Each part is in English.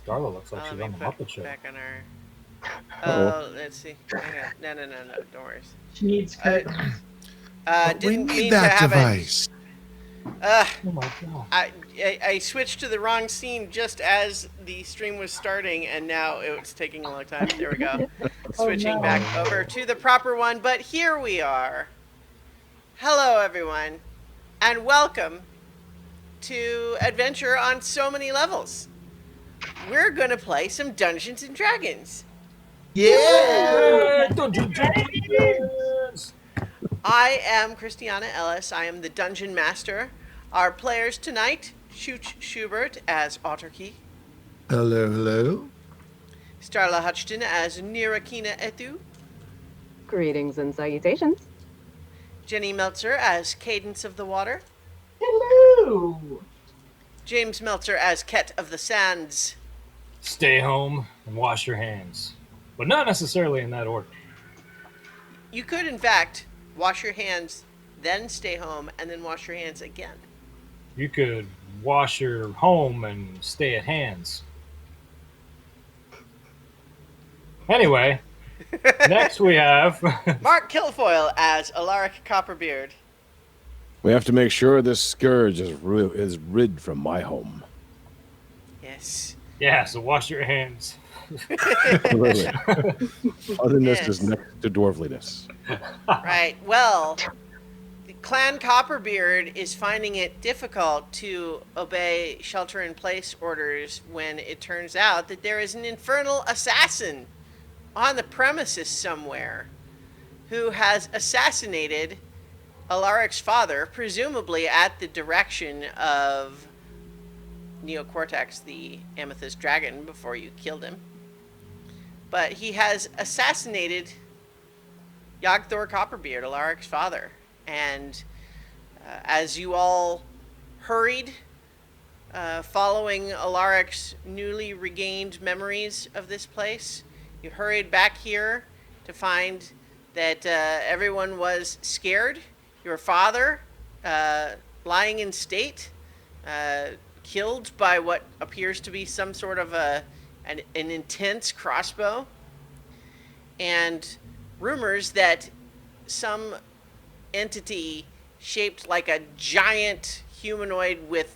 Starla looks like Let she's me on the put Muppet Show. back on our. Uh-oh. Oh, let's see. Hang on. No. Don't worry. She needs Uh, curtains. But we didn't need mean to that have it. device. Oh my god. I switched to the wrong scene just as the stream was starting, and now it's taking a long time. There we go. Oh, Switching no. back over to the proper one, but here we are. Hello, everyone, and welcome to Adventure on So Many Levels. We're gonna play some Dungeons and Dragons. Yeah! Dungeons! I am Christiana Ellis. I am the Dungeon Master. Our players tonight: Shuch Schubert as Autarky, Hello, hello. Starla Hutchton as Nirakina Etu, Greetings and salutations. Jenny Meltzer as Cadence of the Water, Hello. James Meltzer as Ket of the Sands, Stay home and wash your hands. But not necessarily in that order. You could, in fact, wash your hands, then stay home, and then wash your hands again. You could wash your home and stay at hands. Anyway, next we have Mark Kilfoyle as Alaric Copperbeard, We have to make sure this scourge is rid from my home. yes, yeah, so wash your hands. Absolutely. Otherness Yes. is next to dwarfliness. right. Well, the Clan Copperbeard is finding it difficult to obey shelter-in-place orders when it turns out that there is an infernal assassin on the premises somewhere who has assassinated Alaric's father, presumably at the direction of Neocortex, the Amethyst Dragon, before you killed him. But he has assassinated Yogthor Copperbeard, Alaric's father. And as you all hurried, following Alaric's newly regained memories of this place, you hurried back here to find that everyone was scared. Your father, lying in state, killed by what appears to be some sort of an intense crossbow, and rumors that some entity shaped like a giant humanoid with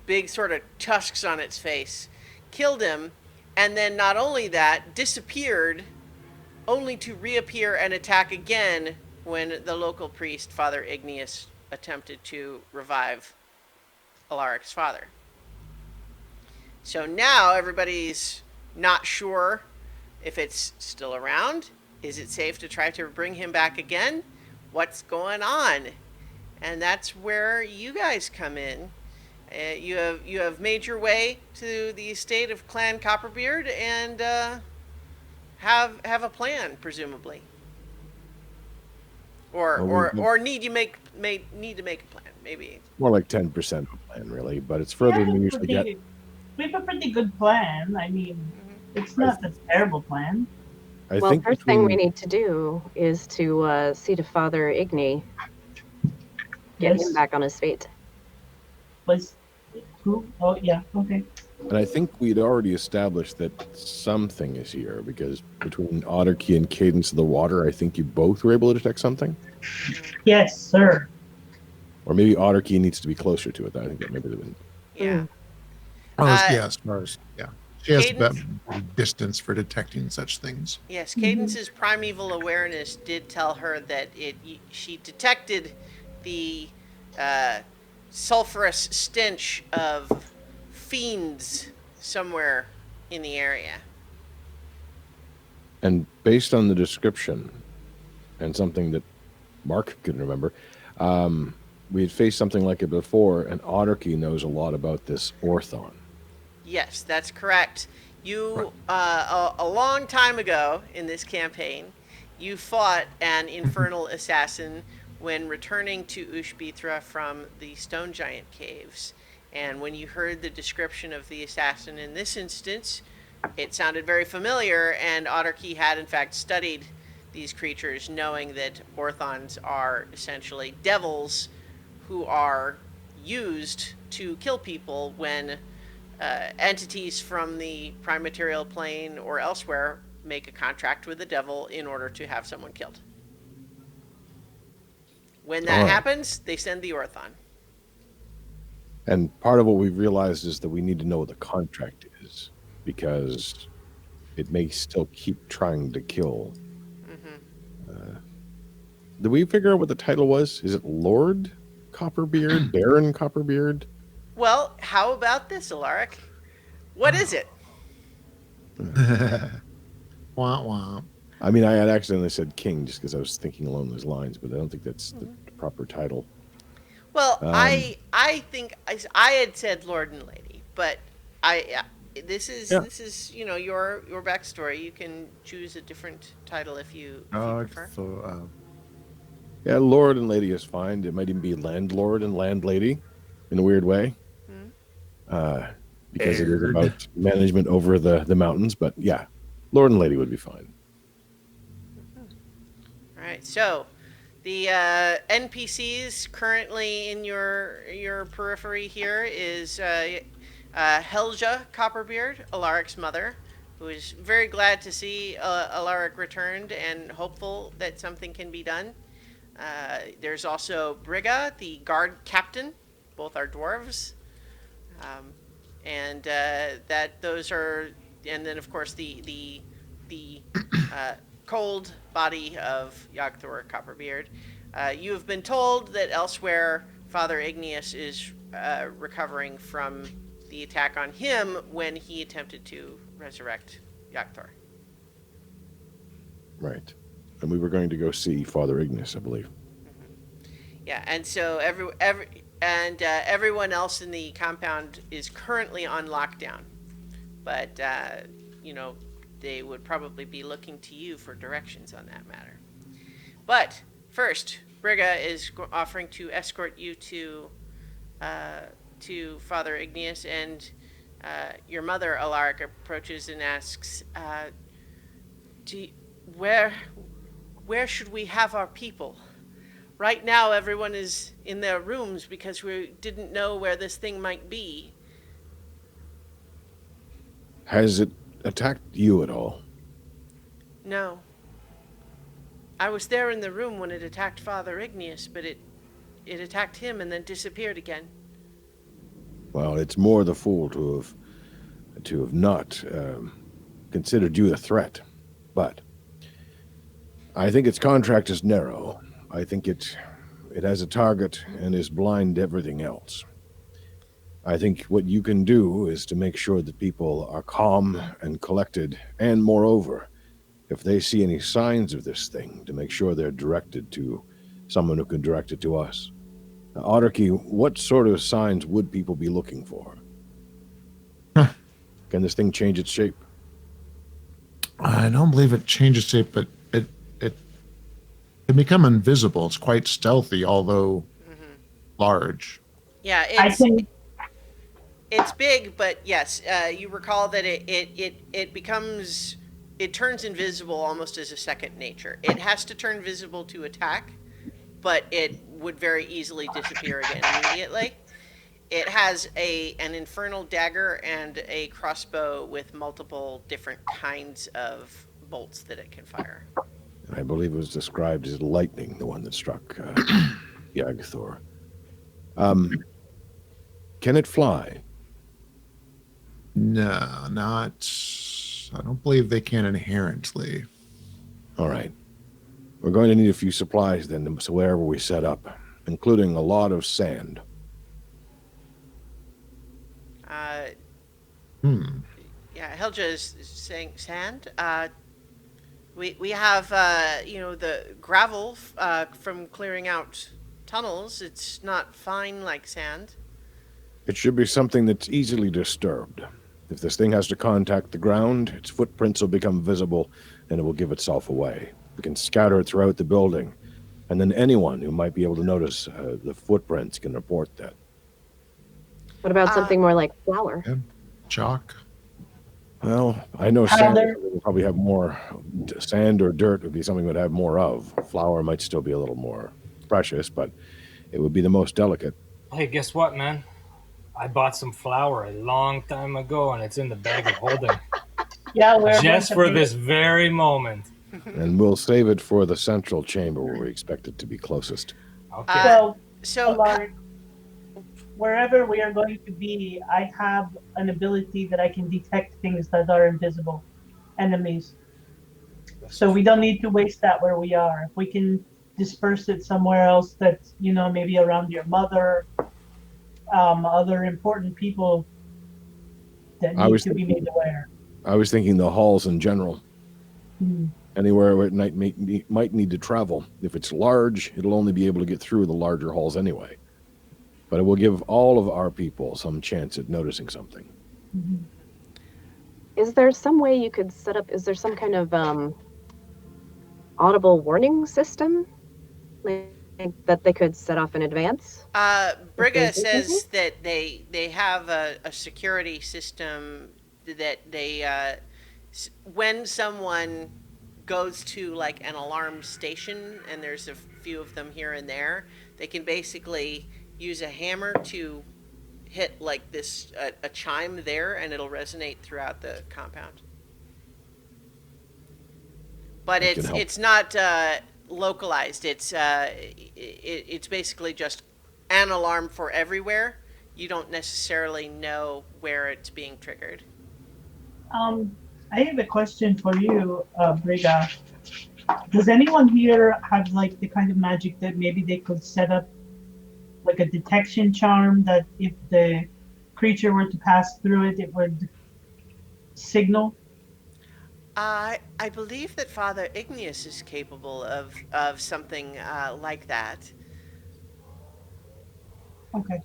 big sort of tusks on its face killed him, and then not only that, disappeared, only to reappear and attack again when the local priest, Father Igneous, attempted to revive Alaric's father. So now everybody's not sure if it's still around. Is it safe to try to bring him back again? What's going on? And that's where you guys come in. You have made your way to the estate of Clan Copperbeard and have a plan, presumably, or need to make a plan, maybe. More like 10% of the plan, really, but it's further than we usually get. We have a pretty good plan. I mean, it's not a terrible plan. I Well, think first thing we between- need to do is to see to Father Igni, get Yes. him back on his feet. Was who? Oh yeah. Okay. And I think we'd already established that something is here, because between Autarky and Cadence of the Water, I think you both were able to detect something. Yes, sir. Or maybe Autarky needs to be closer to it. I think that maybe have been. Yeah. Oh, Uh, yes, Mars. Yeah. She has Cadence- better distance for detecting such things. Yes, Cadence's primeval awareness did tell her that she detected the sulfurous stench of fiends somewhere in the area. And based on the description and something that Mark could remember, we had faced something like it before, and Autarky knows a lot about this Orthon. Yes, that's correct. You, a long time ago in this campaign, you fought an infernal assassin when returning to Ushbithra from the Stone Giant Caves. And when you heard the description of the assassin in this instance, it sounded very familiar, and Autarky had in fact studied these creatures, knowing that Orthons are essentially devils who are used to kill people when entities from the prime material plane or elsewhere make a contract with the devil in order to have someone killed. When that All right. happens, they send the Orthon. And part of what we've realized is that we need to know what the contract is, because it may still keep trying to kill. Did we figure out what the title was? Is it Lord Copperbeard? Baron Copperbeard? Well, how about this, Alaric? What is it? Wah, wah. I mean, I had accidentally said king just because I was thinking along those lines, but I don't think that's the proper title. Well, I think I had said Lord and Lady, but this is your backstory. You can choose a different title if you prefer. So, Yeah, Lord and Lady is fine. It might even be Landlord and Landlady in a weird way. Because it is Weird. about management over the mountains. But yeah, Lord and Lady would be fine. All right, so the NPCs currently in your periphery here is Helja Copperbeard, Alaric's mother, who is very glad to see Alaric returned and hopeful that something can be done. There's also Brigga, the guard captain. Both are dwarves. And then of course the cold body of Yogthor Copperbeard. You have been told that elsewhere Father Igneous is recovering from the attack on him when he attempted to resurrect Yogthor. Right. And we were going to go see Father Ignis, I believe. Yeah, and so everyone else in the compound is currently on lockdown, but they would probably be looking to you for directions on that matter. But first, Brigga is offering to escort you to Father Igneous, and your mother, Alaric, approaches and asks, where should we have our people? Right now, everyone is in their rooms because we didn't know where this thing might be. Has it attacked you at all? No. I was there in the room when it attacked Father Igneous, but it attacked him and then disappeared again. Well, it's more the fool to have not considered you a threat. But I think its contract is narrow. I think it has a target and is blind to everything else. I think what you can do is to make sure that people are calm and collected, and moreover, if they see any signs of this thing, to make sure they're directed to someone who can direct it to us. Now, Autarky, what sort of signs would people be looking for? Can this thing change its shape? I don't believe it changes shape, but it can become invisible. It's quite stealthy, although large. Yeah, I think it's big, but yes, you recall that it turns invisible almost as a second nature. It has to turn visible to attack, but it would very easily disappear again immediately. It has an infernal dagger and a crossbow with multiple different kinds of bolts that it can fire. I believe it was described as lightning, the one that struck Yogthor. Can it fly? No, not. I don't believe they can inherently. All right. We're going to need a few supplies then, so wherever we set up, including a lot of sand. Yeah, Helja is saying sand. We have the gravel from clearing out tunnels. It's not fine like sand. It should be something that's easily disturbed. If this thing has to contact the ground, its footprints will become visible and it will give itself away. We can scatter it throughout the building, and then anyone who might be able to notice the footprints can report that. What about something more like flour? Chalk. Well, I know sand will probably have more. Sand or dirt would be something we'd have more of. Flour might still be a little more precious, but it would be the most delicate. Hey, guess what, man? I bought some flour a long time ago, and it's in the bag of holding Yeah, we're just going for to be, this very moment. And we'll save it for the central chamber where we expect it to be closest. Okay. well, So, Alaric, wherever we are going to be, I have an ability that I can detect things that are invisible, enemies. So we don't need to waste that where we are. If we can disperse it somewhere else that's, maybe around your mother, other important people that I need was to be made aware. I was thinking the halls in general. Hmm. Anywhere where it might need to travel. If it's large, it'll only be able to get through the larger halls anyway. But it will give all of our people some chance at noticing something. Mhm. Is there some way you could set up? Is there some kind of audible warning system like that they could set off in advance? Briga Okay. says that they have a security system that when someone goes to like an alarm station, and there's a few of them here and there, they can basically use a hammer to hit like this a chime there, and it'll resonate throughout the compound. But That can help. it's not localized. It's basically just an alarm for everywhere. You don't necessarily know where it's being triggered. I have a question for you, Briga. Does anyone here have like the kind of magic that maybe they could set up like a detection charm that if the creature were to pass through it, it would signal? I believe that Father Igneous is capable of something like that. Okay.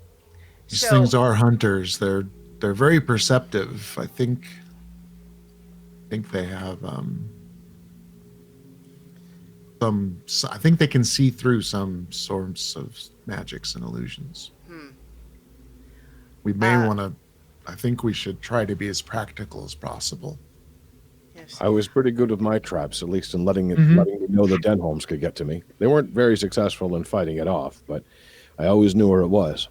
These So, things are hunters. They're very perceptive. I think they have some. I think they can see through some sorts of magics and illusions. We may Uh, want to. I think we should try to be as practical as possible. yes. I was pretty good with my traps, at least in letting me know the Denholms could get to me. They weren't very successful in fighting it off, but I always knew where it was.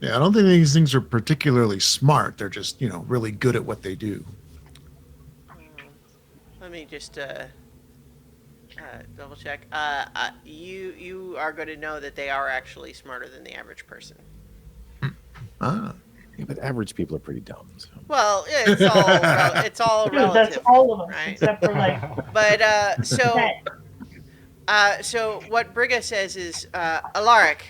Yeah, I don't think these things are particularly smart. They're just, really good at what they do. Let me just double check. You are going to know that they are actually smarter than the average person. Ah, Yeah, but average people are pretty dumb. So. Well, it's all Dude, relative. that's all of us, right? except for like But so that. so what Briga says is, Alaric,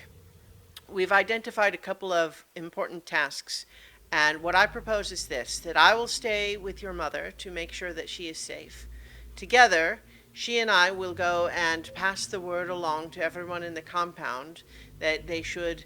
we've identified a couple of important tasks, and what I propose is this: that I will stay with your mother to make sure that she is safe. Together, she and I will go and pass the word along to everyone in the compound that they should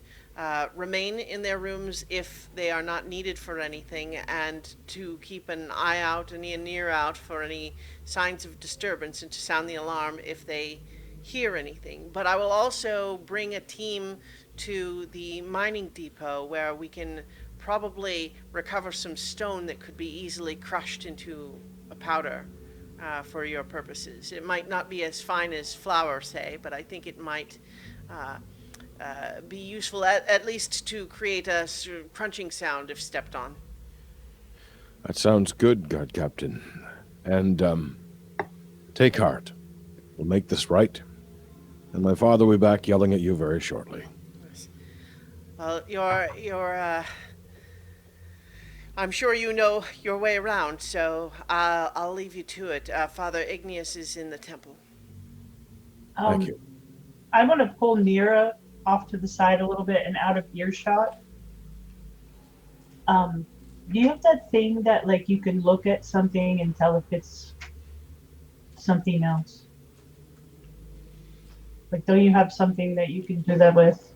remain in their rooms if they are not needed for anything, and to keep an eye out and an ear out for any signs of disturbance, and to sound the alarm if they hear anything. But I will also bring a team to the mining depot where we can probably recover some stone that could be easily crushed into a powder for your purposes. It might not be as fine as flour, say, but I think it might be useful at least to create a crunching sound if stepped on. That sounds good, Guard Captain. And take heart. We'll make this right. And my father will be back yelling at you very shortly. Well, I'm sure you know your way around, so I'll leave you to it. Father Igneous is in the temple. Thank you. I'm gonna pull Nira off to the side a little bit and out of earshot. Do you have that thing that like you can look at something and tell if it's something else? Like, don't you have something that you can do that with?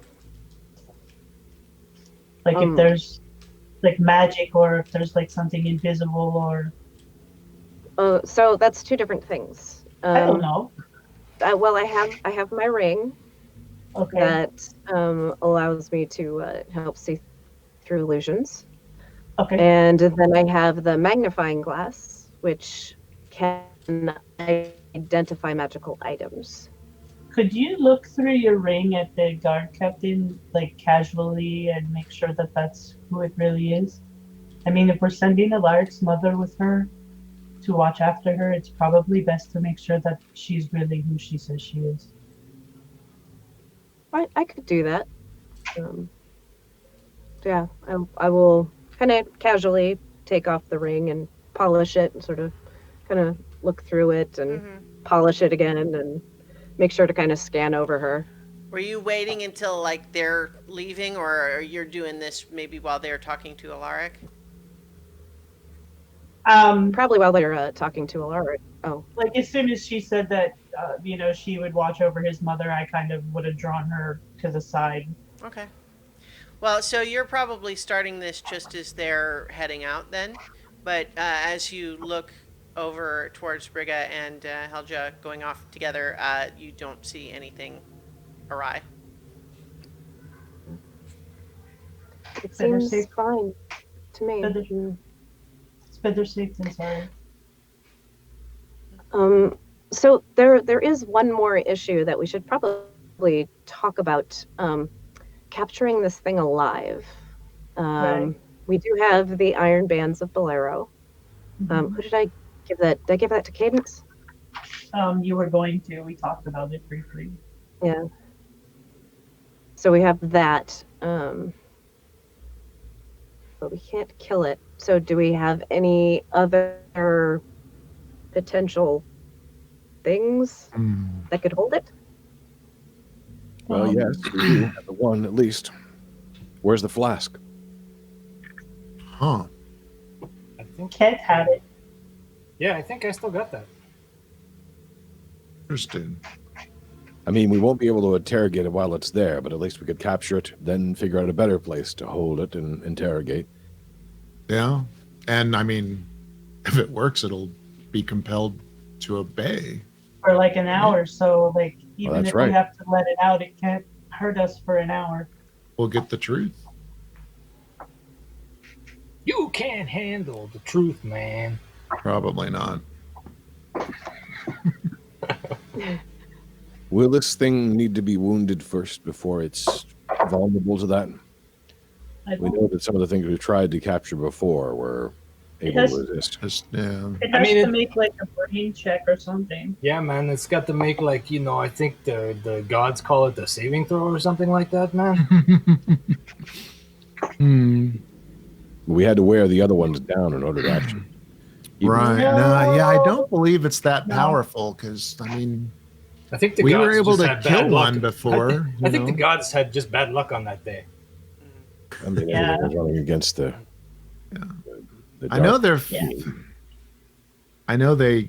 Like if there's like magic, or if there's like something invisible, or So that's two different things. I don't know. Well, I have my ring Okay. that allows me to help see through illusions. Okay. And then I have the magnifying glass, which can identify magical items. Could you look through your ring at the guard captain, like casually, and make sure that that's who it really is? I mean, if we're sending Alaric's mother with her to watch after her, it's probably best to make sure that she's really who she says she is. I could do that. Yeah, I will kind of casually take off the ring and polish it and sort of kind of look through it and polish it again and make sure to kind of scan over her. Were you waiting until like they're leaving, or you're doing this maybe while they're talking to Alaric? Probably while they're talking to Alaric. Oh, Like as soon as she said that, she would watch over his mother, I kind of would have drawn her to the side. Okay. Well, so you're probably starting this just as they're heading out then. But as you look over towards Brigga and Helja going off together, you don't see anything awry. it Better seems safe. fine to me. Better- It's better safe than sorry. So there is one more issue that we should probably talk about. Capturing this thing alive. Right. We do have the Iron Bands of Bolero. Who did I give that? Did I give that to Cadence? You were going to. We talked about it briefly. Yeah. So we have that. But we can't kill it. So do we have any other potential things that could hold it? Well, yes, we do have the one at least. Where's the flask? Huh. I think. Ket had it. Yeah, I think I still got that. Interesting. I mean, we won't be able to interrogate it while it's there, but at least we could capture it, then figure out a better place to hold it and interrogate. Yeah. And I mean, if it works, it'll be compelled to obey. For like an hour, so like even that's if right. we have to let it out, it can't hurt us for an hour. We'll get the truth. You can't handle the truth, man. Probably not. Will this thing need to be wounded first before it's vulnerable to that? We know that some of the things we've tried to capture before were able to resist. Just, yeah. It I has mean, to make like a brain check or something. Yeah, man, it's got to make like, I think the gods call it the saving throw or something like that, man. We had to wear the other ones down in order to actually. Right. No. No, yeah, I don't believe it's that No. powerful because, I mean, I think the we gods were able just to had kill bad luck. one before. I think the gods had just bad luck on that day. I mean, Yeah. everything was running against the. Yeah. the I know dark they're. Yeah. I know they're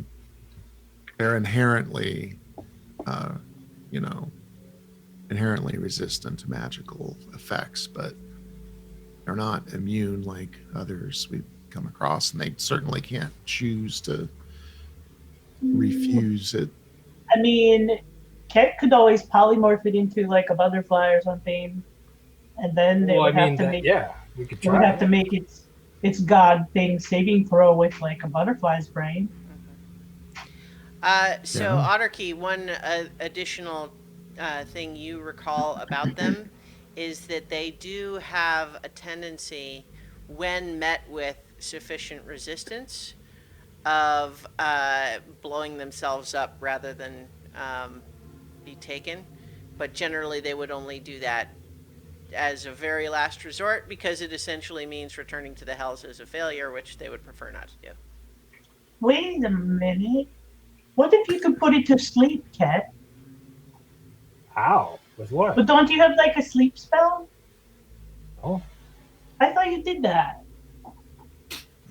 inherently, inherently resistant to magical effects, but they're not immune like others we've come across, and they certainly can't choose to refuse it. I mean, Ket could always polymorph it into like a butterfly or something, and then they Well, I would have mean, to make we could they would try. have to make its god thing saving throw with like a butterfly's brain. So, Yeah. Otterkey, one additional thing you recall about them is that they do have a tendency, when met with sufficient resistance, of blowing themselves up rather than be taken. But generally, they would only do that as a very last resort because it essentially means returning to the hells as a failure, which they would prefer not to do. Wait a minute. What if you could put it to sleep, Ket? How? With what? But don't you have like a sleep spell? Oh, I thought you did that.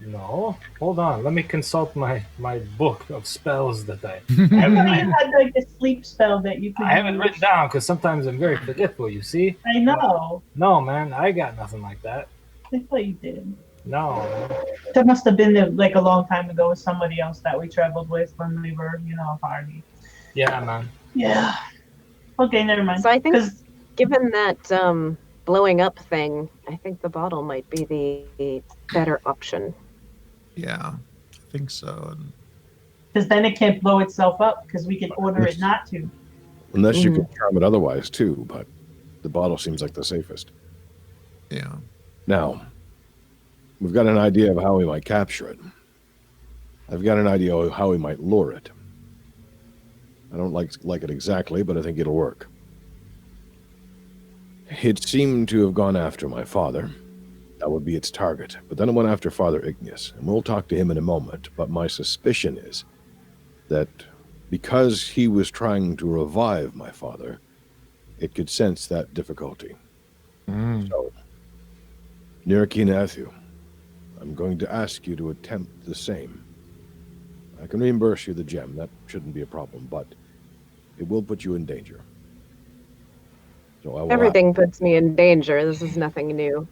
no. Hold on. Let me consult my book of spells that I I thought haven't, you had like a sleep spell that you could I haven't use. written down because sometimes I'm very forgetful, you see? I know. No, man, I got nothing like that. I thought you did. No, man. That must have been like a long time ago with somebody else that we traveled with when we were, a party. Yeah, man. Yeah. Okay, never mind. So I think, 'Cause- given that blowing up thing, I think the bottle might be the better option. Yeah, I think so. And Because then it can't blow itself up because we can order it not to. Unless you can charm it otherwise too, but the bottle seems like the safest. Yeah. Now, we've got an idea of how we might capture it. I've got an idea of how we might lure it. I don't like it exactly, but I think it'll work. It seemed to have gone after my father. That would be its target. But then it went after Father Igneous, and we'll talk to him in a moment. But my suspicion is that because he was trying to revive my father, it could sense that difficulty. So, Nirikina, I'm going to ask you to attempt the same. I can reimburse you the gem. That shouldn't be a problem, but it will put you in danger. So I will Everything puts me in danger. This is nothing new.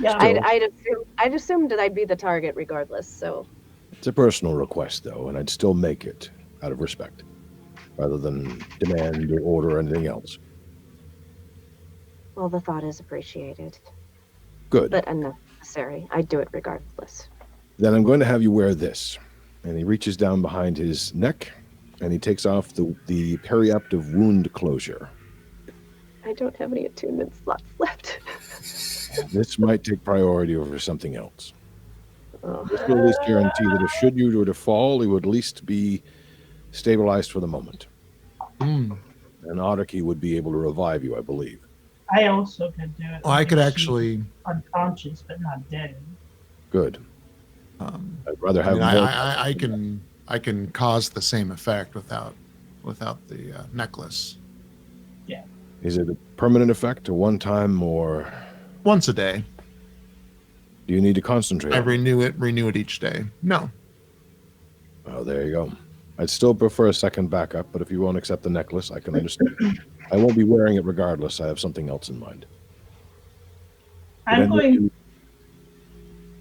Yeah. I'd assumed that I'd be the target regardless. So It's a personal request, though, and I'd still make it out of respect, rather than demand or order or anything else. well, the thought is appreciated, Good. but unnecessary. I'd do it regardless. Then I'm going to have you wear this. And he reaches down behind his neck, and he takes off the periaptive wound closure. I don't have any attunement slots left. This might take priority over something else. Oh. This will at least guarantee that if should you were to fall, he would at least be stabilized for the moment. And Otterkey would be able to revive you, I believe. I also could do it. Well, I could She's actually. unconscious but not dead. Good. I'd rather I have mean, more. I can cause the same effect without the necklace. Is it a permanent effect, a one-time, or Once a day. do you need to concentrate? I renew it each day. No. Oh, there you go. I'd still prefer a second backup, but if you won't accept the necklace, I can understand. I won't be wearing it regardless. I have something else in mind. I'm But then going.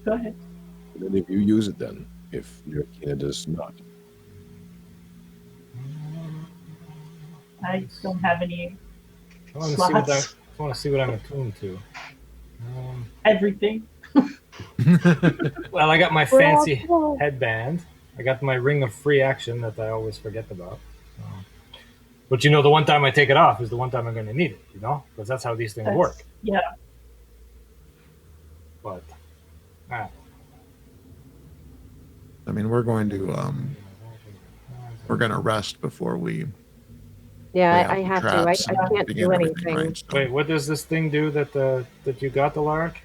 Go ahead. if you use it then, if Nirikina does not. I don't have any I want to see what slots. I want to see what I'm attuned to. Everything. Well, I got my We're all fancy cool. headband. I got my ring of free action that I always forget about. But you know, the one time I take it off is the one time I'm going to need it. You know, because that's how these things That's- work. Yeah. But I mean, we're going to rest before we. Yeah, lay out I the have to. traps I and can't begin do everything, anything. right? So- wait, what does this thing do that you got, the Lark?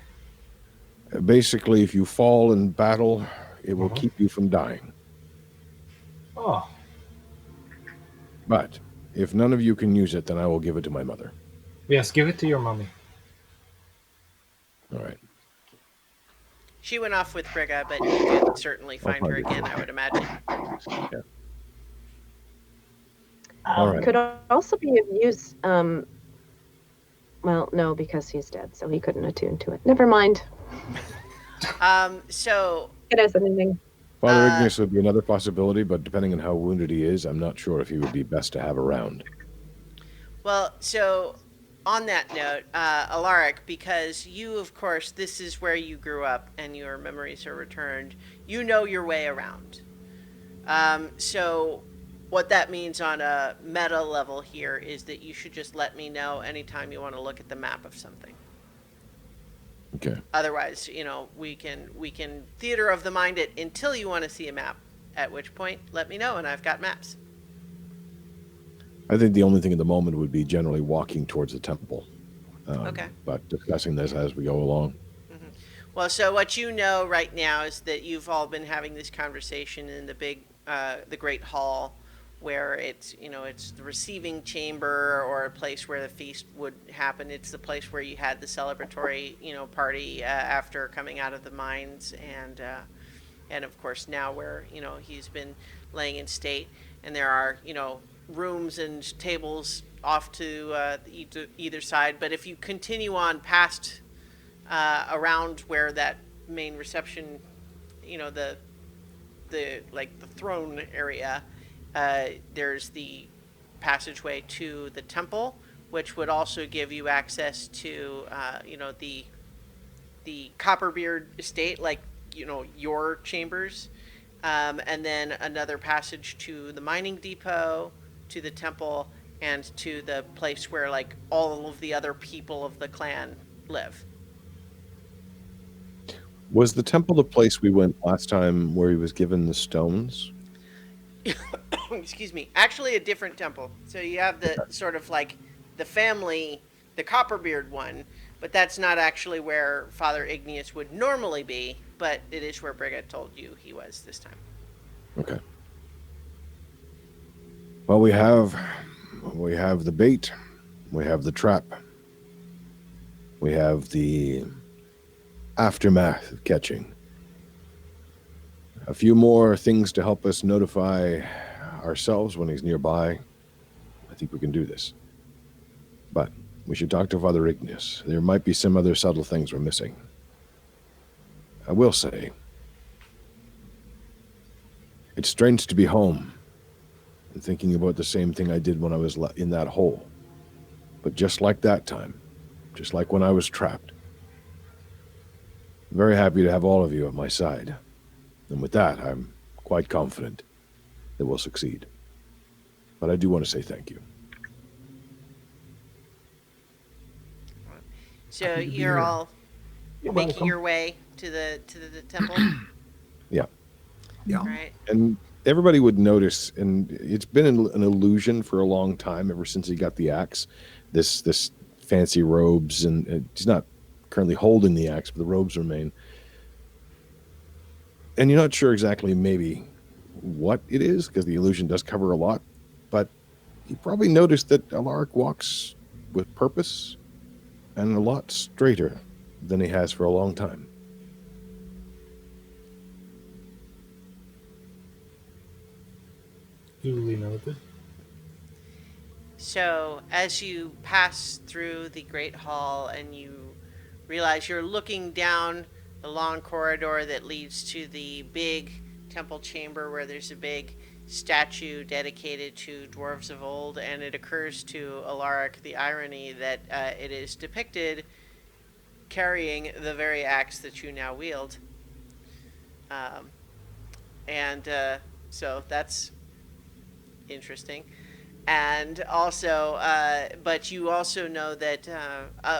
Basically, if you fall in battle, it will keep you from dying. Oh, But if none of you can use it, then I will give it to my mother. yes, give it to your mummy. All right. She went off with Frigga, but you could certainly find her find her. again, I would imagine. All right. Could also be of use. Well, no, because he's dead, so he couldn't attune to it. Never mind. So It has anything. Father Ignis would be another possibility, but depending on how wounded he is, I'm not sure if he would be best to have around. Well, so on that note, Alaric, because you, of course, this is where you grew up and your memories are returned, you know your way around. So what that means on a meta level here is that you should just let me know anytime you want to look at the map of something. Okay. Otherwise, we can theater of the mind it until you want to see a map, at which point let me know and I've got maps. I think the only thing at the moment would be generally walking towards the temple. Okay. But discussing this as we go along. Well, so what you know right now is that you've all been having this conversation in the the great hall, where it's the receiving chamber or a place where the feast would happen. It's the place where you had the celebratory party after coming out of the mines, and of course now where he's been laying in state, and there are rooms and tables off to either side. But if you continue on past around where that main reception, the throne area, there's the passageway to the temple, which would also give you access to the Copperbeard estate, your chambers, and then another passage to the mining depot, to the temple, and to the place where like all of the other people of the clan live. Was the temple the place we went last time where he was given the stones? Excuse me. Actually, a different temple. So you have the sort of like the family, the Copperbeard one, but that's not actually where Father Igneous would normally be, but it is where Brigga told you he was this time. Okay. Well, we have the bait, we have the trap, we have the aftermath of catching. A few more things to help us notify ourselves when he's nearby. I think we can do this. But we should talk to Father Igneous. There might be some other subtle things we're missing. I will say, it's strange to be home and thinking about the same thing I did when I was in that hole. But just like that time, just like when I was trapped, I'm very happy to have all of you at my side. And with that, I'm quite confident that we'll succeed. But I do want to say thank you. So Happy to be you're here. all You're making welcome. your way to the temple. Yeah. Yeah. Right. And everybody would notice, and it's been an illusion for a long time, ever since he got the axe, this fancy robes, and he's not currently holding the axe, but the robes remain. And you're not sure exactly maybe what it is, because the illusion does cover a lot, but you probably noticed that Alaric walks with purpose and a lot straighter than he has for a long time. Duly noted. So as you pass through the Great Hall and you realize you're looking down the long corridor that leads to the big temple chamber where there's a big statue dedicated to dwarves of old, and it occurs to Alaric the irony that it is depicted carrying the very axe that you now wield. So that's interesting. And also, but you also know that,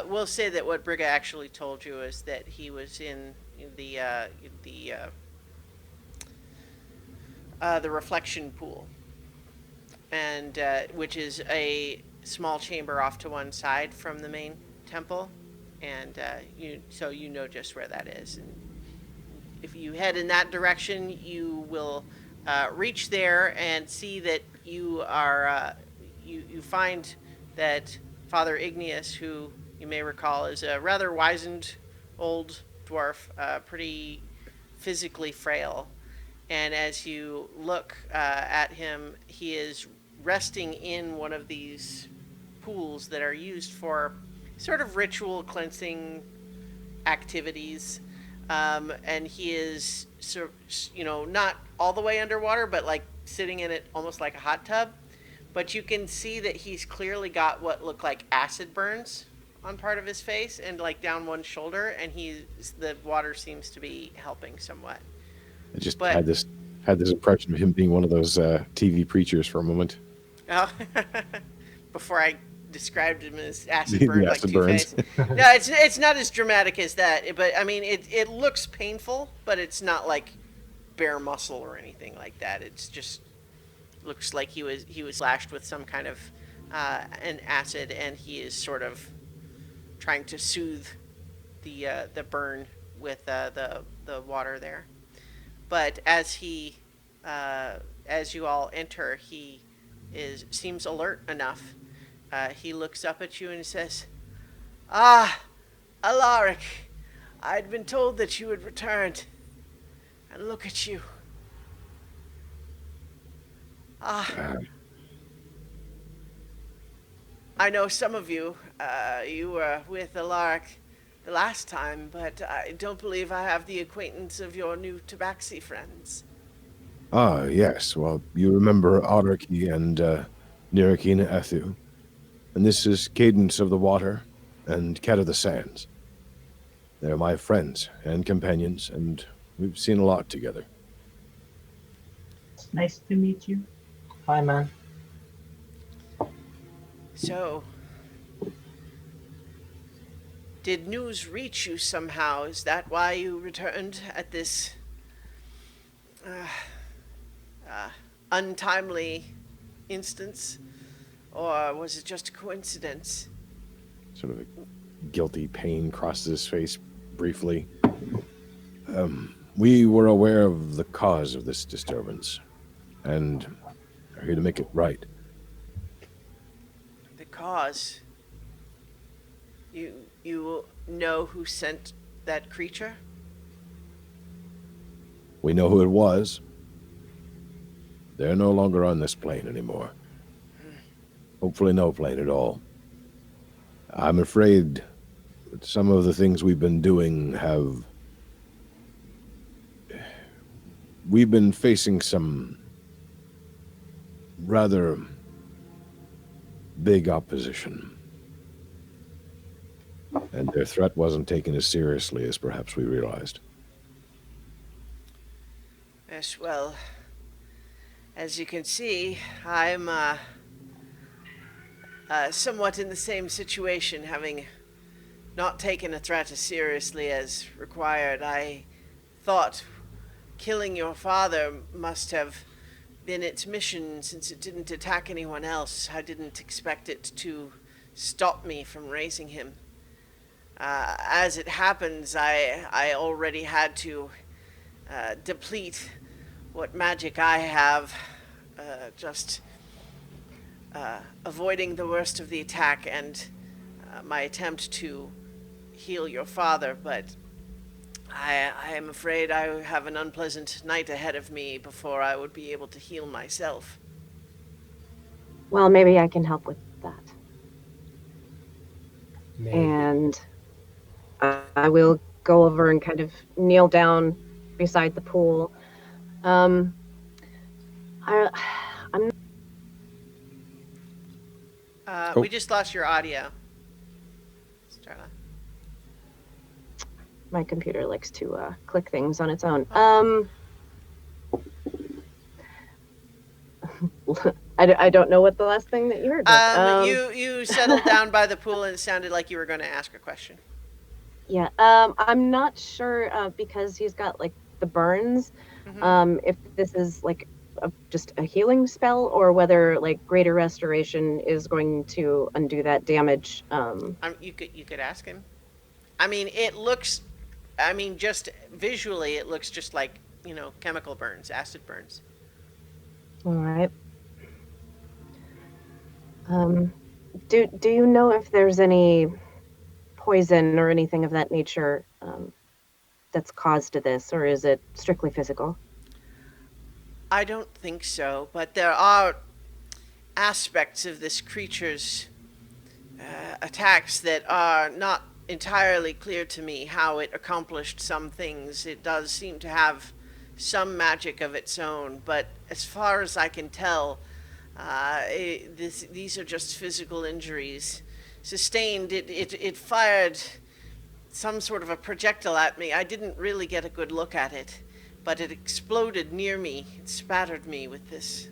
we'll say that what Brigga actually told you is that he was in the reflection pool, and which is a small chamber off to one side from the main temple, and so you know just where that is. And if you head in that direction, you will reach there and see that you are you find that Father Igneous, who you may recall is a rather wizened old dwarf, pretty physically frail. And as you look at him, he is resting in one of these pools that are used for sort of ritual cleansing activities. And he is, not all the way underwater, but like sitting in it almost like a hot tub. But you can see that he's clearly got what look like acid burns on part of his face and like down one shoulder, and the water seems to be helping somewhat. I just had this impression of him being one of those TV preachers for a moment. Oh, before I described him as acid The burned like acid Two-Face. No, it's not as dramatic as that, but I mean it looks painful, but it's not like bare muscle or anything like that. It's just looks like he was slashed with some kind of an acid, and he is sort of trying to soothe the burn with the water there. But as you all enter, he seems alert enough. He looks up at you and he says, "Ah, Alaric, I'd been told that you had returned. And look at you. I know some of you, you were with Alaric the last time, but I don't believe I have the acquaintance of your new Tabaxi friends." Ah, yes. Well, you remember Audarky and Nirikina Ethu. And this is Cadence of the Water and Cat of the Sands. They're my friends and companions, and we've seen a lot together. It's nice to meet you. Hi, man. So, did news reach you somehow? Is that why you returned at this untimely instance? Or was it just a coincidence? Sort of a guilty pain crosses his face briefly. We were aware of the cause of this disturbance, and are here to make it right. The cause? You know who sent that creature? We know who it was. They're no longer on this plane anymore. Hopefully no plane at all. I'm afraid that some of the things we've been doing have... We've been facing some rather big opposition. And their threat wasn't taken as seriously as perhaps we realized. Yes, well, as you can see, I'm somewhat in the same situation, having not taken a threat as seriously as required. I thought killing your father must have been its mission, since it didn't attack anyone else. I didn't expect it to stop me from raising him. As it happens, I already had to deplete what magic I have, just avoiding the worst of the attack and my attempt to heal your father, but I am afraid I have an unpleasant night ahead of me before I would be able to heal myself. Well, maybe I can help with that. Maybe. And I will go over and kind of kneel down beside the pool. I'm We just lost your audio, Starla. My computer likes to click things on its own. I don't know what the last thing that you heard was. You settled down by the pool and it sounded like you were going to ask a question. Yeah, I'm not sure because he's got like the burns. If this is like just a healing spell, or whether like greater restoration is going to undo that damage. You could ask him. I mean, just visually, it looks just like, chemical burns, acid burns. All right. Do you know if there's any poison or anything of that nature that's caused to this, or is it strictly physical? I don't think so, but there are aspects of this creature's attacks that are not entirely clear to me how it accomplished some things. It does seem to have some magic of its own, but as far as I can tell, these are just physical injuries. Sustained, it fired some sort of a projectile at me. I didn't really get a good look at it, but it exploded near me. It spattered me with this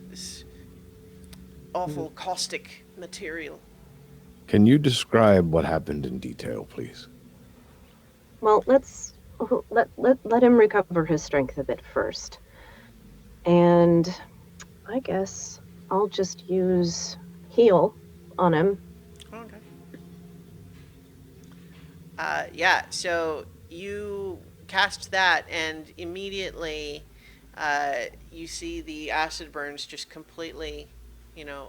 awful caustic material. Can you describe what happened in detail, please? Well, let him recover his strength a bit first. And I guess I'll just use heal on him. Okay. Yeah, so you cast that, and immediately you see the acid burns just completely,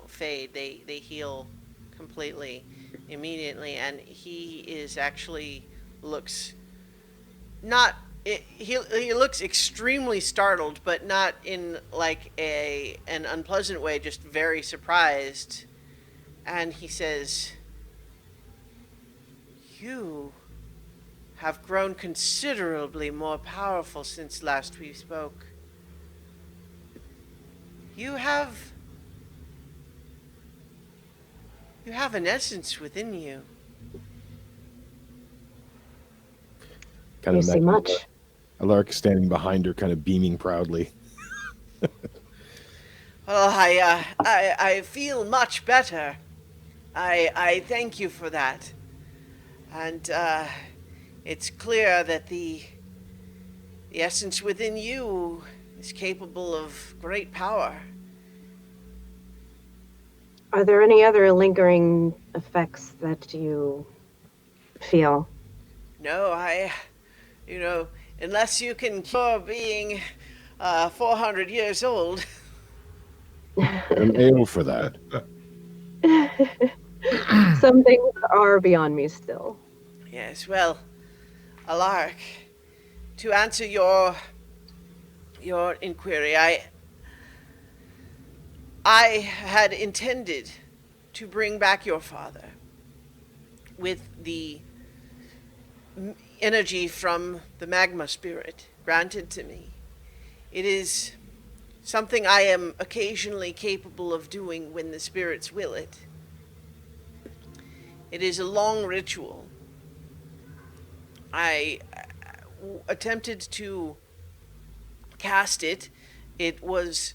fade. They heal completely immediately, and he is actually looks not. He looks extremely startled, but not in like an unpleasant way, just very surprised. And he says, "You have grown considerably more powerful since last we spoke. You have an essence within you." Kind You of see much? Alaric standing behind her, kind of beaming proudly. Well, I feel much better. I thank you for that. And it's clear that the essence within you is capable of great power. Are there any other lingering effects that you feel? No, unless you can cure being 400 years old. An ale for that. Some things are beyond me still. Yes, well, Alaric, to answer your inquiry, I had intended to bring back your father with the energy from the magma spirit granted to me. It is something I am occasionally capable of doing when the spirits will it. It is a long ritual. I attempted to cast it. It was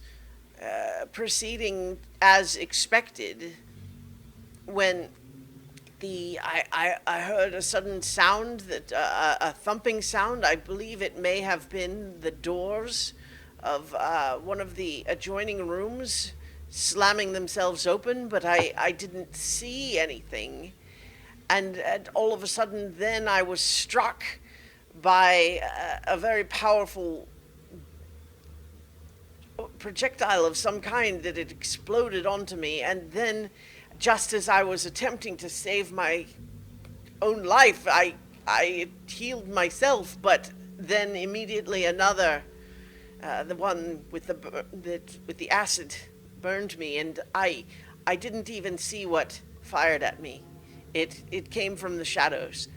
proceeding as expected when I heard a sudden sound, that a thumping sound. I believe it may have been the doors of one of the adjoining rooms slamming themselves open, but I didn't see anything. And all of a sudden, then I was struck by a very powerful projectile of some kind that had exploded onto me. And then, just as I was attempting to save my own life, I healed myself, but then immediately another, the one with the acid, burned me, and I didn't even see what fired at me. It came from the shadows.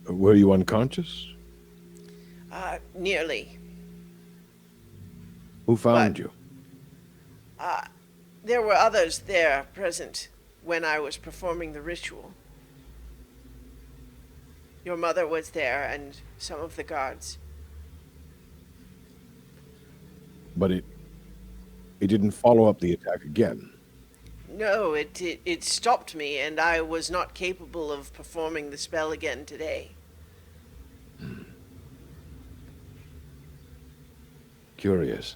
Were you unconscious? Nearly. Who found But- you? There were others there present when I was performing the ritual. Your mother was there, and some of the guards. But it didn't follow up the attack again. No, it stopped me, and I was not capable of performing the spell again today. Curious.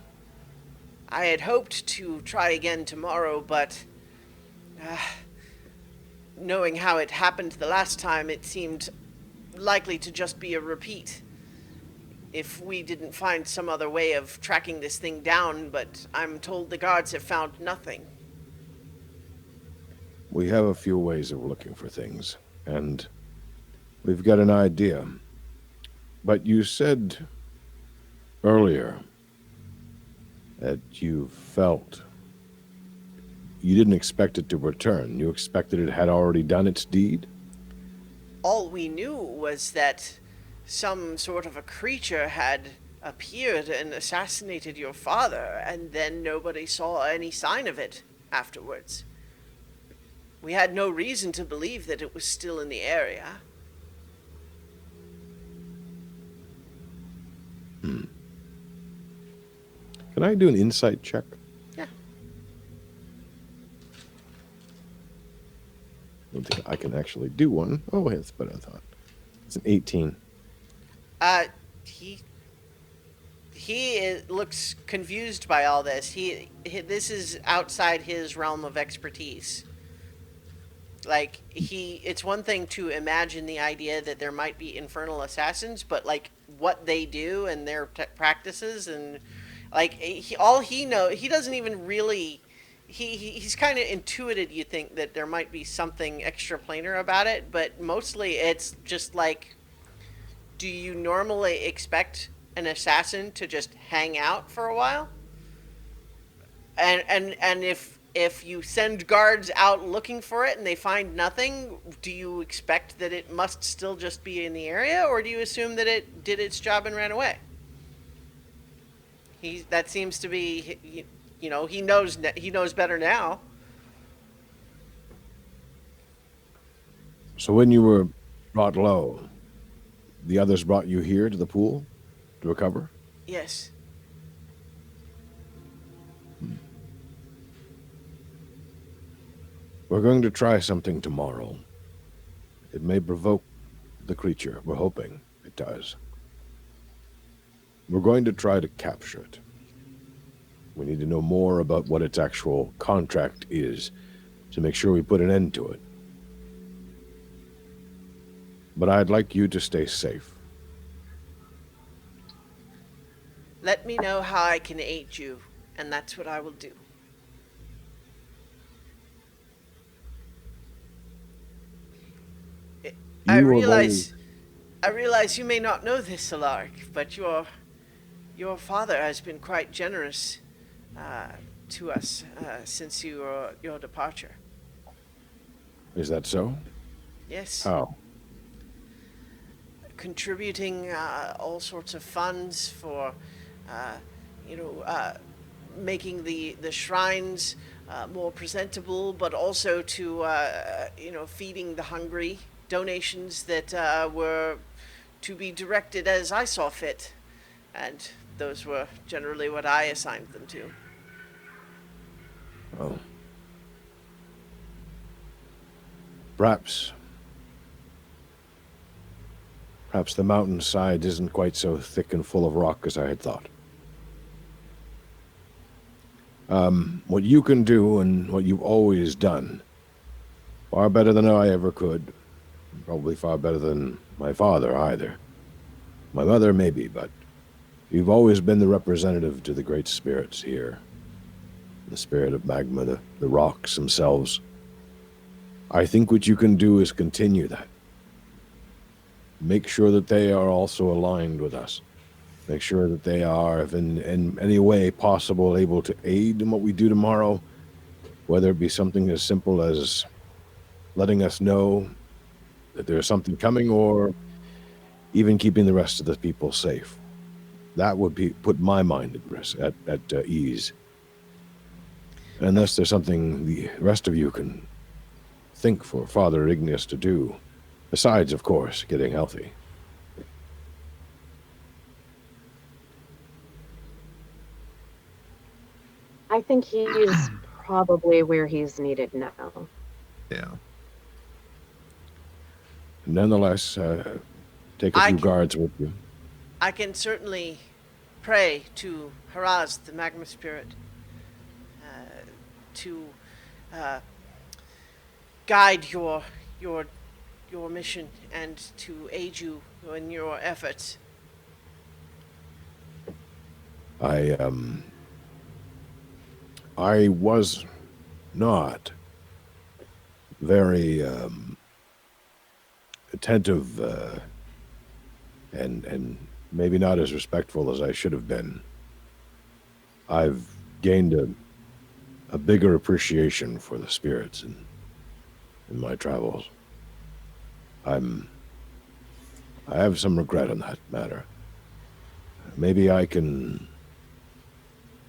I had hoped to try again tomorrow, but knowing how it happened the last time, it seemed likely to just be a repeat if we didn't find some other way of tracking this thing down, but I'm told the guards have found nothing. We have a few ways of looking for things, and we've got an idea. But you said earlier that you felt you didn't expect it to return. You expected it had already done its deed? All we knew was that some sort of a creature had appeared and assassinated your father, and then nobody saw any sign of it afterwards. We had no reason to believe that it was still in the area. Can I do an insight check? Yeah. I don't think I can actually do one. Oh, it's better than I thought. It's an 18. He looks confused by all this. This is outside his realm of expertise. Like, it's one thing to imagine the idea that there might be infernal assassins, but like what they do and their practices, and like he doesn't even really. He's kind of intuited, you think, that there might be something extraplanar about it, but mostly it's just like, do you normally expect an assassin to just hang out for a while? And if you send guards out looking for it and they find nothing, do you expect that it must still just be in the area, or do you assume that it did its job and ran away? That seems to be, he knows better now. So when you were brought low, the others brought you here to the pool to recover? Yes. We're going to try something tomorrow. It may provoke the creature. We're hoping it does. We're going to try to capture it. We need to know more about what its actual contract is to make sure we put an end to it. But I'd like you to stay safe. Let me know how I can aid you, and that's what I will do. I You have realize you may not know this, Alaric, but your father has been quite generous to us since your departure. Is that so? Yes. How? Contributing all sorts of funds for, making the shrines more presentable, but also to, feeding the hungry. Donations that were to be directed as I saw fit, and those were generally what I assigned them to. Oh. Perhaps the mountainside isn't quite so thick and full of rock as I had thought. What you can do and what you've always done, far better than I ever could, probably far better than my father either. My mother maybe, but you've always been the representative to the great spirits here. The spirit of magma, the rocks themselves. I think what you can do is continue that. Make sure that they are also aligned with us. Make sure that they are, if in any way possible, able to aid in what we do tomorrow, whether it be something as simple as letting us know that there's something coming, or even keeping the rest of the people safe. That would put my mind at rest, at ease. Unless there's something the rest of you can think for Father Igneous to do, besides, of course, getting healthy. I think he's probably where he's needed now. Yeah. Nonetheless, take a few guards with you. I can certainly pray to Haraz, the magma spirit, to guide your mission and to aid you in your efforts. I was not very attentive and maybe not as respectful as I should have been. I've gained a bigger appreciation for the spirits in my travels. I have some regret on that matter. Maybe I can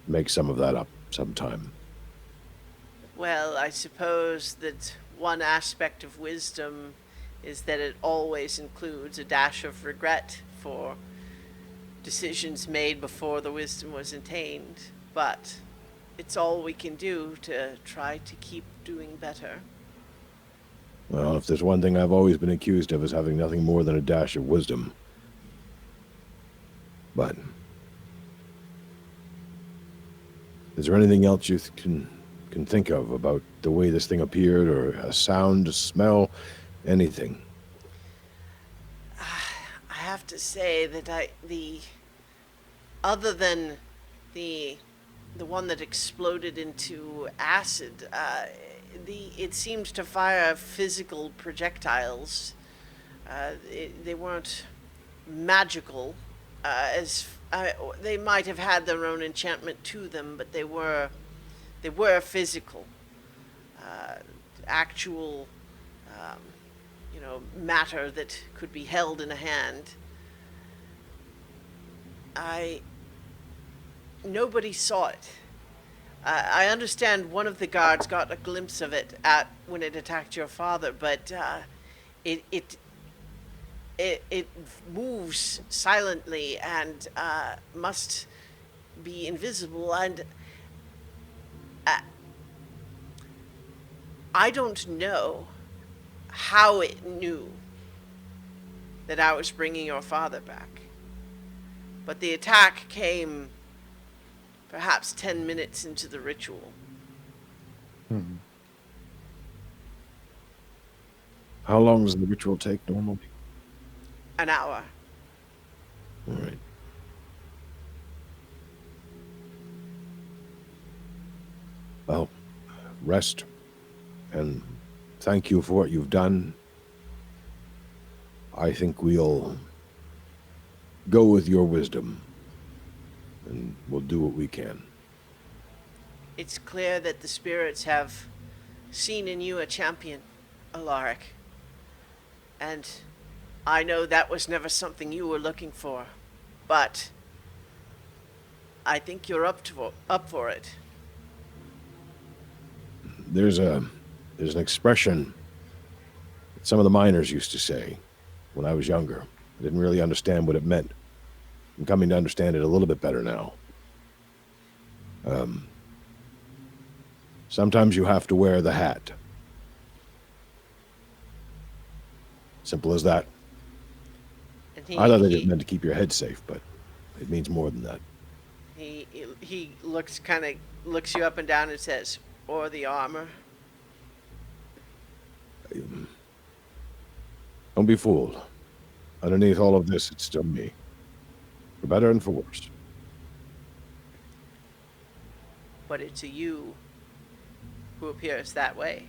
make some of that up sometime. Well, I suppose that one aspect of wisdom is that it always includes a dash of regret for decisions made before the wisdom was attained, but it's all we can do to try to keep doing better. Well, if there's one thing I've always been accused of, is having nothing more than a dash of wisdom. But is there anything else you can think of about the way this thing appeared, or a sound, a smell, anything? I have to say that other than the one that exploded into acid, it seemed to fire physical projectiles. They weren't magical, they might have had their own enchantment to them, but they were physical, actual, matter that could be held in a hand. Nobody saw it. I understand one of the guards got a glimpse of it when it attacked your father, but it moves silently and must be invisible. And I don't know how it knew that I was bringing your father back. But the attack came perhaps 10 minutes into the ritual. How long does the ritual take normally? An hour. All right. Well, rest, and thank you for what you've done. I think we'll go with your wisdom, and we'll do what we can. It's clear that the spirits have seen in you a champion, Alaric. And I know that was never something you were looking for, but I think you're up for it. There's an expression that some of the miners used to say when I was younger. I didn't really understand what it meant. I'm coming to understand it a little bit better now. Sometimes you have to wear the hat. Simple as that. And I thought that it meant to keep your head safe, but it means more than that. He looks you up and down and says, "Or the armor." Don't be fooled. Underneath all of this, it's still me. For better and for worse. But it's a you who appears that way.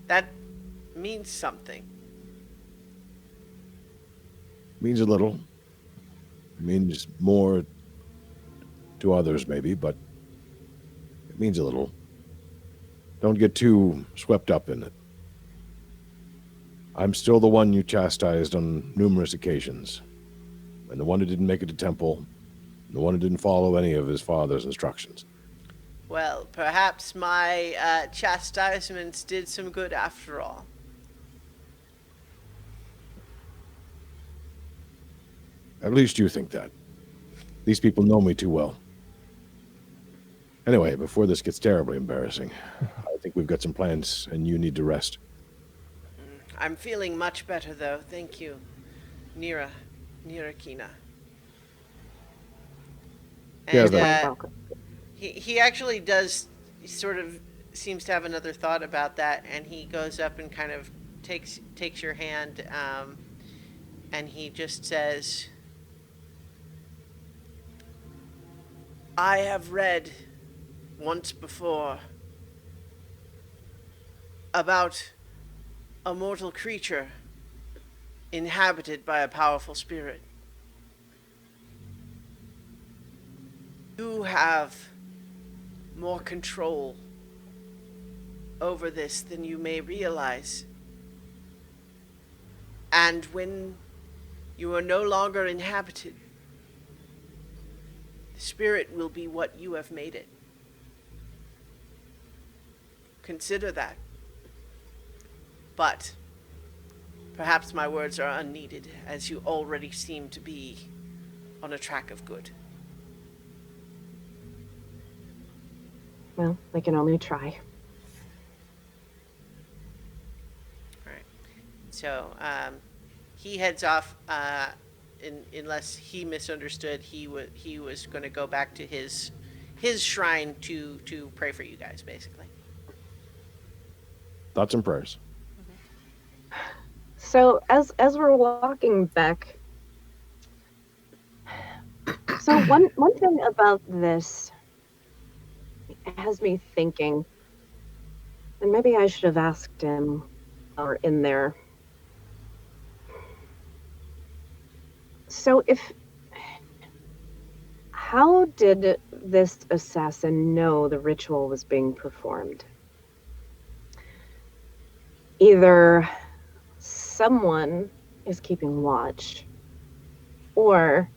That means something. Means a little. Means more to others, maybe, but it means a little. Don't get too swept up in it. I'm still the one you chastised on numerous occasions, and the one who didn't make it to temple, and the one who didn't follow any of his father's instructions. Well, perhaps my chastisements did some good after all. At least you think that. These people know me too well. Anyway, before this gets terribly embarrassing, I think we've got some plans, and you need to rest. I'm feeling much better, though. Thank you, Nira Kina. Yeah, And he actually does sort of seems to have another thought about that, and he goes up and kind of takes your hand, and he just says, "I have read once before about a mortal creature inhabited by a powerful spirit. You have more control over this than you may realize. And when you are no longer inhabited, the spirit will be what you have made it. Consider that. But perhaps my words are unneeded, as you already seem to be on a track of good." Well, I can only try. All right. So he heads off. Unless he misunderstood, he was going to go back to his shrine to pray for you guys, basically. Thoughts and prayers. So as we're walking back, so one thing about this has me thinking, and maybe I should have asked him or in there. So how did this assassin know the ritual was being performed? Either someone is keeping watch, or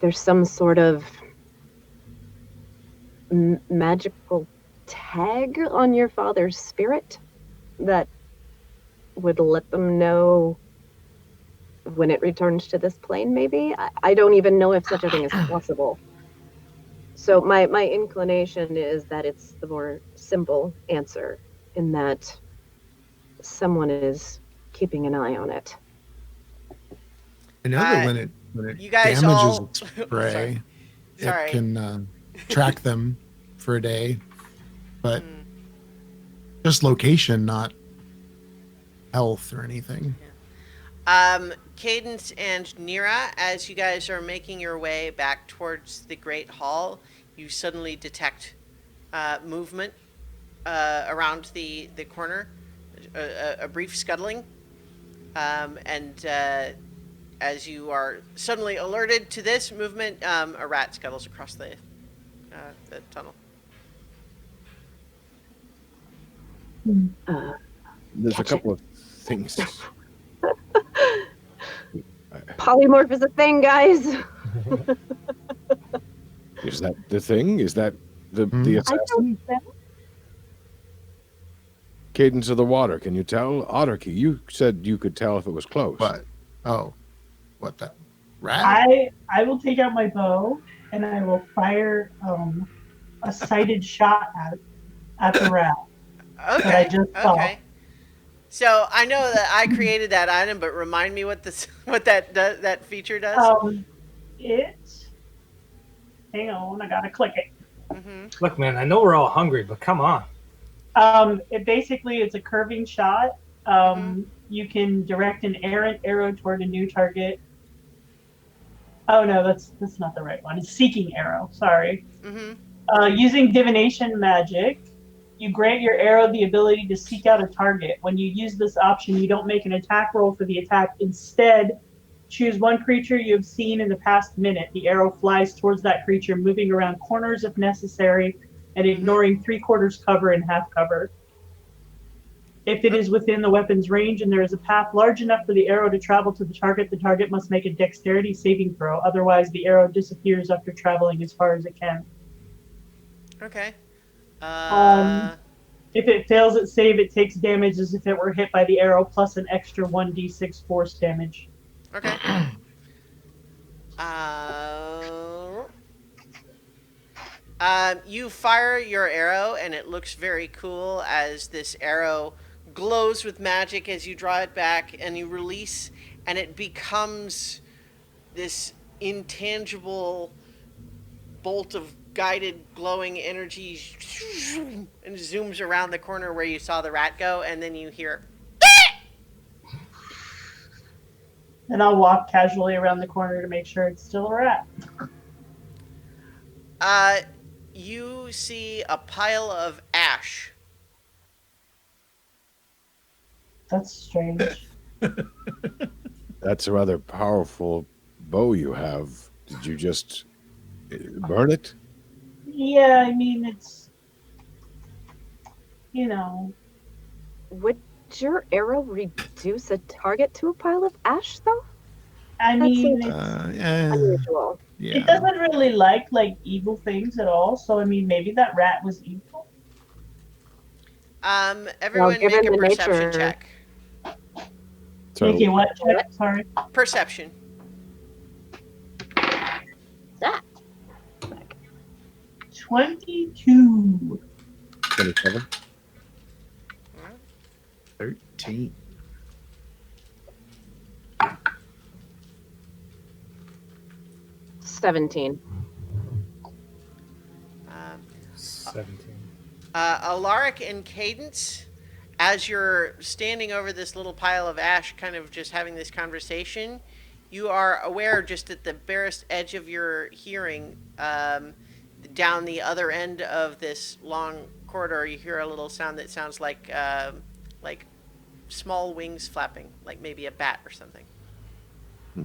there's some sort of magical tag on your father's spirit that would let them know when it returns to this plane, maybe? I don't even know if such a thing is possible. So my inclination is that it's the more simple answer, in that someone is keeping an eye on it. I know that when it you guys damages all- its Sorry. prey, Sorry. it can track them for a day, but just location, not health or anything. Cadence and Nira, as you guys are making your way back towards the Great Hall, you suddenly detect movement around the corner, a brief scuttling, and as you are suddenly alerted to this movement, a rat scuttles across the tunnel. There's a Catch couple of things. Polymorph is a thing, guys. Is that the thing? Is that the I assassin? don't. Cadence of the water. Can you tell? Otterkey, you said you could tell if it was close. But what that rat? I will take out my bow and I will fire a sighted shot at the rat. Okay. I just saw. Okay. So I know that I created that item, but remind me what that feature does. Hang on, I gotta click it. Look, man, I know we're all hungry, but come on. It's a curving shot. You can direct an errant arrow toward a new target. Oh no, that's not the right one. It's seeking arrow. Sorry. Using divination magic, you grant your arrow the ability to seek out a target. When you use this option, you don't make an attack roll for the attack. Instead, choose one creature you have seen in the past minute. The arrow flies towards that creature, moving around corners if necessary, and ignoring 3/4 cover and half cover. If it is within the weapon's range and there is a path large enough for the arrow to travel to the target must make a dexterity saving throw. Otherwise, the arrow disappears after traveling as far as it can. Okay. If it fails its save, it takes damage as if it were hit by the arrow, plus an extra 1d6 force damage. Okay. You fire your arrow, and it looks very cool as this arrow glows with magic as you draw it back, and you release, and it becomes this intangible bolt of guided glowing energy and zooms around the corner where you saw the rat go, and then you hear And I'll walk casually around the corner to make sure it's still a rat. you see a pile of ash. That's strange. That's a rather powerful bow you have. Did you just burn it? Yeah, I mean, it's, Would your arrow reduce a target to a pile of ash, though? I That mean, seems Yeah, unusual. yeah. it doesn't really like evil things at all. So, I mean, maybe that rat was evil. Everyone given make a the perception nature- check. So Make it what check? Sorry. Perception. That 22. 27. 13. $17. 17. Alaric and Cadence, as you're standing over this little pile of ash, kind of just having this conversation, you are aware just at the barest edge of your hearing, down the other end of this long corridor, you hear a little sound that sounds like small wings flapping, like maybe a bat or something.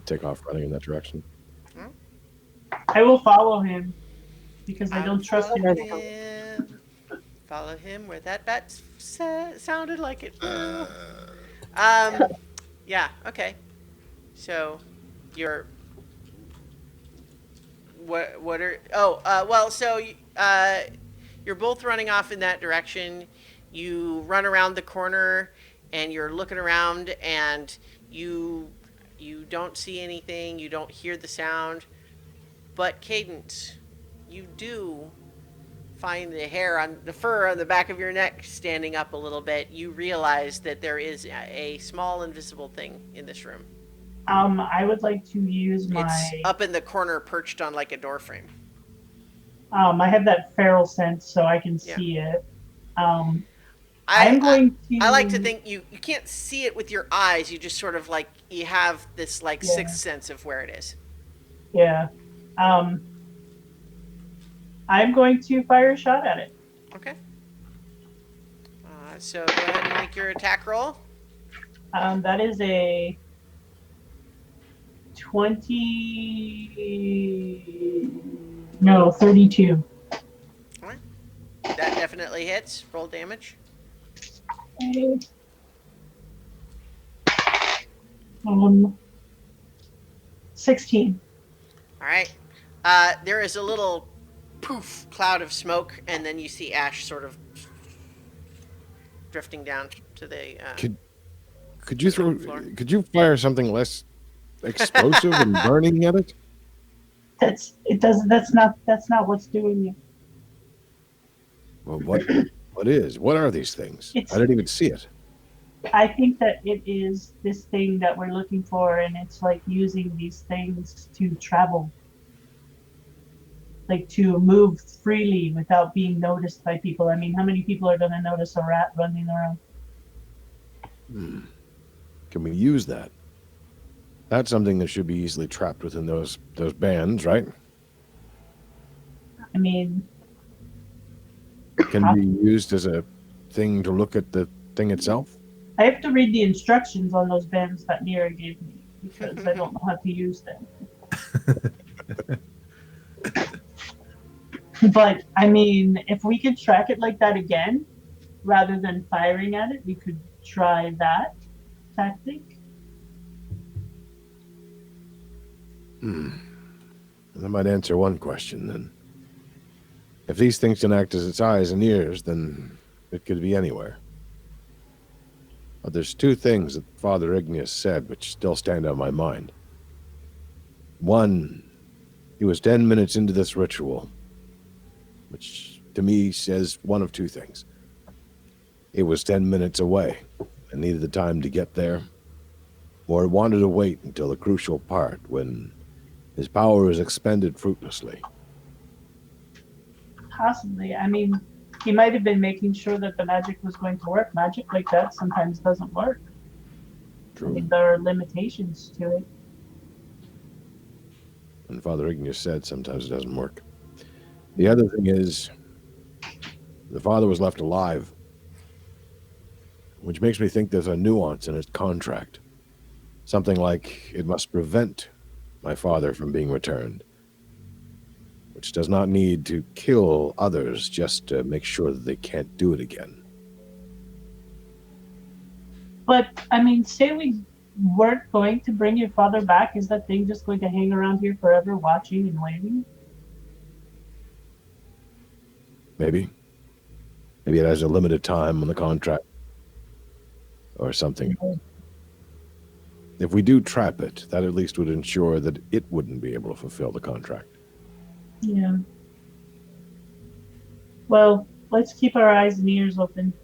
Take off running in that direction. I will follow him because I don't trust him. Follow him where that bat sounded like it. Yeah. Okay. So, you're. What are? Oh. Well. So. You're both running off in that direction. You run around the corner, and you're looking around, and you don't see anything. You don't hear the sound. But Cadence, you do find the fur on the back of your neck standing up a little bit. You realize that there is a small invisible thing in this room. I would like to use It's my. up in the corner, perched on like a door frame. I have that feral sense, so I can Yeah. see it. I'm going to. I like to think you can't see it with your eyes. You just sort of like you have this like Yeah. sixth sense of where it is. Yeah. I'm going to fire a shot at it. Okay. So go ahead and make your attack roll. That is a 20. No, 32. That definitely hits. Roll damage. Okay. 16. All right. There is a little poof cloud of smoke, and then you see ash sort of drifting down to the. Could you floor. could you fire something less explosive and burning at it? That's not what's doing it. Well, what is? What are these things? It's- I didn't even see it. I think that it is this thing that we're looking for, and it's like using these things to travel. Like to move freely without being noticed by people. I mean, how many people are going to notice a rat running around? Can we use that? That's something that should be easily trapped within those bands, right? I mean, Can be used as a thing to look at the thing itself. I have to read the instructions on those bands that Nira gave me because I don't know how to use them. But, I mean, if we could track it like that again, rather than firing at it, we could try that tactic. That might answer one question then. If these things can act as its eyes and ears, then it could be anywhere. But there's two things that Father Igneous said which still stand out in my mind. One, he was 10 minutes into this ritual, which to me says one of two things. It was 10 minutes away and needed the time to get there, or it wanted to wait until the crucial part when his power was expended fruitlessly. Possibly. I mean, he might have been making sure that the magic was going to work. Magic like that sometimes doesn't work. I True. mean, there are limitations to it. And Father Igneous said sometimes it doesn't work. The other thing is, the father was left alive, which makes me think there's a nuance in his contract. Something like it must prevent my father from being returned, which does not need to kill others just to make sure that they can't do it again. But, I mean, say we weren't going to bring your father back, is that thing just going to hang around here forever watching and waiting? Maybe. Maybe it has a limited time on the contract or something. If we do trap it, that at least would ensure that it wouldn't be able to fulfill the contract. Yeah. Well, let's keep our eyes and ears open.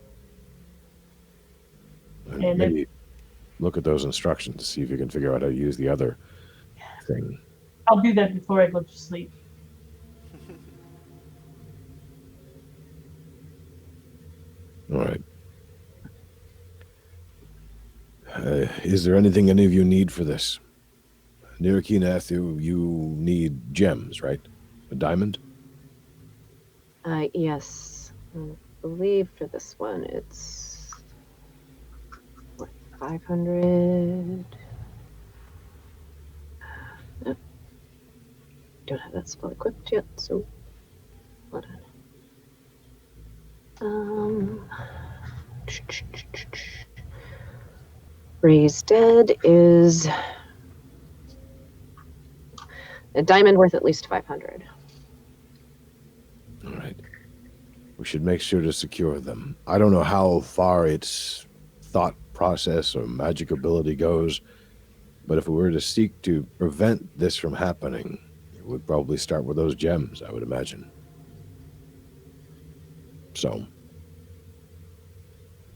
And And maybe look at those instructions to see if you can figure out how to use the other thing. I'll do that before I go to sleep. All right. Is there anything any of you need for this? Nirakineth, you need gems, right? A diamond? Yes. I believe for this one it's what, 500. Don't have that spell equipped yet, so hold on. Raise Dead is a diamond worth at least 500. All right. We should make sure to secure them. I don't know how far its thought process or magic ability goes, but if we were to seek to prevent this from happening, would probably start with those gems, I would imagine. So,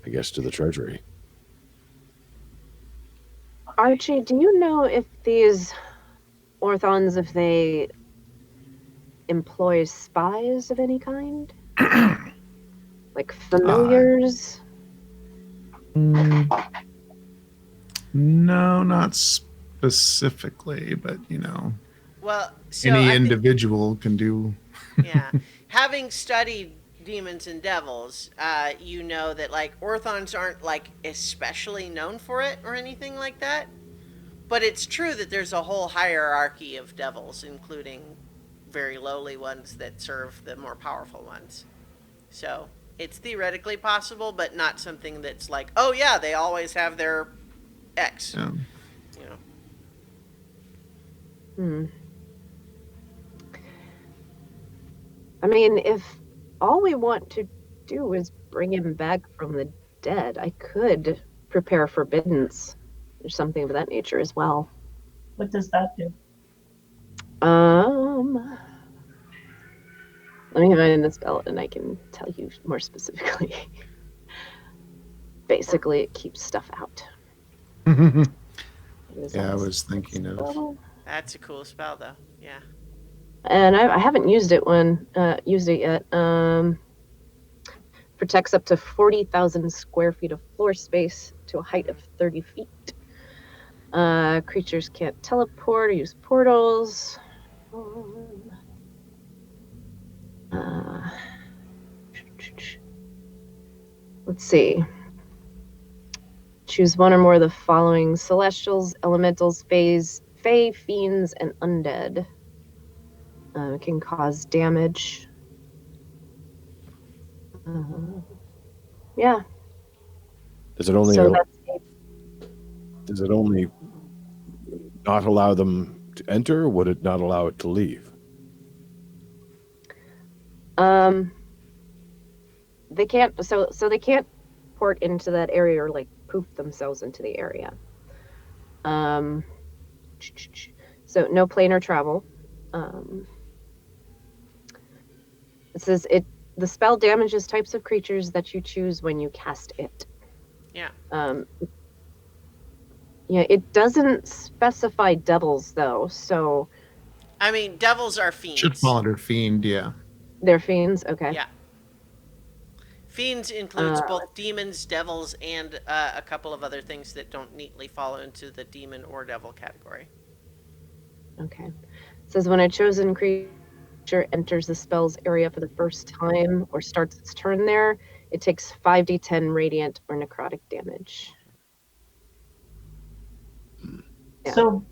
I guess to the treasury. Archie, do you know if these Orthons, if they employ spies of any kind? Like familiars? No, not specifically, but Well, so any I thi- individual can do. yeah, having studied demons and devils, you know that like Orthons aren't like especially known for it or anything like that. But it's true that there's a whole hierarchy of devils, including very lowly ones that serve the more powerful ones. So it's theoretically possible, but not something that's like, oh yeah, they always have their X. Yeah. You know. I mean, if all we want to do is bring him back from the dead, I could prepare forbiddance or something of that nature as well. What does that do? Let me find the spell and I can tell you more specifically. Basically, it keeps stuff out. Yeah, I was thinking of. That's a cool spell, though. Yeah. And I haven't used it yet. Protects up to 40,000 square feet of floor space to a height of 30 feet. Creatures can't teleport or use portals. Let's see. Choose one or more of the following: celestials, elementals, fae, fiends, and undead. Can cause damage. Yeah. Does it only So that's it. does it only not allow them to enter, or would it not allow it to leave? They can't. So they can't port into that area or like poof themselves into the area. So no planar travel. It says the spell damages types of creatures that you choose when you cast it. Yeah. Yeah, it doesn't specify devils though, so I mean, devils are fiends. Should fall under fiend, yeah. they're fiends. Okay. Yeah. Fiends includes both demons, devils, and a couple of other things that don't neatly fall into the demon or devil category. Okay. It says when a chosen creature enters the spell's area for the first time or starts its turn there, it takes 5d10 radiant or necrotic damage. Yeah. So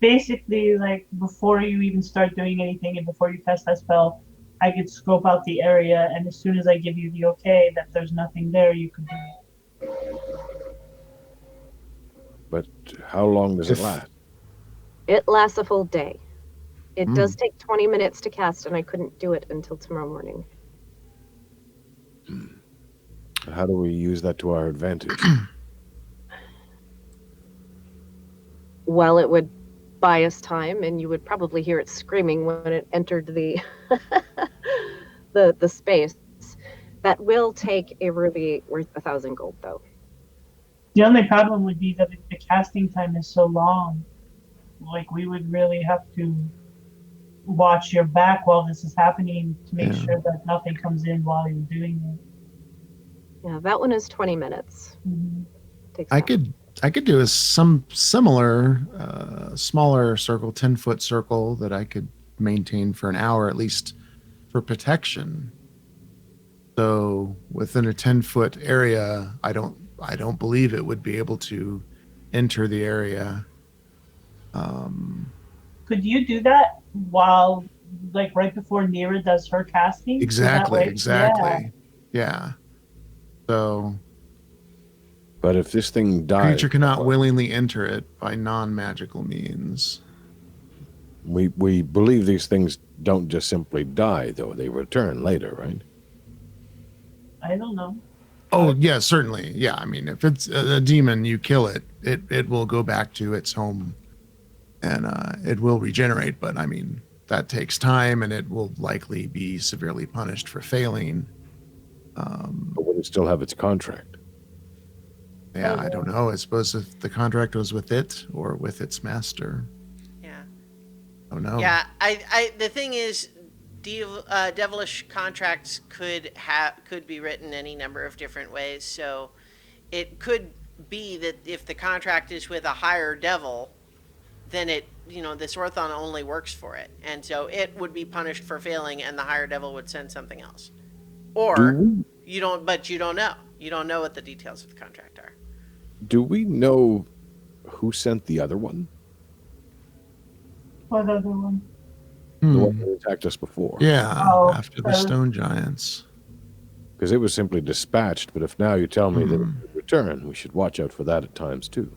basically, like before you even start doing anything and before you cast that spell, I could scope out the area, and as soon as I give you the okay that there's nothing there, you could do it. But how long does it last? It lasts a full day. It does take 20 minutes to cast, and I couldn't do it until tomorrow morning. How do we use that to our advantage? Well, it would buy us time, and you would probably hear it screaming when it entered the the space. That will take a ruby worth 1,000 gold, though. The only problem would be that the casting time is so long. Like, we would really have to watch your back while this is happening to make sure that nothing comes in while you're doing it. Yeah, that one is 20 minutes. Mm-hmm. Takes I time. could do some similar smaller circle, 10-foot circle that I could maintain for an hour at least for protection. So within a 10-foot area, I don't believe it would be able to enter the area. Could you do that while, like, right before Nira does her casting? So that way- Exactly. Yeah. So But if this thing dies, creature cannot willingly enter it by non-magical means. we believe these things don't just simply die, though. They return later, right? I don't know. Oh, yeah, certainly. Yeah, I mean, if it's a demon, you kill it, it will go back to its home and it will regenerate. But I mean, that takes time, and it will likely be severely punished for failing. But would it still have its contract? Yeah, I don't know. I suppose if the contract was with it or with its master. Yeah. Oh no. Yeah, the thing is, devilish contracts could be written any number of different ways. So it could be that if the contract is with a higher devil, then this Orthon only works for it, and so it would be punished for failing, and the higher devil would send something else. Or you don't know. You don't know what the details of the contract are. Do we know who sent the other one? What other one? The Hmm. one that attacked us before? Yeah, Oh, after the stone giants. Because it was simply dispatched, but if now you tell me that it would return, we should watch out for that at times too.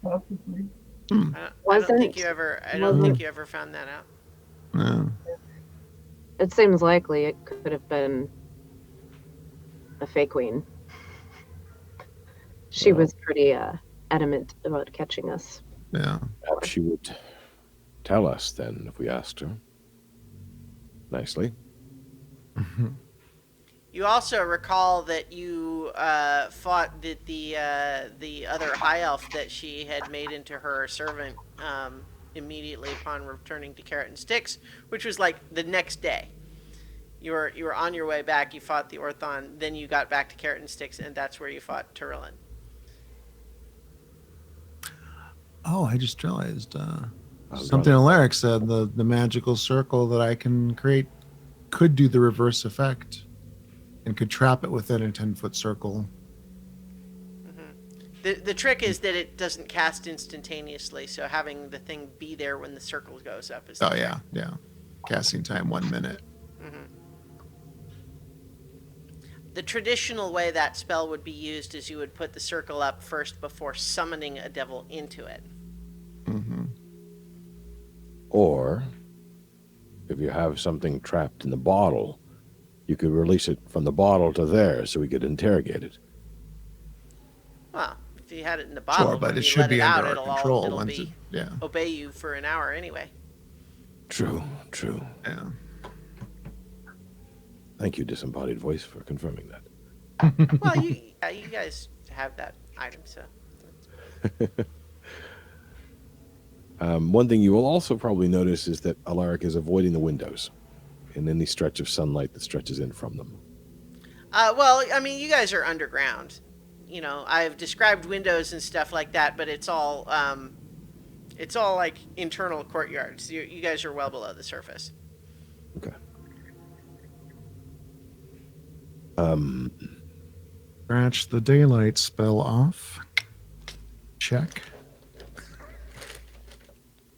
Possibly. I don't think Wasn't- you ever. I don't wasn't- think you ever found that out. No. It seems likely it could have been a fake queen. She was pretty adamant about catching us. Yeah. Perhaps she would tell us then if we asked her. Nicely. You also recall that you fought the other high elf that she had made into her servant immediately upon returning to Carrot and Sticks, which was like the next day. You were on your way back. You fought the Orthon, then you got back to Carrot and Sticks, and that's where you fought Turillin. Oh, I just realized something Alaric said. The magical circle that I can create could do the reverse effect and could trap it within a 10-foot circle. The trick is that it doesn't cast instantaneously, so having the thing be there when the circle goes up is. Oh, yeah. Yeah. Casting time 1 minute. The traditional way that spell would be used is you would put the circle up first before summoning a devil into it. Mm-hmm. Or if you have something trapped in the bottle, you could release it from the bottle to there so we could interrogate it. Well, if you had it in the bottle, Sure, but when it you should let be it out, under our it'll control it'll once be it, yeah. obey you for an hour anyway. True. Yeah. Thank you, disembodied voice, for confirming that. Well, you guys have that item, so. One thing you will also probably notice is that Alaric is avoiding the windows and any stretch of sunlight that stretches in from them. Well, I mean, you guys are underground. I've described windows and stuff like that, but it's all like internal courtyards. You guys are well below the surface. Okay. Scratch the daylight spell off. Check.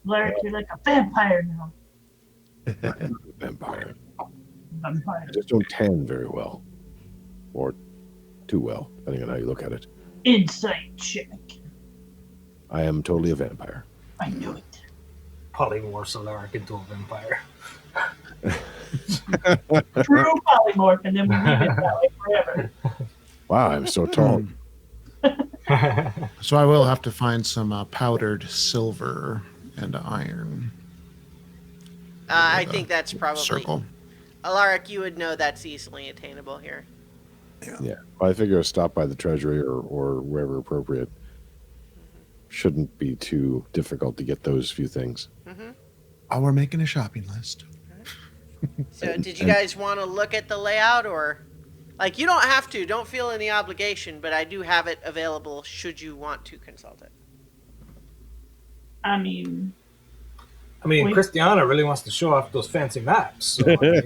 Larry, you're like a vampire now. Vampire. Vampire. I just don't tan very well. Or too well, depending on how you look at it. Insight check. I am totally a vampire. I knew it. Polymorphs Alaric into a vampire. True polymorph, and then we leave it that way forever. Wow, I'm so tall. So I will have to find some powdered silver and iron. I think that's probably Circle. Alaric. You would know that's easily attainable here. Yeah. Well, I figure a stop by the treasury or wherever appropriate shouldn't be too difficult to get those few things. Oh, we're making a shopping list. So, did you guys want to look at the layout, or like you don't have to? Don't feel any obligation, but I do have it available should you want to consult it. I mean, I mean, Christiana really wants to show off those fancy maps. So, I mean,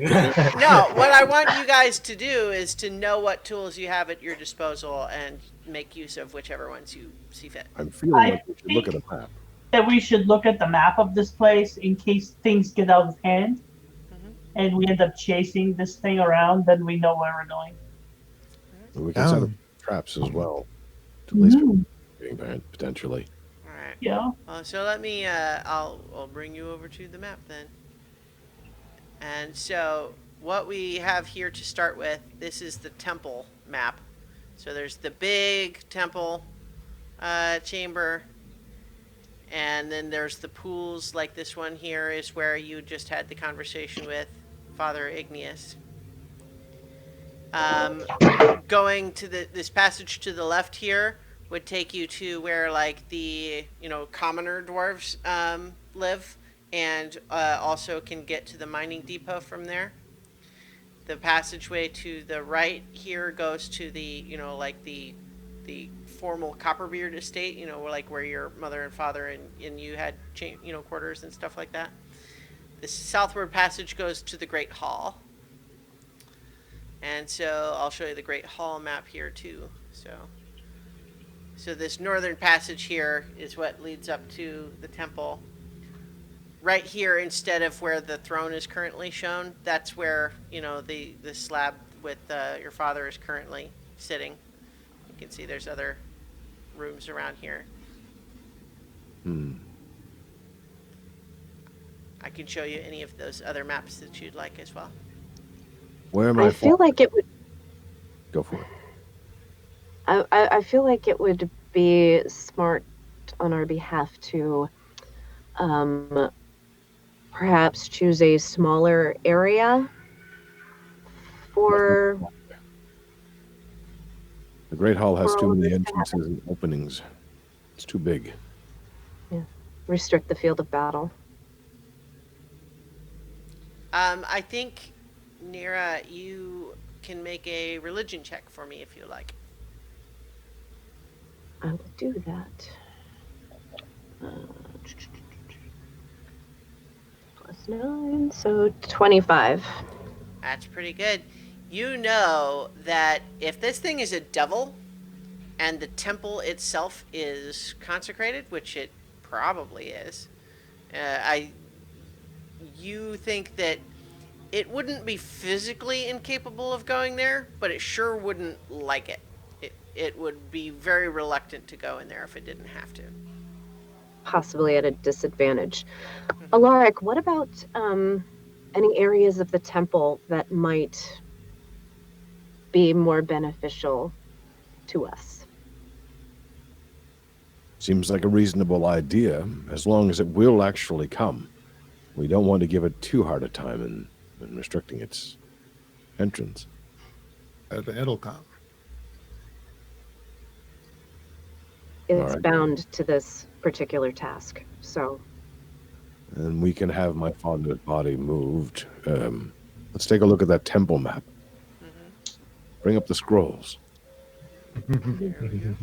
No, what I want you guys to do is to know what tools you have at your disposal and make use of whichever ones you see fit. I'm feeling like we should look at a map. that we should look at the map of this place in case things get out of hand and we end up chasing this thing around, then we know where we're going. We can set up traps as well. To at least potentially. All right. Yeah. So let me. I'll bring you over to the map then. And so what we have here to start with, this is the temple map. So there's the big temple chamber, And then there's the pools, like this one here is where you just had the conversation with Father Igneous. Going to this passage to the left here would take you to where like the commoner dwarves live, and also can get to the mining depot from there. The passageway to the right here goes to the like the formal Copperbeard estate, like where your mother and father and you had quarters and stuff like that. The southward passage goes to the Great Hall. And so I'll show you the Great Hall map here too. So this northern passage here is what leads up to the temple. Right here, instead of where the throne is currently shown, that's where the slab with your father is currently sitting. You can see there's other rooms around here. I can show you any of those other maps that you'd like as well. Where am I feel like it would. Go for it. I feel like it would be smart on our behalf to perhaps choose a smaller area for. The Great Hall has for too all of many this to entrances and openings. It's too big. Restrict the field of battle. I think, Nira, you can make a religion check for me if you like. I will do that. +9, so 25. That's pretty good. You know that if this thing is a devil and the temple itself is consecrated, which it probably is, you think that it wouldn't be physically incapable of going there, but it sure wouldn't like it. It would be very reluctant to go in there if it didn't have to. Possibly at a disadvantage. Alaric, what about any areas of the temple that might be more beneficial to us? Seems like a reasonable idea, as long as it will actually come. We don't want to give it too hard a time in restricting its entrance. It'll come. It's Alright. bound to this particular task, so And we can have my father's body moved. Let's take a look at that temple map. Bring up the scrolls. There we go.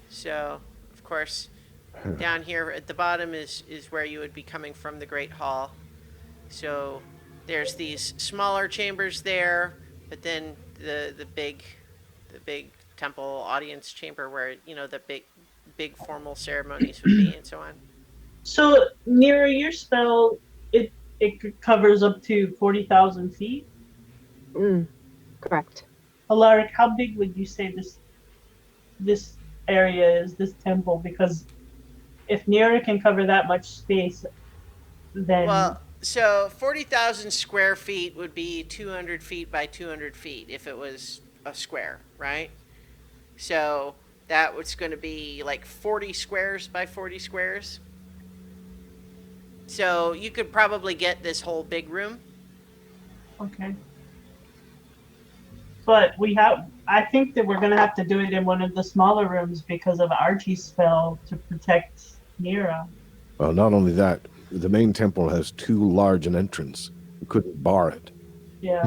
So, of course, down here at the bottom is where you would be coming from the Great Hall. So there's these smaller chambers there, but then the big temple audience chamber where the big formal ceremonies would be and so on. So, Nira, your spell, it covers up to 40,000 feet. correct. Alaric, how big would you say this area is, this temple? Because if Nira can cover that much space, then Well, so 40,000 square feet would be 200 feet by 200 feet if it was a square, right? So that was going to be like 40 squares by 40 squares. So you could probably get this whole big room. okay. But I think that we're gonna have to do it in one of the smaller rooms because of Archie's spell to protect Nira. Well, not only that, the main temple has too large an entrance. We couldn't bar it. Yeah.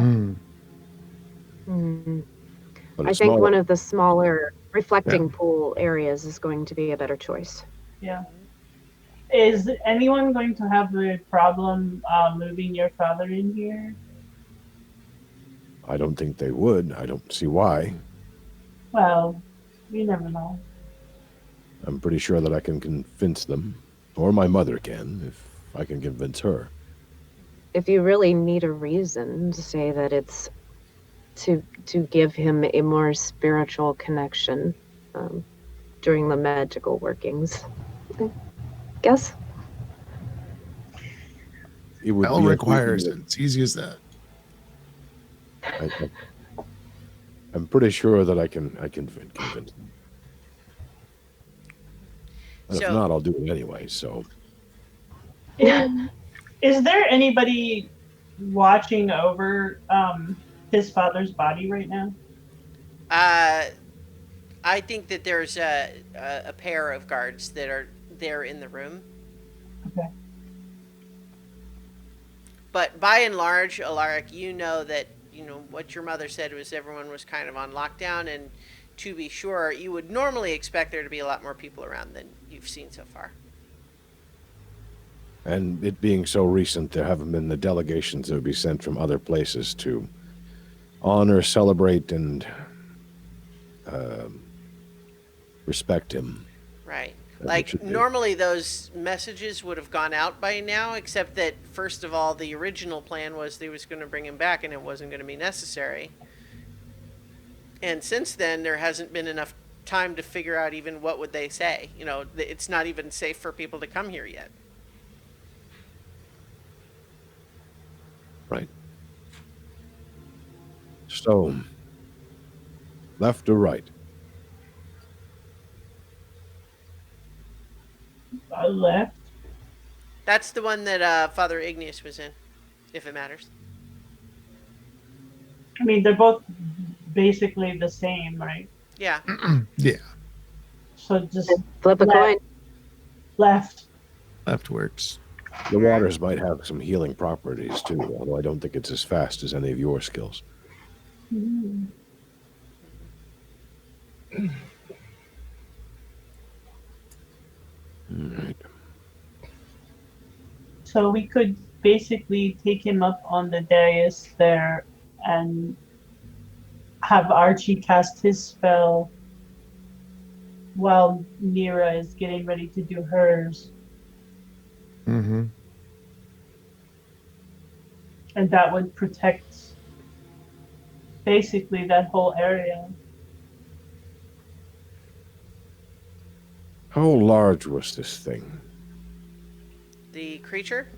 But I a think smaller- one of the smaller reflecting pool areas is going to be a better choice. Yeah. Is anyone going to have a problem moving your father in here? I don't think they would. I don't see why. Well, you never know. I'm pretty sure that I can convince them, or my mother can, if I can convince her. If you really need a reason to say that it's to give him a more spiritual connection during the magical workings, I guess. It would Spell be a requires it. reason It's easy as that. that I'm pretty sure that I can convince them. And if So- not, I'll do it anyway. So Is there anybody watching over his father's body right now? I think that there's a pair of guards that are there in the room. Okay. But by and large, Alaric, you know that, what your mother said was everyone was kind of on lockdown, and to be sure, you would normally expect there to be a lot more people around than you've seen so far. and it being so recent, there haven't been the delegations that would be sent from other places to honor, celebrate, and respect him. Right. As it Like, should be. normally those messages would have gone out by now, except that, first of all, the original plan was they was going to bring him back and it wasn't going to be necessary. And since then, there hasn't been enough time to figure out even what would they say. It's not even safe for people to come here yet. Right. So, left or right? Left. That's the one that Father Igneous was in, if it matters. I mean, they're both basically the same, right? Yeah. Yeah, So just Flip a Left. coin. left. left works. The waters might have some healing properties too, although I don't think it's as fast as any of your skills. All right. So we could basically take him up on the dais there and have Archie cast his spell while Mira is getting ready to do hers. Mm-hmm. And that would protect basically that whole area. How large was this thing? The creature,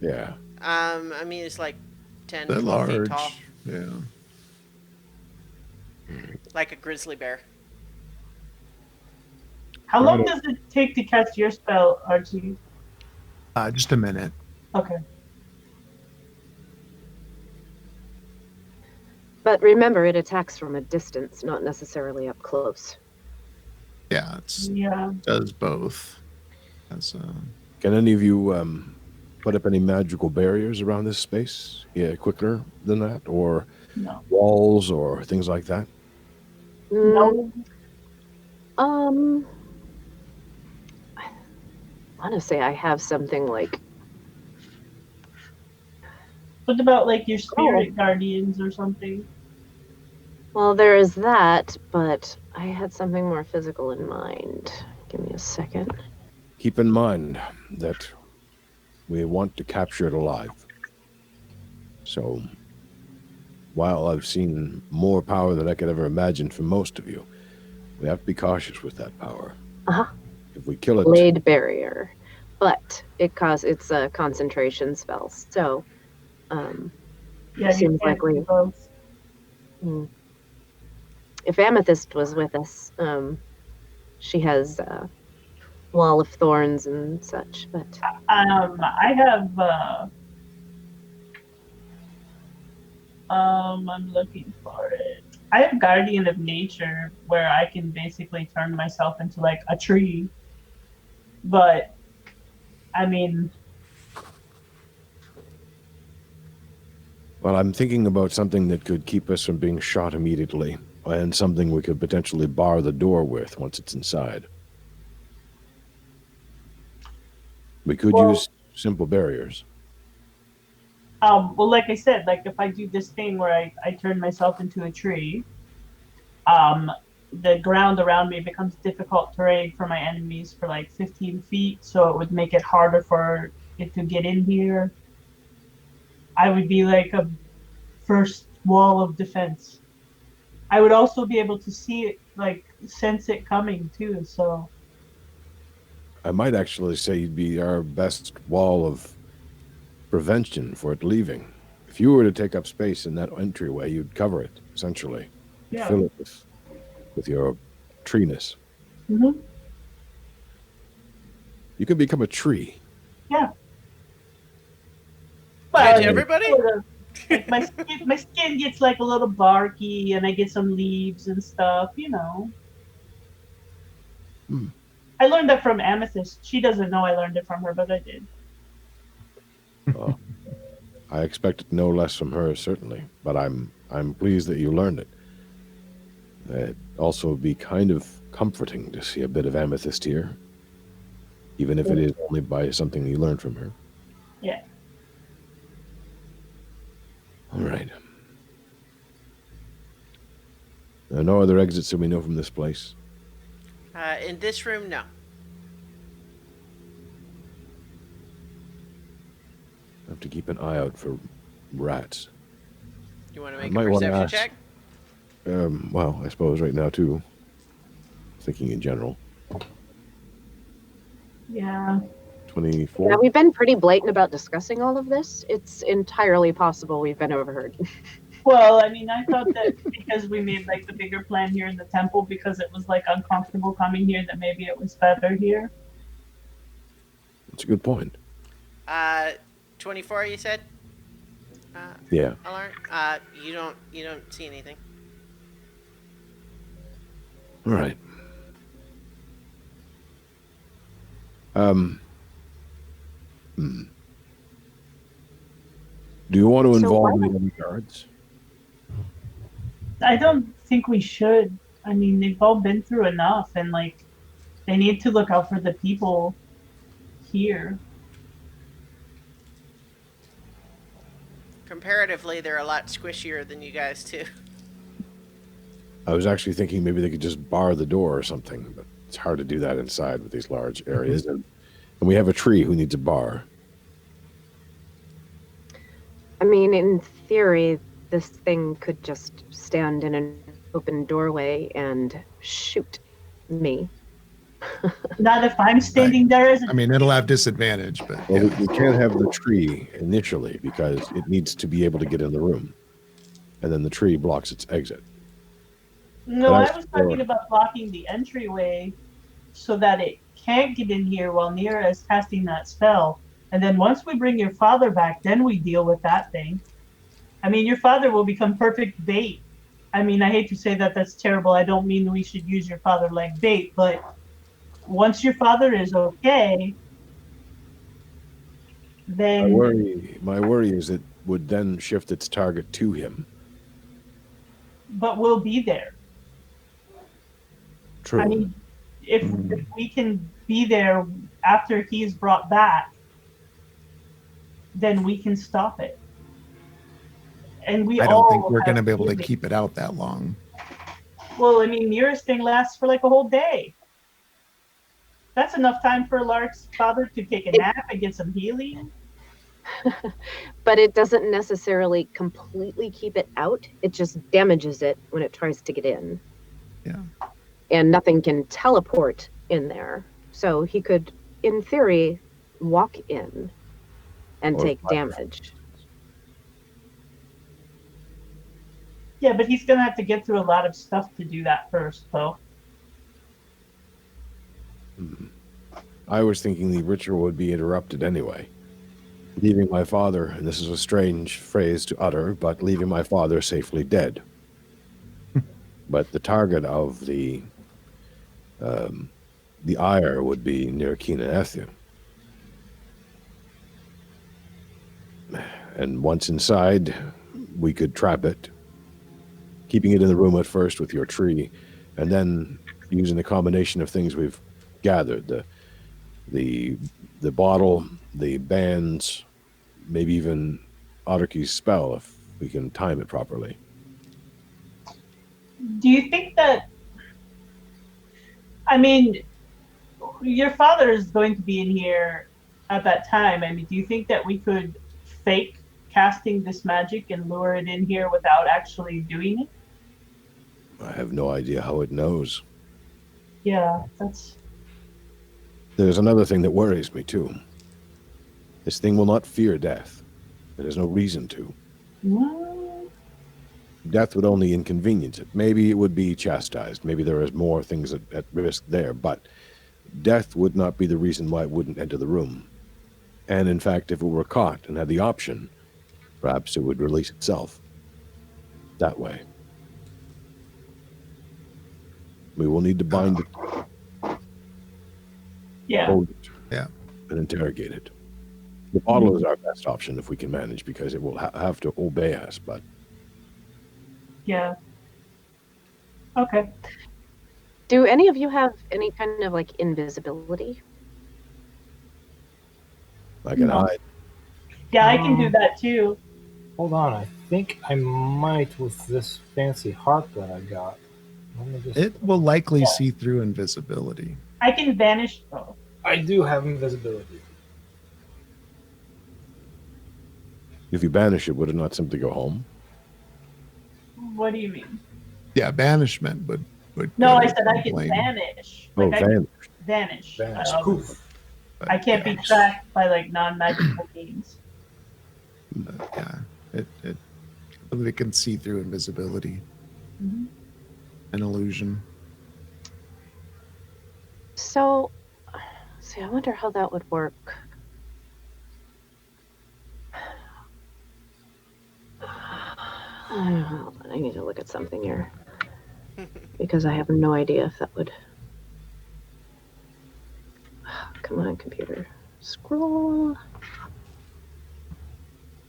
Yeah. I mean, it's like 10, They're 12 feet large. tall, Yeah. like a grizzly bear. How long does it take to cast your spell, Archie? Just a minute. Okay. But remember, it attacks from a distance, not necessarily up close. Yeah, it Yeah. does both. That's Can any of you put up any magical barriers around this space? Yeah, quicker than that, or No. walls, or things like that. No. I want to say I have something like, What about like your spirit guardians or something? well, there is that, but I had something more physical in mind. Give me a second. Keep in mind that we want to capture it alive. So, while I've seen more power than I could ever imagine from most of you, we have to be cautious with that power. Uh-huh. If we kill it, Blade barrier, but it's a concentration spell. So, Yeah, you Seems can't like do both. if Amethyst was with us, she has Wall of Thorns and such. But I have I'm looking for it. I have Guardian of Nature where I can basically turn myself into like a tree. But I mean, well, I'm thinking about something that could keep us from being shot immediately, and something we could potentially bar the door with once it's inside. We could Well- use simple barriers. well, like I said, like if I do this thing where I turn myself into a tree, the ground around me becomes difficult terrain for my enemies for like 15 feet, so it would make it harder for it to get in here. I would be like a first wall of defense. I would also be able to see it, like sense it coming too, so I might actually say you'd be our best wall of prevention for it leaving. If you were to take up space in that entryway, you'd cover it, essentially. yeah. Fill it with your treeness. hmm You can become a tree. Yeah. Can't But everybody? sort of, like my skin gets like a little barky, and I get some leaves and stuff. You know. Hmm. I learned that from Amethyst. She doesn't know I learned it from her, but I did. I expected no less from her, certainly, but I'm pleased that you learned it. It also would be kind of comforting to see a bit of Amethyst here, even if it is only by something you learned from her. Yeah. All right. There are no other exits that we know from this place. In this room, no. I have to keep an eye out for rats. You want to I make a might wanna perception ask. check? Well, I suppose right now too. Thinking in general. Yeah. 24. Yeah, we've been pretty blatant about discussing all of this. It's entirely possible we've been overheard. Well, I mean, I thought that because we made like the bigger plan here in the temple, because it was like uncomfortable coming here, that maybe it was better here. That's a good point. 24, you said? Yeah. Alarm? You don't see anything. All right. Do you want to So involve why- any other guards? I don't think we should. I mean, they've all been through enough, and like, they need to look out for the people here. Comparatively, they're a lot squishier than you guys, too. I was actually thinking maybe they could just bar the door or something, but it's hard to do that inside with these large areas. And we have a tree who needs a bar. I mean, in theory, this thing could just stand in an open doorway and shoot me. Not if I'm standing there as a I mean, it'll have disadvantage, but Well, yeah. we can't have the tree initially because it needs to be able to get in the room. And then the tree blocks its exit. No, But I as was for- talking about blocking the entryway so that it can't get in here while Nira is casting that spell. And then once we bring your father back, then we deal with that thing. I mean, your father will become perfect bait. I mean, I hate to say that that's terrible. I don't mean we should use your father like bait, but once your father is okay, then My worry is it would then shift its target to him. but we'll be there. True. I mean, if we can be there after he's brought back, then we can stop it. And we I all don't think we're have going to be able to healing. keep it out that long. Well, I mean, Nearest thing lasts for like a whole day. That's enough time for Lark's father to take a nap and get some healing. But it doesn't necessarily completely keep it out. It just damages it when it tries to get in. Yeah. And nothing can teleport in there. So he could, in theory, walk in and Or take fly. damage. Yeah, but he's gonna have to get through a lot of stuff to do that first, though. I was thinking the ritual would be interrupted anyway. Leaving my father, and this is a strange phrase to utter, but leaving my father safely dead. But the target of the ire would be near Kina Ethia. And once inside, we could trap it, keeping it in the room at first with your tree, and then using a combination of things we've gathered, the bottle, the bands, maybe even Otterkey's spell if we can time it properly. Do you think that? I mean, your father is going to be in here at that time. I mean, do you think that we could fake casting this magic and lure it in here without actually doing it? I have no idea how it knows. Yeah, that's. There's another thing that worries me too. This thing will not fear death. It has no reason to. Mm, Death would only inconvenience it. Maybe it would be chastised. Maybe there is more things at risk there, but death would not be the reason why it wouldn't enter the room. And in fact, if it were caught and had the option, perhaps it would release itself that way. We will need to bind it, Yeah. hold it, Yeah. and interrogate it. The bottle is our best option if we can manage, because it will have to obey us. But Yeah. Okay. Do any of you have any kind of like invisibility? I can No. hide. Yeah, I can do that too. Hold on, I think I might with this fancy harp that I got. Let me just. It will likely see through invisibility. I can vanish. Oh, I do have invisibility. If you banish it, would it not simply go home? what do you mean? Yeah, banishment would. No, go I said I can plain. vanish. Oh, Like I can vanish. vanish. Vanish. Poof. But I can't be vanish. tracked by like non-magical means. Yeah, it I believe it can see through invisibility, Mhm. an illusion. So, see, I wonder how that would work. Hold on, I need to look at something here because I have no idea if that would. Come on, computer. Scroll.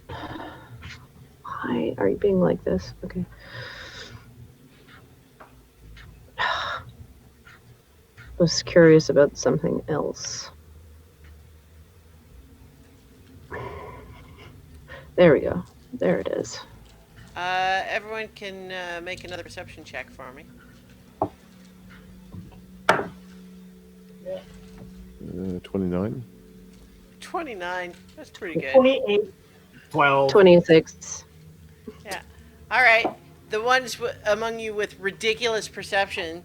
Why are you being like this? Okay. Was curious about something else. There we go. There it is. Everyone can make another perception check for me. 29. 29. That's pretty good. 28. 12. 26. All right. The ones among you with ridiculous perception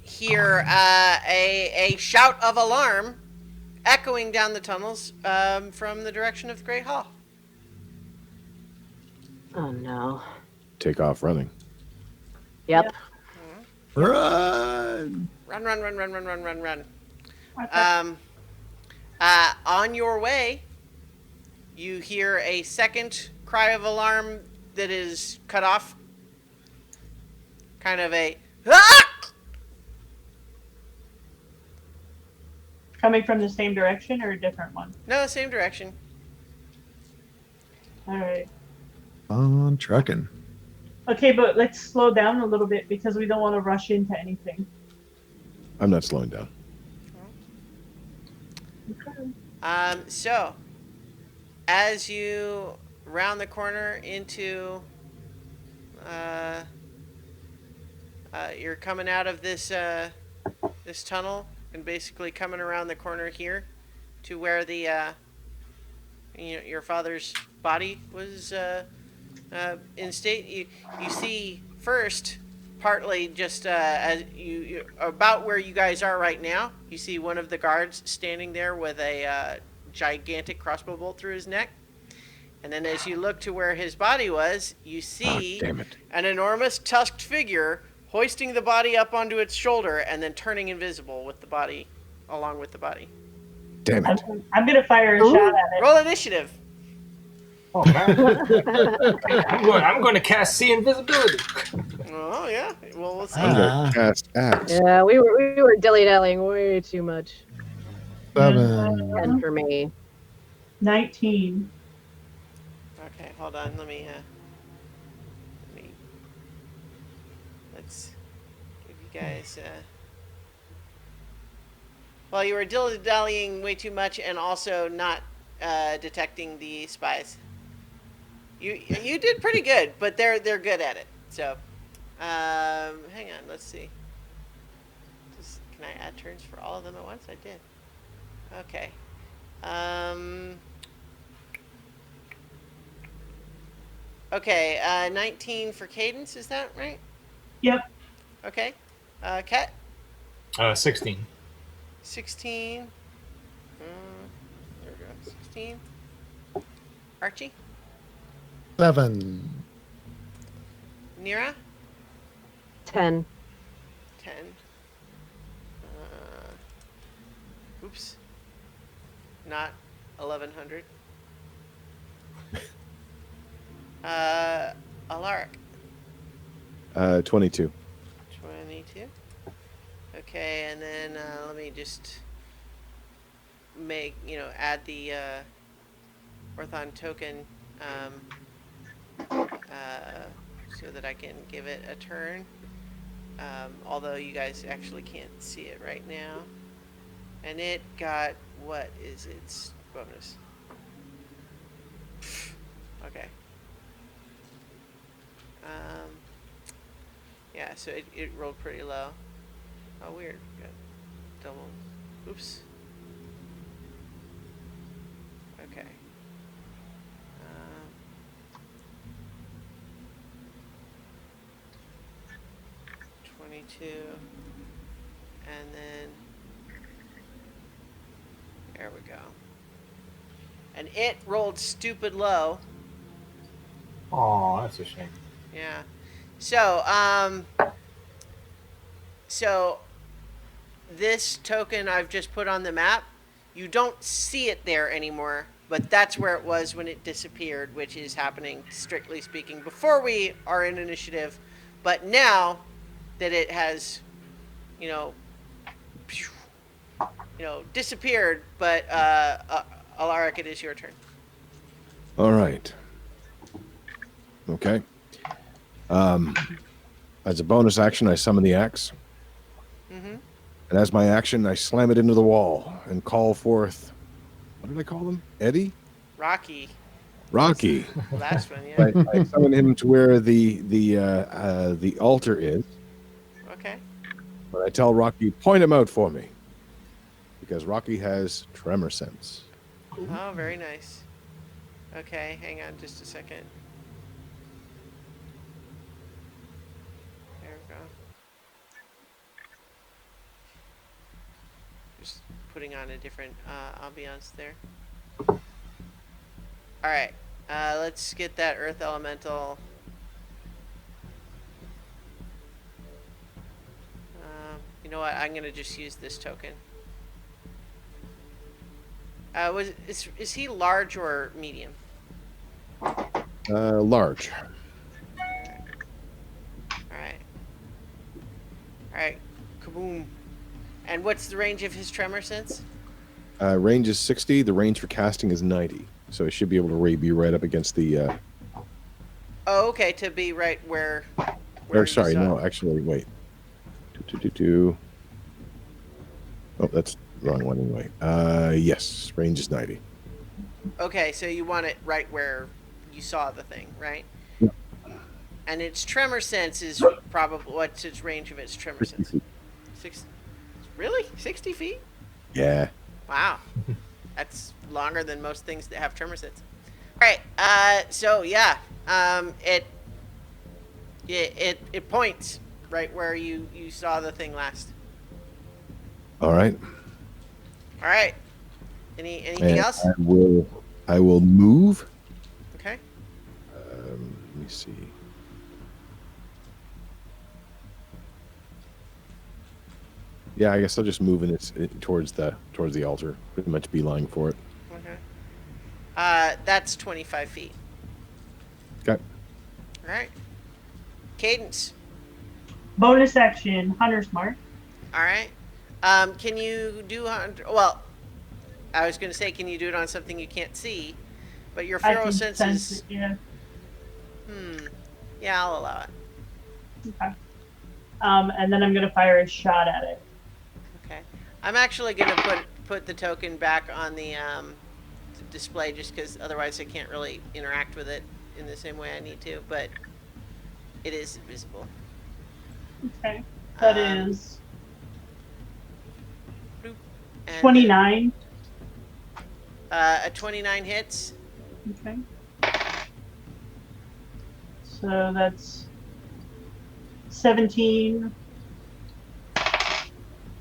hear a shout of alarm echoing down the tunnels from the direction of the Great Hall. Oh no. Take off running. Yep. Run! Run, run, run, run, run, run, run, run. Okay. On your way, you hear a second cry of alarm that is cut off. Kind of a "Ah!" Coming from the same direction or a different one? No, same direction. All right. On trucking. Okay, but let's slow down a little bit because we don't want to rush into anything. I'm not slowing down. So, as you round the corner into, you're coming out of this this tunnel and basically coming around the corner here to where the your father's body was in state. You see first, partly just as you about where you guys are right now, you see one of the guards standing there with a gigantic crossbow bolt through his neck. And then as you look to where his body was, you see Damn it. an enormous tusked figure hoisting the body up onto its shoulder and then turning invisible with the body, along with the body. Damn it. I'm gonna fire a shot at it. Roll initiative. Oh, man. I'm going to cast See Invisibility. Oh yeah. Well, let's see. I'm Ah. going to cast axe. Yeah, we were dilly-dallying way too much. 7. 10 for me. 19. Okay, hold on. Let me. Let's give you guys. Well, you were dilly-dallying way too much, and also not detecting the spies. You did pretty good, but they're good at it. So, hang on. Let's see. Can I add turns for all of them at once? I did. Okay. Okay, 19 for Cadence, is that right? Yep. Okay. Kat? 16. 16. There we go. 16. Archie? 7. Nira? 10. 10. Oops. Not 1100. Alaric. 22. 22. Okay, and then let me just add the Orthon token so that I can give it a turn. Although you guys actually can't see it right now. And it got, what is its bonus? Okay. Yeah, so it rolled pretty low. Oh, weird. Got double. Oops. Okay. 22. And then there we go. And it rolled stupid low. Oh, that's a shame. Yeah. So this token I've just put on the map, you don't see it there anymore, but that's where it was when it disappeared, which is happening, strictly speaking, before we are in initiative. But now that it has, disappeared, but Alaric, it is your turn. All right. Okay. As a bonus action, I summon the axe. Mm-hmm. And as my action, I slam it into the wall and call forth, what did I call him? Eddie? Rocky. Rocky. Last one, yeah. I summon him to where the altar is. Okay. But I tell Rocky, point him out for me. Because Rocky has tremor sense. Oh, very nice. Okay, hang on just a second. There we go. Just putting on a different ambiance there. Alright, let's get that earth elemental. You know what? I'm going to just use this token. Is he large or medium? Large. Alright, kaboom. And what's the range of his tremor sense? Range is 60. The range for casting is 90. So it should be able to be right up against the... Oh, okay, to be right where Or you sorry, saw no, it. actually, wait. Oh, that's the wrong one anyway. Yes, range is 90. Okay, so you want it right where you saw the thing, right? Yep. And its tremor sense is probably, what's its range of its tremor 60 sense? feet. Really? 60 feet? Yeah. Wow. That's longer than most things that have tremor sense. All right. So yeah, it points right where you saw the thing last. All right. All right. Anything And else? I will move. Okay. Let me see. Yeah, I guess I'll just move towards the altar. Pretty much beeline for it. Okay. That's 25 feet. Okay. All right. Cadence. Bonus action, Hunter's Mark. All right. Can you do well? I was going to say, can you do it on something you can't see? But your I feral can sense sense is. it, yeah. Yeah, I'll allow it. Okay. And then I'm gonna fire a shot at it. Okay. I'm actually going to put the token back on the display just because otherwise I can't really interact with it in the same way I need to. But it is visible. Okay. That Um, is Boop. And 29. A 29 hits. Okay. So that's 17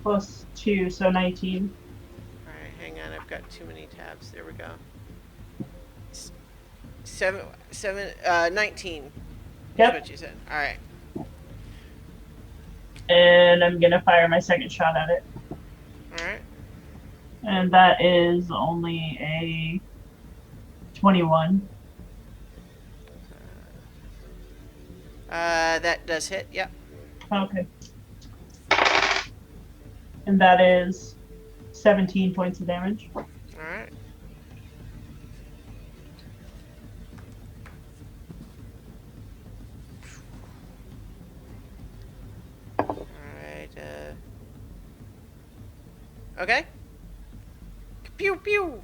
plus 2, so 19. All right, hang on. I've got too many tabs. There we go. 19. Is Yep. what you said. All right. And I'm gonna fire my second shot at it. right. And that is only a 21. That does hit. Yep. Okay. And that is 17 points of damage. All right. All right. Okay. Pew pew.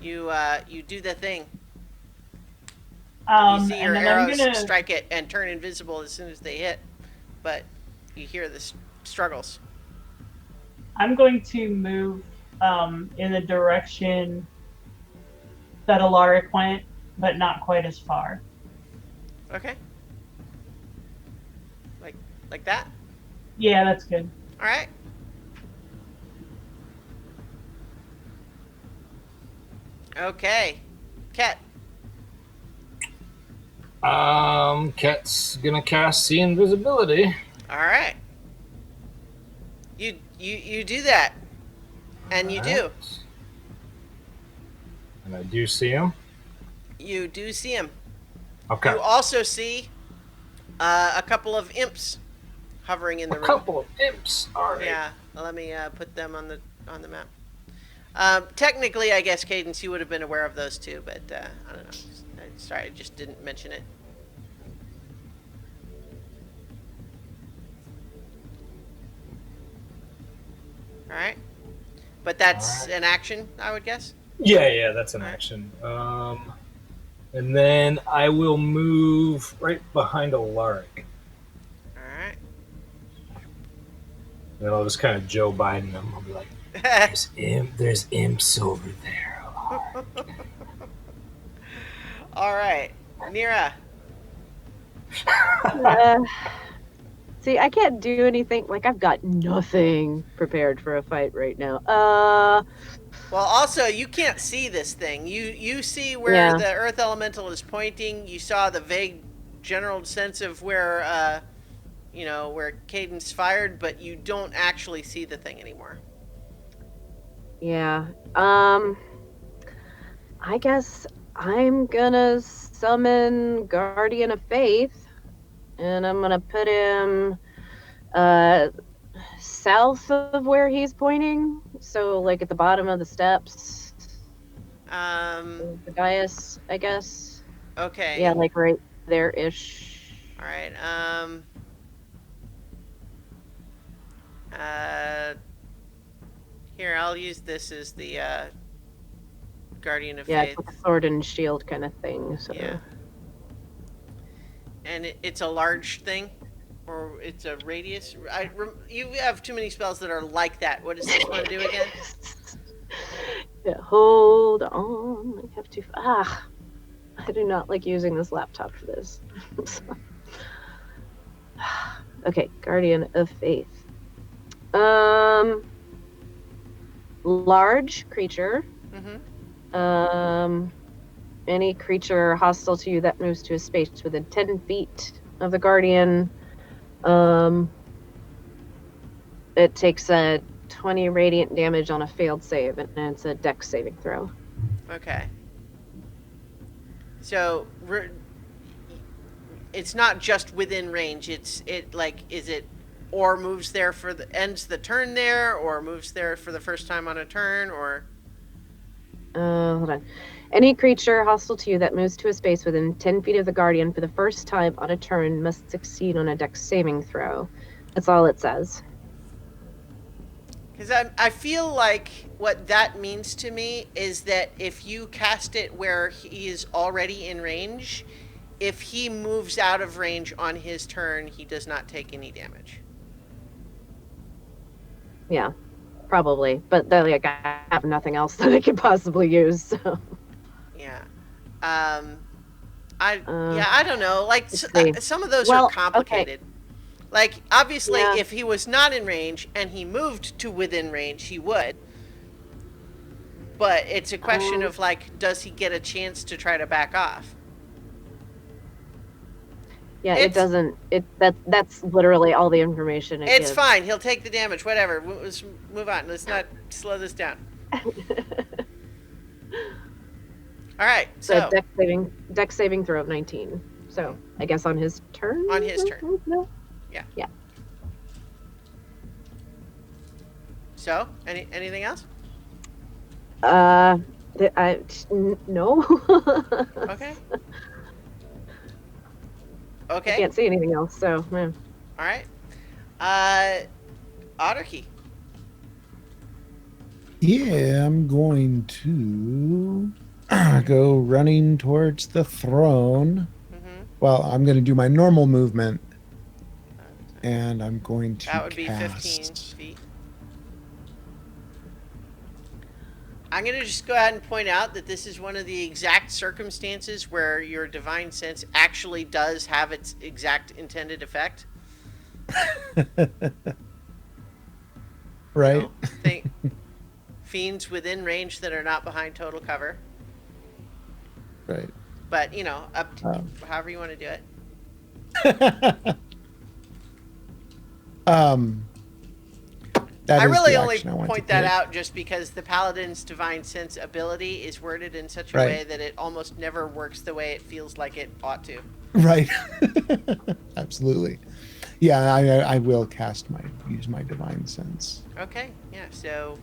You do the thing. You see your and then I'm arrows gonna strike it and turn invisible as soon as they hit, but you hear the struggles. I'm going to move in the direction that Alaric went, but not quite as far. Okay. Like that. Yeah, that's good. All right. Okay. Cat. Ket's gonna cast See Invisibility. All right. You do that, and you do. Alright. And I do see him. You do see him. Okay. You also see a couple of imps hovering in the A room. couple of imps. All right. Yeah. Let me put them on the map. Technically, I guess, Cadence, you would have been aware of those too, but I don't know. Sorry, I just didn't mention it. All right. But that's an action, I would guess. Yeah, that's an action. And then I will move right behind Alaric. All right. And then I'll just kind of Joe Biden him. I'll be like, there's imps over there. Alaric. All right, Nira. See, I can't do anything. Like, I've got nothing prepared for a fight right now. Well, also, you can't see this thing. You see where Yeah. the earth elemental is pointing. You saw the vague general sense of where, where Cadence fired, but you don't actually see the thing anymore. Yeah. I guess I'm gonna summon Guardian of Faith, and I'm gonna put him south of where he's pointing, so like at the bottom of the steps, the dais, I guess. Okay. Yeah, like right there-ish. All right. Here, I'll use this as the Guardian of Yeah, Faith. it's like a sword and shield kind of thing. So Yeah. And it's a large thing, or it's a radius. You have too many spells that are like that. What does this one do again? Yeah, hold on. I have to. I do not like using this laptop for this. Okay, Guardian of Faith. Large creature. Mm-hmm. Any creature hostile to you that moves to a space within 10 feet of the Guardian. It takes a 20 radiant damage on a failed save, and it's a dex saving throw. Okay. So it's not just within range. Is it or moves there ends the turn there, or moves there for the first time on a turn, or? Hold on. Any creature hostile to you that moves to a space within 10 feet of the Guardian for the first time on a turn must succeed on a dex saving throw. That's all it says. Because I feel like what that means to me is that if you cast it where he is already in range, if he moves out of range on his turn, he does not take any damage. Yeah, probably. But then, like, I have nothing else that I could possibly use. So. Yeah. I don't know. Like some of those Well, are complicated. okay. Like obviously, Yeah. if he was not in range and he moved to within range, he would. But it's a question of like, does he get a chance to try to back off? Yeah, It's- it doesn't. That's literally all the information it It's gives. fine. He'll take the damage. Whatever. Let's move on. Let's not slow this down. All right. So So deck saving throw of 19. So I guess on his turn. On his turn. No. so anything else? No. Okay. I Okay. can't see anything else. So yeah. All right. Otterkey. Yeah, I'm going to go running towards the throne. Mm-hmm. Well, I'm going to do my normal movement, and I'm going to That would be cast. 15 feet. I'm going to just go ahead and point out that this is one of the exact circumstances where your divine sense actually does have its exact intended effect. Right. You know, think fiends within range that are not behind total cover. Right. But, you know, up to however you want to do it. That I is really the only action I want to point that take. out just because the paladin's divine sense ability is worded in such a Right. way that it almost never works the way it feels like it ought to. Right. Absolutely. Yeah, I will use my divine sense. Okay, yeah, so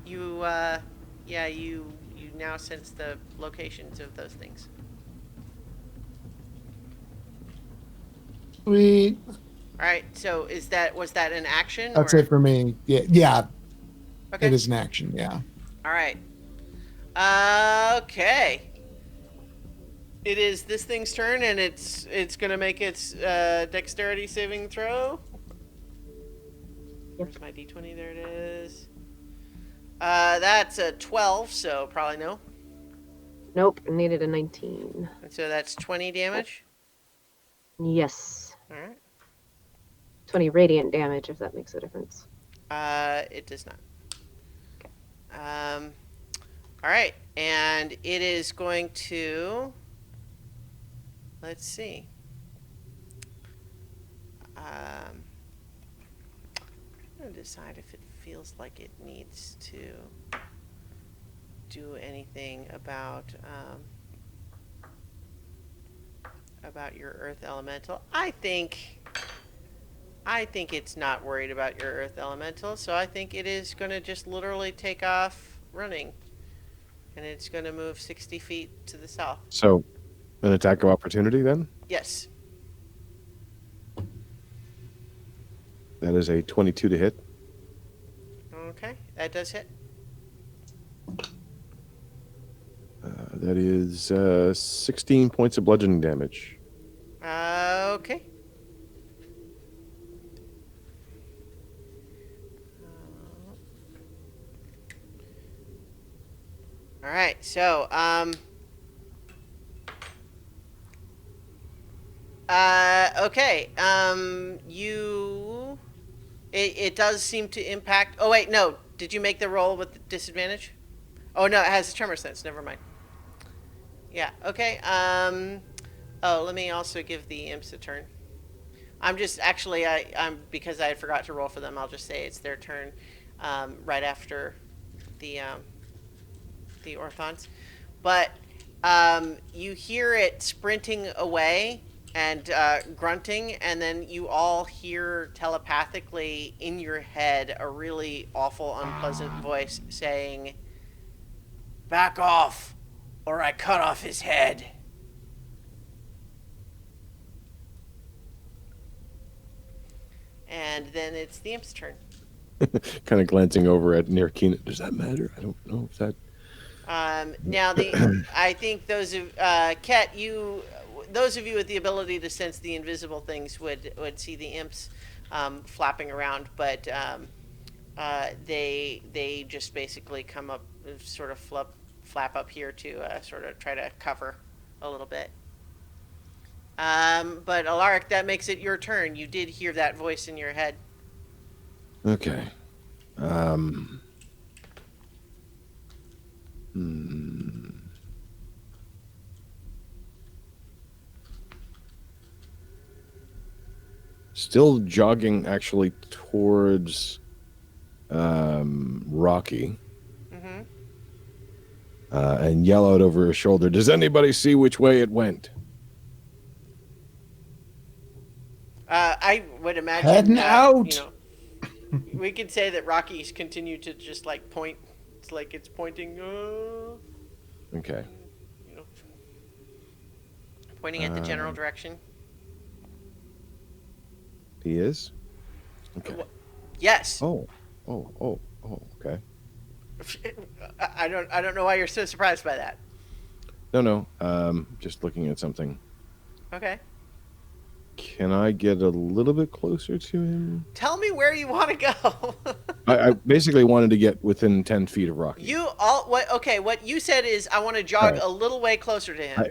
you you now sense the locations of those things. Sweet. All right, so was that an action? That's or? it for me. Yeah, Okay. it is an action. Yeah. All right. Okay. It is this thing's turn, and it's gonna make its dexterity saving throw. Where's my d20? There it is. That's a 12, so probably no. Nope. Needed a 19. And so that's 20 damage. Yes. All right. 20 radiant damage, if that makes a difference. It does not. All right, and it is going to. Let's see. I'm gonna decide if it feels like it needs to do anything about your earth elemental. I think it's not worried about your earth elemental, so I think it is going to just literally take off running. And it's going to move 60 feet to the south. So, an attack of opportunity then? Yes. That is a 22 to hit. Okay, that does hit. That is 16 points of bludgeoning damage. Okay. All right, so okay, it does seem to impact. Oh wait, no. Did you make the roll with disadvantage? Oh no, it has tremor sense. Never mind. Yeah. Okay. Oh, let me also give the imps a turn. I'm just actually I'm because I forgot to roll for them. I'll just say it's their turn, right after the orthons. But you hear it sprinting away and grunting, and then you all hear telepathically in your head a really awful, unpleasant voice saying, "Back off, or I cut off his head." And then it's the imp's turn. Kind of glancing over at near Keenan. Does that matter? I don't know if that. Now, I think those of Ket, those of you with the ability to sense the invisible things would see the imps flapping around, but they just basically come up, sort of flap up here to sort of try to cover a little bit. But Alaric, that makes it your turn. You did hear that voice in your head. Okay. still jogging actually towards Rocky, Mm-hmm. and yell out over her shoulder, "Does anybody see which way it went?" I would imagine Heading that, out. We could say that Rockies continue to just like point. It's like it's pointing. Okay. Pointing at the general direction. He is? Okay. Yes. Oh. Okay. I don't know why you're so surprised by that. No. Just looking at something. Okay. Can I get a little bit closer to him? Tell me where you want to go. I basically wanted to get within 10 feet of Rocky. What you said is I want to jog Right. a little way closer to him.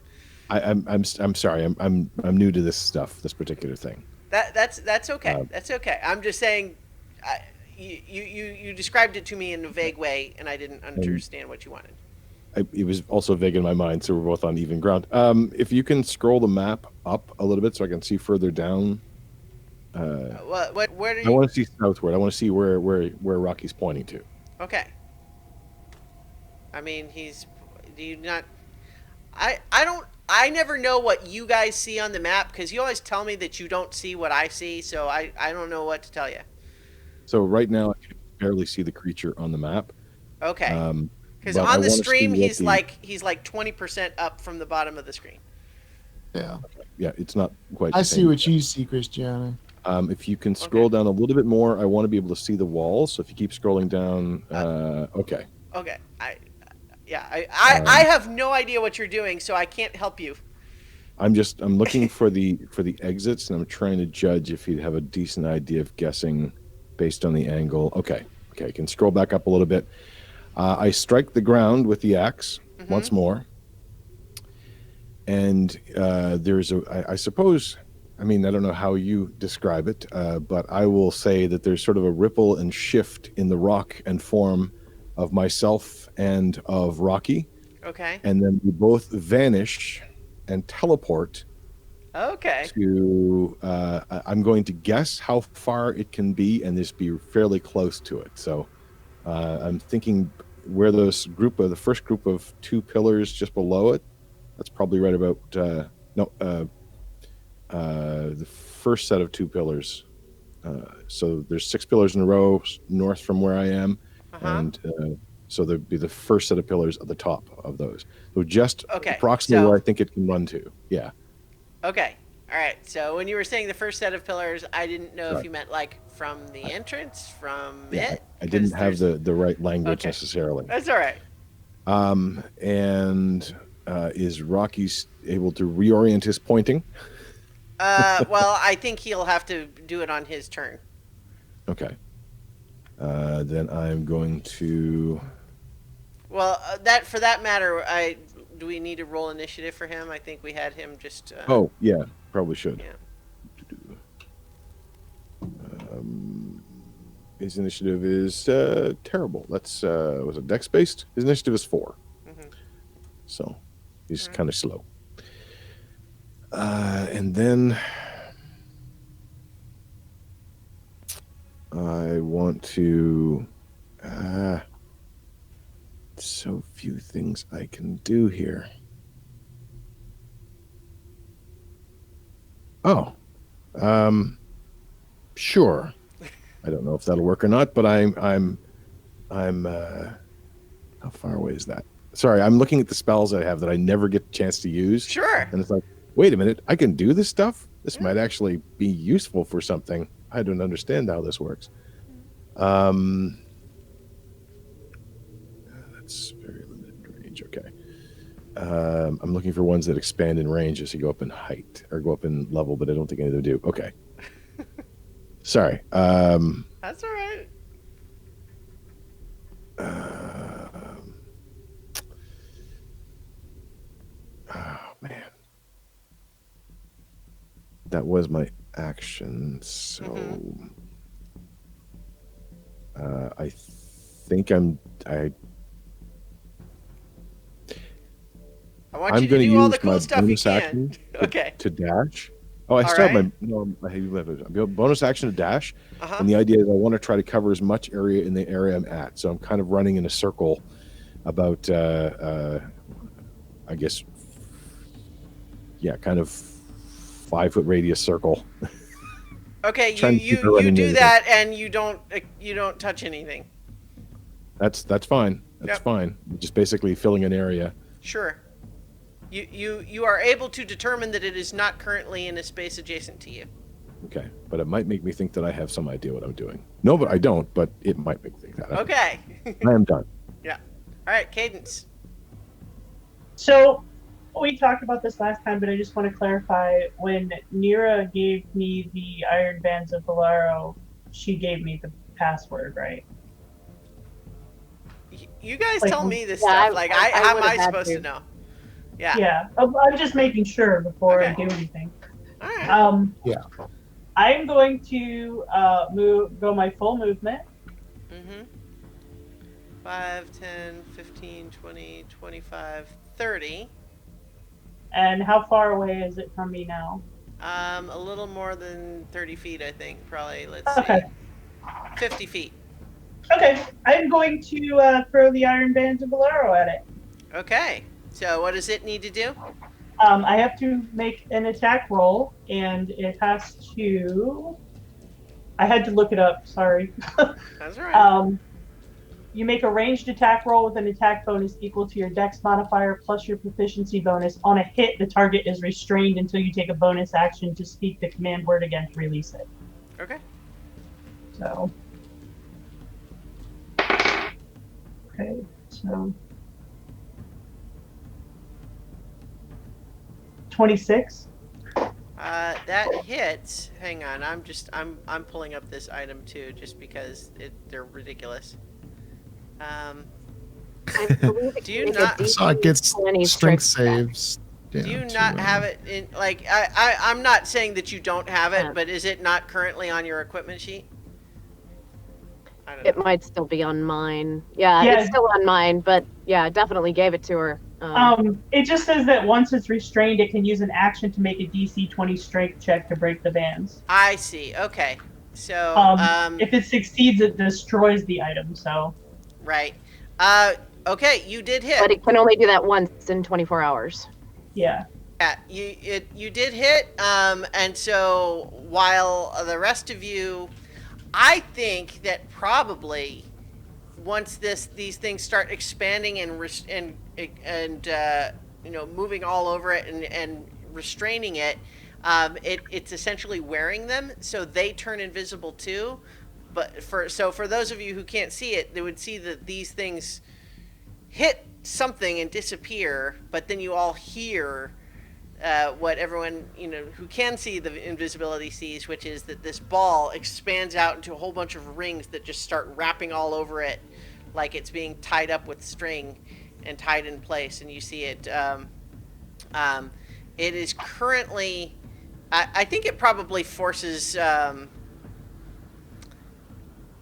I'm sorry. I'm new to this stuff, this particular thing. That's okay. That's okay. I'm just saying, you described it to me in a vague way, and I didn't understand what you wanted. It was also vague in my mind, so we're both on even ground. If you can scroll the map up a little bit so I can see further down. Where do I you? want to see southward. I want to see where Rocky's pointing to. Okay. I mean, do you not? I never know what you guys see on the map because you always tell me that you don't see what I see, so I don't know what to tell you. So right now I can barely see the creature on the map. Okay. Because But I on the wanna see stream what he's the- like 20% up from the bottom of the screen. Yeah. Yeah, it's not quite. I the see same. what you see, Christiana. If you can scroll down a little bit more, I want to be able to see the walls. So if you keep scrolling down, okay. Okay. I have no idea what you're doing, so I can't help you. I'm looking for the exits, and I'm trying to judge if you'd have a decent idea of guessing based on the angle. Okay, you can scroll back up a little bit. I strike the ground with the axe once more, and there's I suppose. I mean, I don't know how you describe it, but I will say that there's sort of a ripple and shift in the rock and form of myself and of Rocky, Okay. and then we both vanish and teleport Okay. to I'm going to guess how far it can be and just be fairly close to it. So I'm thinking where the first group of 2 pillars just below it, that's probably right about the first set of 2 pillars. So there's 6 pillars in a row north from where I am, and so there'd be the first set of pillars at the top of those. So just approximately where I think it can run to. Yeah. Okay. All right. So when you were saying the first set of pillars, I didn't know if Right. you meant like from the entrance, from Yeah, it. I didn't 'Cause have there's- the right language Okay. necessarily. That's all right. And is Rocky able to reorient his pointing? Well, I think he'll have to do it on his turn. Okay. Then I'm going to. Well, for that matter, do we need to roll initiative for him? I think we had him just. Oh yeah, probably should. Yeah. His initiative is terrible. That's was it dex based? His initiative is 4, so he's kind of slow. And then I want to. So few things I can do here. Oh, sure. I don't know if that'll work or not, but I'm how far away is that? Sorry, I'm looking at the spells I have that I never get a chance to use. Sure. And it's like, wait a minute, I can do this stuff? This might actually be useful for something. I don't understand how this works. That's very limited range. Okay. I'm looking for ones that expand in range as you go up in height or go up in level, but I don't think any of them do. Okay. Sorry. That's all right. Oh man, that was my action. So I think I want I'm you to going to do all the use my cool stuff you bonus can. action Okay. to dash. Oh, I All still have right. my bonus action to dash, Uh-huh. and the idea is I want to try to cover as much area in the area I'm at. So I'm kind of running in a circle, about I guess, yeah, kind of 5-foot radius circle. Okay, Trying to keep it you running do near the that, and you don't touch anything. That's fine. That's Yep. fine. Just basically filling an area. Sure. You are able to determine that it is not currently in a space adjacent to you. Okay, but it might make me think that I have some idea what I'm doing. No, but I don't. But it might make me think that. Okay. I am done. Yeah. All right, Cadence. So we talked about this last time, but I just want to clarify. When Nira gave me the Iron Bands of Valaro, she gave me the password, right? You guys Like, tell me this yeah, stuff. Like, I how am would've I had supposed to to. know? Yeah. Yeah. I'm just making sure before I Okay. do anything. All right. Yeah. I'm going to go my full movement. Mm-hmm. 5, 10, 15, 20, 25, 30. And how far away is it from me now? A little more than 30 feet, I think. Probably, let's Okay. see, 50 feet. Okay. I'm going to throw the Iron Bands of Valero at it. Okay. So what does it need to do? I have to make an attack roll, and it has to. I had to look it up. Sorry. That's all right. You make a ranged attack roll with an attack bonus equal to your dex modifier plus your proficiency bonus. On a hit, the target is restrained until you take a bonus action to speak the command word again to release it. Okay. So. Okay, so. 26. That hits. Hang on. I'm pulling up this item too, just because they're ridiculous. I believe it Do can you make a not- I saw it gets 20 strength strength saves. Do you down not to, have it in, like, I'm not saying that you don't have it, Yeah. but is it not currently on your equipment sheet? I don't It know. might still be on mine. Yeah, Yeah. it's still on mine, but yeah, I definitely gave it to her. It just says that once it's restrained, it can use an action to make a DC 20 strength check to break the bands. I see. Okay. So, If it succeeds, it destroys the item. So right. Okay, you did hit. But it can only do that once in 24 hours. yeah, Yeah, you did hit, and so while the rest of you, I think that probably once these things start expanding and moving all over it and restraining it, it's essentially wearing them, so they turn invisible too. But for those of you who can't see it, they would see that these things hit something and disappear, but then you all hear what everyone who can see the invisibility sees, which is that this ball expands out into a whole bunch of rings that just start wrapping all over it, like it's being tied up with string and tied in place. And you see it. It is currently. I think it probably forces.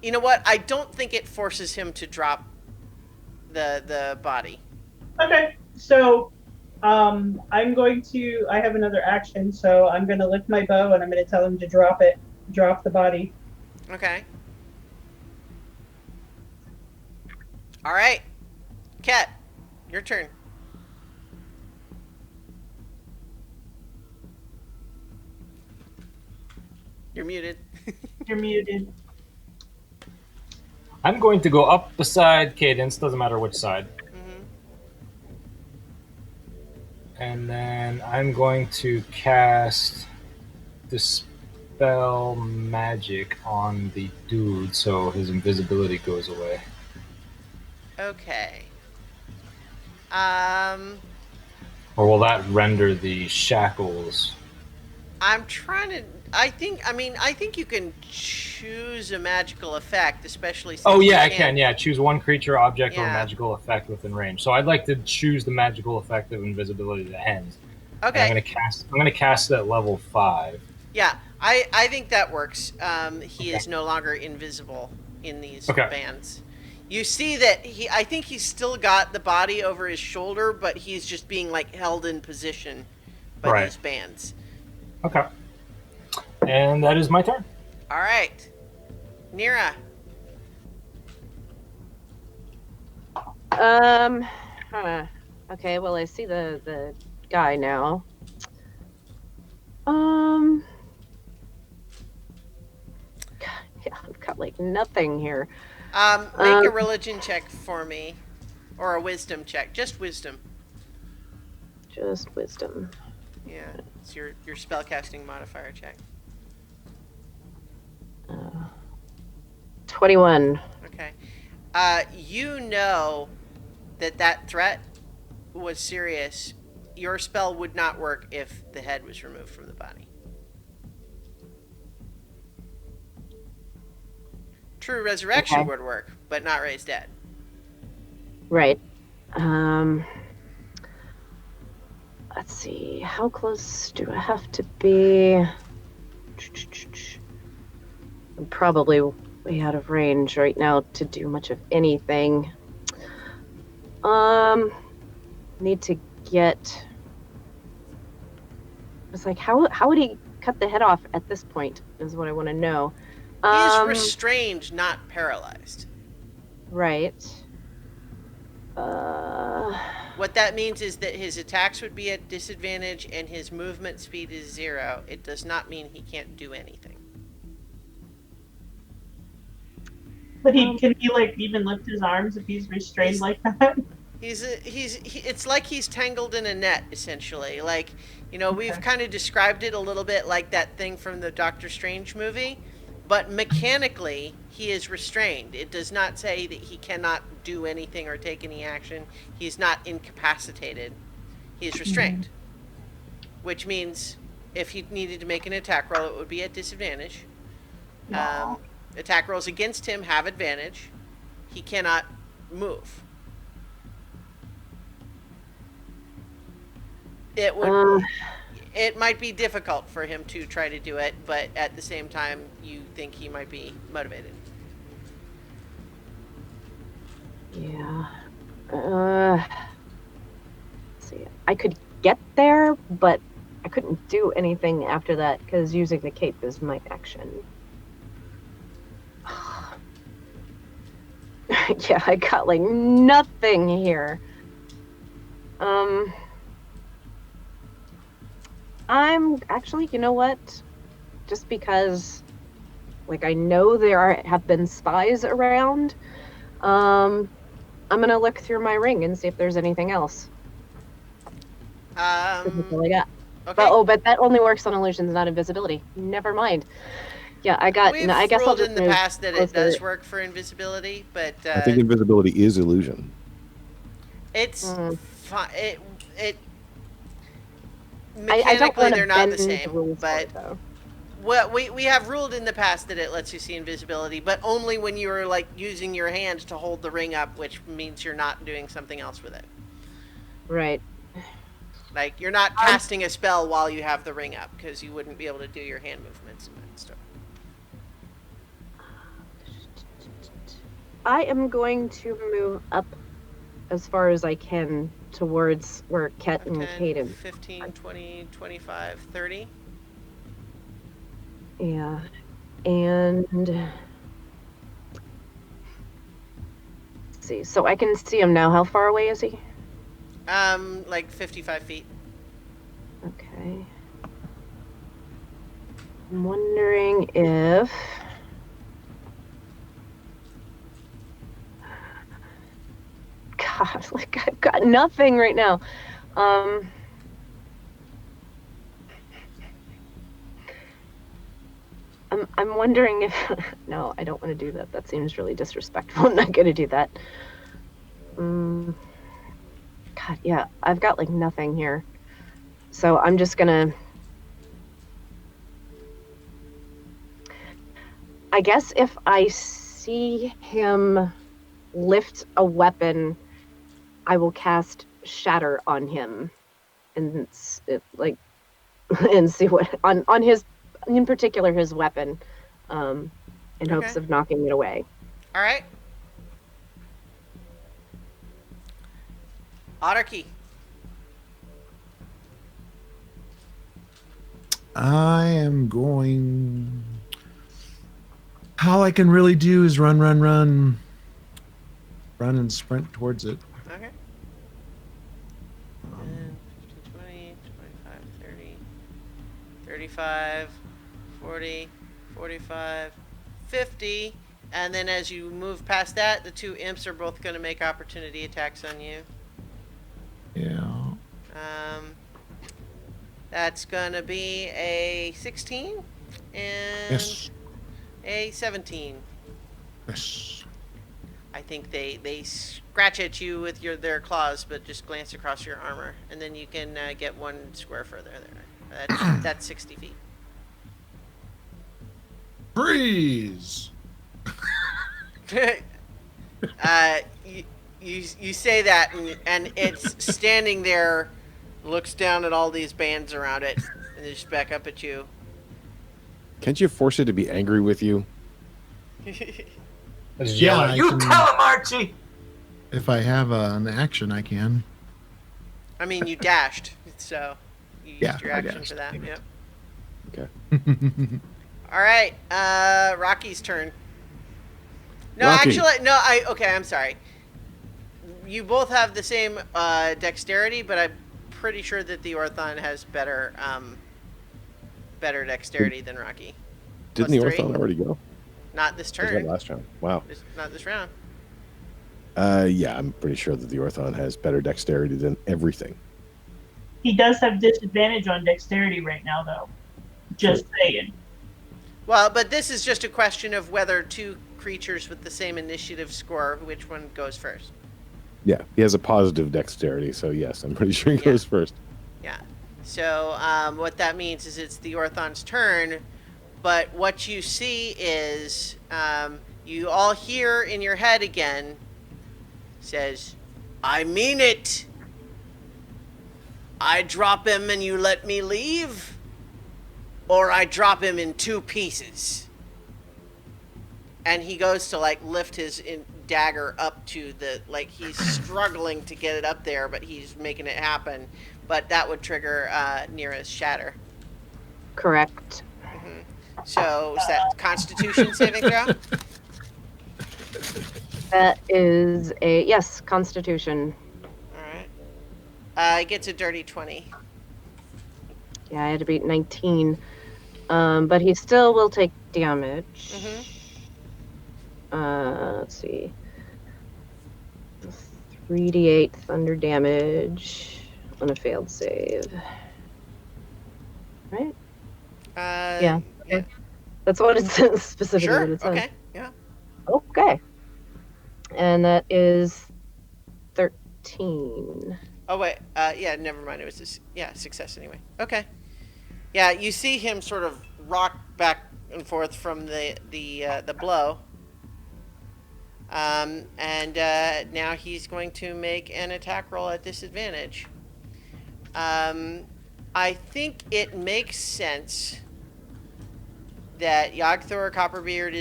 You know what? I don't think it forces him to drop the body. okay. So I'm going to. I have another action, so I'm going to lift my bow and I'm going to tell him to drop the body. Okay. All right. Cat, your turn. You're muted. You're muted. I'm going to go up beside Cadence, doesn't matter which side. Mm-hmm. And then I'm going to cast Dispel Magic on the dude so his invisibility goes away. Okay. Or will that render the shackles? I'm trying to. I think you can choose a magical effect, especially. Since Oh, yeah, you I can. Yeah, choose one creature, object, or Yeah. magical effect within range. So I'd like to choose the magical effect of invisibility that ends. And Okay. I'm gonna cast it at level 5. Yeah, I think that works. He Okay. is no longer invisible in these Okay. bands. You see that I think he's still got the body over his shoulder, but he's just being like held in position by Right. these bands. Okay. And that is my turn. All right. Nira. Okay, well, I see the guy now. Yeah, I've got like nothing here. Make a religion check for me. Or a wisdom check. Just wisdom. Just wisdom. Yeah. It's your spellcasting modifier check. 21. Okay. You know that threat was serious. Your spell would not work if the head was removed from the body. True resurrection Okay. would work, but not raise dead. Right. Let's see. How close do I have to be? I'm probably way out of range right now to do much of anything. Need to get. It's like how would he cut the head off at this point? Is what I want to know. He is restrained, not paralyzed. Right. What that means is that his attacks would be at disadvantage and his movement speed is 0. It does not mean he can't do anything. But can he like even lift his arms if he's restrained like that? It's like he's tangled in a net, essentially. Like, we've kind of described it a little bit like that thing from the Doctor Strange movie, but mechanically he is restrained. It does not say that he cannot do anything or take any action. He's not incapacitated. He is restrained, which means if he needed to make an attack roll, it would be at disadvantage. No. Attack rolls against him have advantage. He cannot move. It might be difficult for him to try to do it, but at the same time, you think he might be motivated. Yeah. Let's see. I could get there, but I couldn't do anything after that because using the cape is my action. Yeah, I got like nothing here. I'm actually, you know what? Just because, like, I know there have been spies around, I'm gonna look through my ring and see if there's anything else. That's all I got. Okay. But that only works on illusions, not invisibility. Never mind. Yeah, I got. We've No, I guess I'll ruled just in the move past that it closer. does work for invisibility, but I think invisibility is illusion. it's Mm. it I don't mechanically want to they're not bend the same, rules for but it, though. well, we have ruled in the past that it lets you see invisibility, but only when you're like using your hand to hold the ring up, which means you're not doing something else with it. Right. Like you're not casting a spell while you have the ring up because you wouldn't be able to do your hand movements and stuff. I am going to move up as far as I can towards where Ket and 10, Caden. 15, 20, 25, 30. Yeah. And let's see. So I can see him now. How far away is he? Like 55 feet. Okay. I'm wondering if God, like I've got nothing right now. I'm wondering if no, I don't want to do that. That seems really disrespectful. I'm not gonna do that. God, yeah, I've got like nothing here. So I'm just gonna I guess if I see him lift a weapon, I will cast Shatter on him, and and see what on his, in particular his weapon, in hopes Okay. of knocking it away. All right. Autarky. I am going. All I can really do is run and sprint towards it. Okay. 10, 15, 20, 25, 30, 35, 40, 45, 50. And then as you move past that, the two imps are both going to make opportunity attacks on you. Yeah. That's going to be a 16 and Yes. a 17. Yes. I think they scratch at you with their claws, but just glance across your armor, and then you can get one square further there. That's 60 feet. Freeze. You say that, and it's standing there, looks down at all these bands around it, and then just back up at you. Can't you force it to be angry with you? I just Yeah, yell I at you. can- Tell him, Archie. If I have an action, I can. I mean, you dashed, so you used Yeah, your I action dashed. for that. Dang it. Yep. Okay. All right, Rocky's turn. No, Rocky. actually, no. I'm sorry. You both have the same dexterity, but I'm pretty sure that the Orthon has better dexterity than Rocky. Didn't the Plus Orthon 3. already go? Not this Or was that turn. last round? Wow. Not this round. Yeah, I'm pretty sure that the Orthon has better dexterity than everything. He does have disadvantage on dexterity right now, though. Just saying. Well, but this is just a question of whether two creatures with the same initiative score, which one goes first. Yeah, he has a positive dexterity, so yes, I'm pretty sure he Yeah. goes first. Yeah. So what that means is it's the Orthon's turn, but what you see is you all hear in your head again says, "I mean it. I drop him and you let me leave, or I drop him in 2 pieces." And he goes to lift his dagger up to he's struggling to get it up there, but he's making it happen. But that would trigger Nira's shatter. Correct. So is that Constitution saving throw? That is a yes, Constitution. All right. It gets a dirty 20. Yeah, I had to beat 19. But he still will take damage. Let's see. 3d8 thunder damage on a failed save. Right? Yeah. Yeah. That's what it says specifically. Sure. What it says. Okay. Yeah. Okay. And that is 13. Oh wait. Yeah. Never mind. It was success anyway. Okay. Yeah. You see him sort of rock back and forth from the blow. And now he's going to make an attack roll at disadvantage. I think it makes sense that Yogg-Thor Copperbeard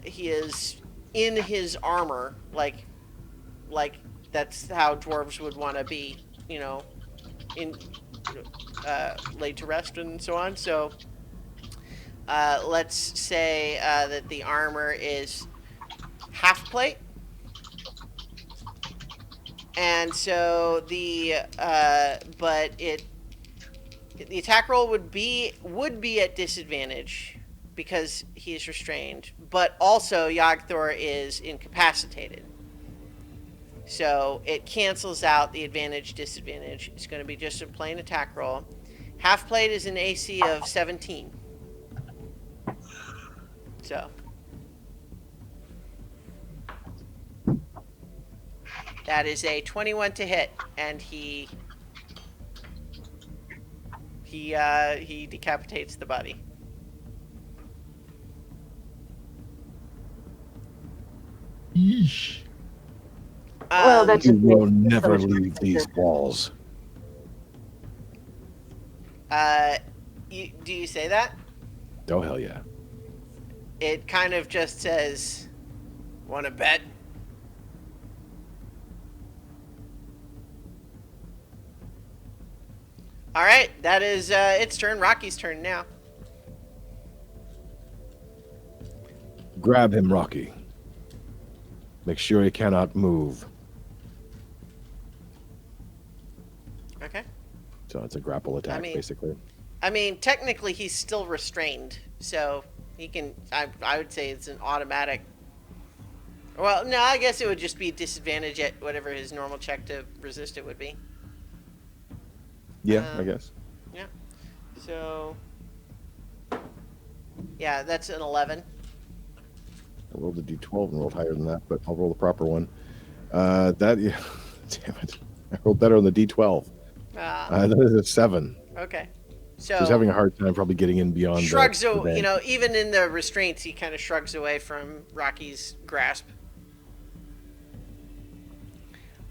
he is in his armor, like that's how dwarves would want to be, laid to rest and so on. So let's say that the armor is half plate. And so the attack roll would be at disadvantage because he is restrained, but also Yogg-Thor is incapacitated. So it cancels out the advantage disadvantage. It's going to be just a plain attack roll. Half plate is an AC of 17. So that is a 21 to hit, and he decapitates the body. Yeesh. Well, that You just will makes so never much more leave these sense. walls. Do you say that? Oh, hell yeah. It kind of just says, "Want to bet?" All right, that is its turn. Rocky's turn now. Grab him, Rocky. Make sure he cannot move. Okay. So it's a grapple attack, basically. I mean, technically he's still restrained, so he can. I would say it's an automatic. Well, no, I guess it would just be disadvantage at whatever his normal check to resist it would be. Yeah, I guess. Yeah. So. Yeah, that's an 11. I rolled a d12 and rolled higher than that, but I'll roll the proper one. Yeah, damn it. I rolled better on the d12. That is a 7. Okay. So He's having a hard time probably getting in beyond shrugs, the band. you know, even in the restraints, he kind of shrugs away from Rocky's grasp.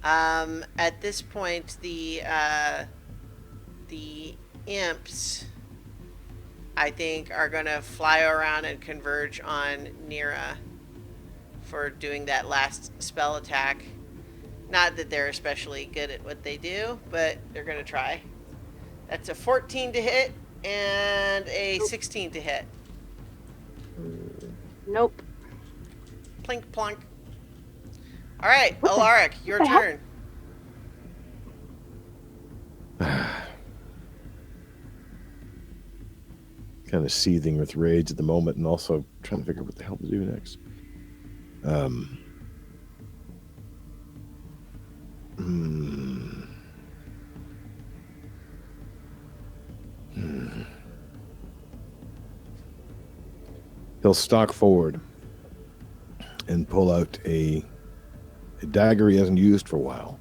At this point, the imps, I think, are going to fly around and converge on Nira for doing that last spell attack. Not that they're especially good at what they do, but they're going to try. That's a 14 to hit and a 16 to hit. Nope. Plink plonk. All right, What the- Alaric, your what the hell? turn. Kind of seething with rage at the moment, and also trying to figure out what the hell to do next. He'll stalk forward and pull out a dagger he hasn't used for a while.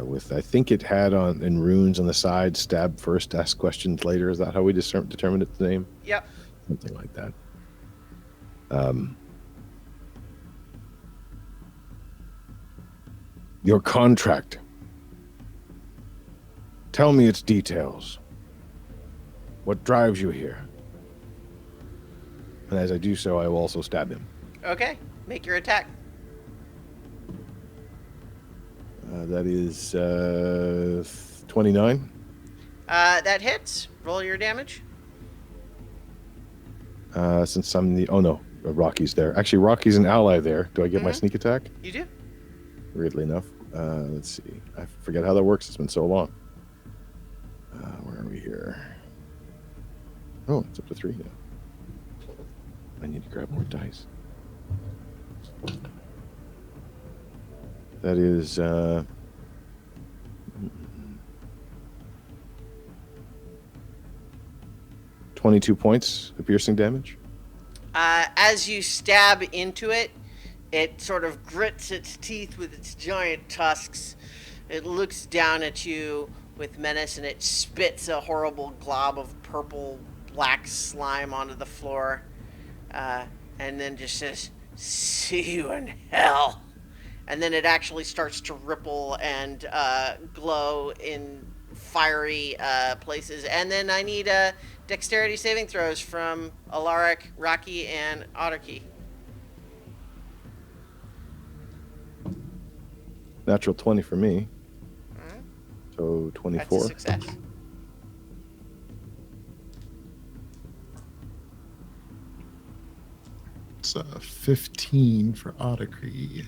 With, I think it had on in runes on the side, stab first, ask questions later. Is that how we determined its name? Yep. Something like that. Your contract. Tell me its details. What drives you here? And as I do so, I will also stab him. Okay, make your attack. That is 29. That hits. Roll your damage. Since I'm the... Oh, no. Rocky's there. Actually, Rocky's an ally there. Do I get my sneak attack? You do. Weirdly enough. Let's see. I forget how that works. It's been so long. Where are we here? Oh, it's up to 3 now. I need to grab more dice. That is... 22 points of piercing damage. As you stab into it, it sort of grits its teeth with its giant tusks. It looks down at you with menace, and it spits a horrible glob of purple black slime onto the floor, and then just says, "See you in hell." And then it actually starts to ripple and glow in fiery places. And then I need dexterity saving throws from Alaric, Rocky, and Otterkey. Natural 20 for me. Alright. So That's 24. a success. It's 15 for Otacree.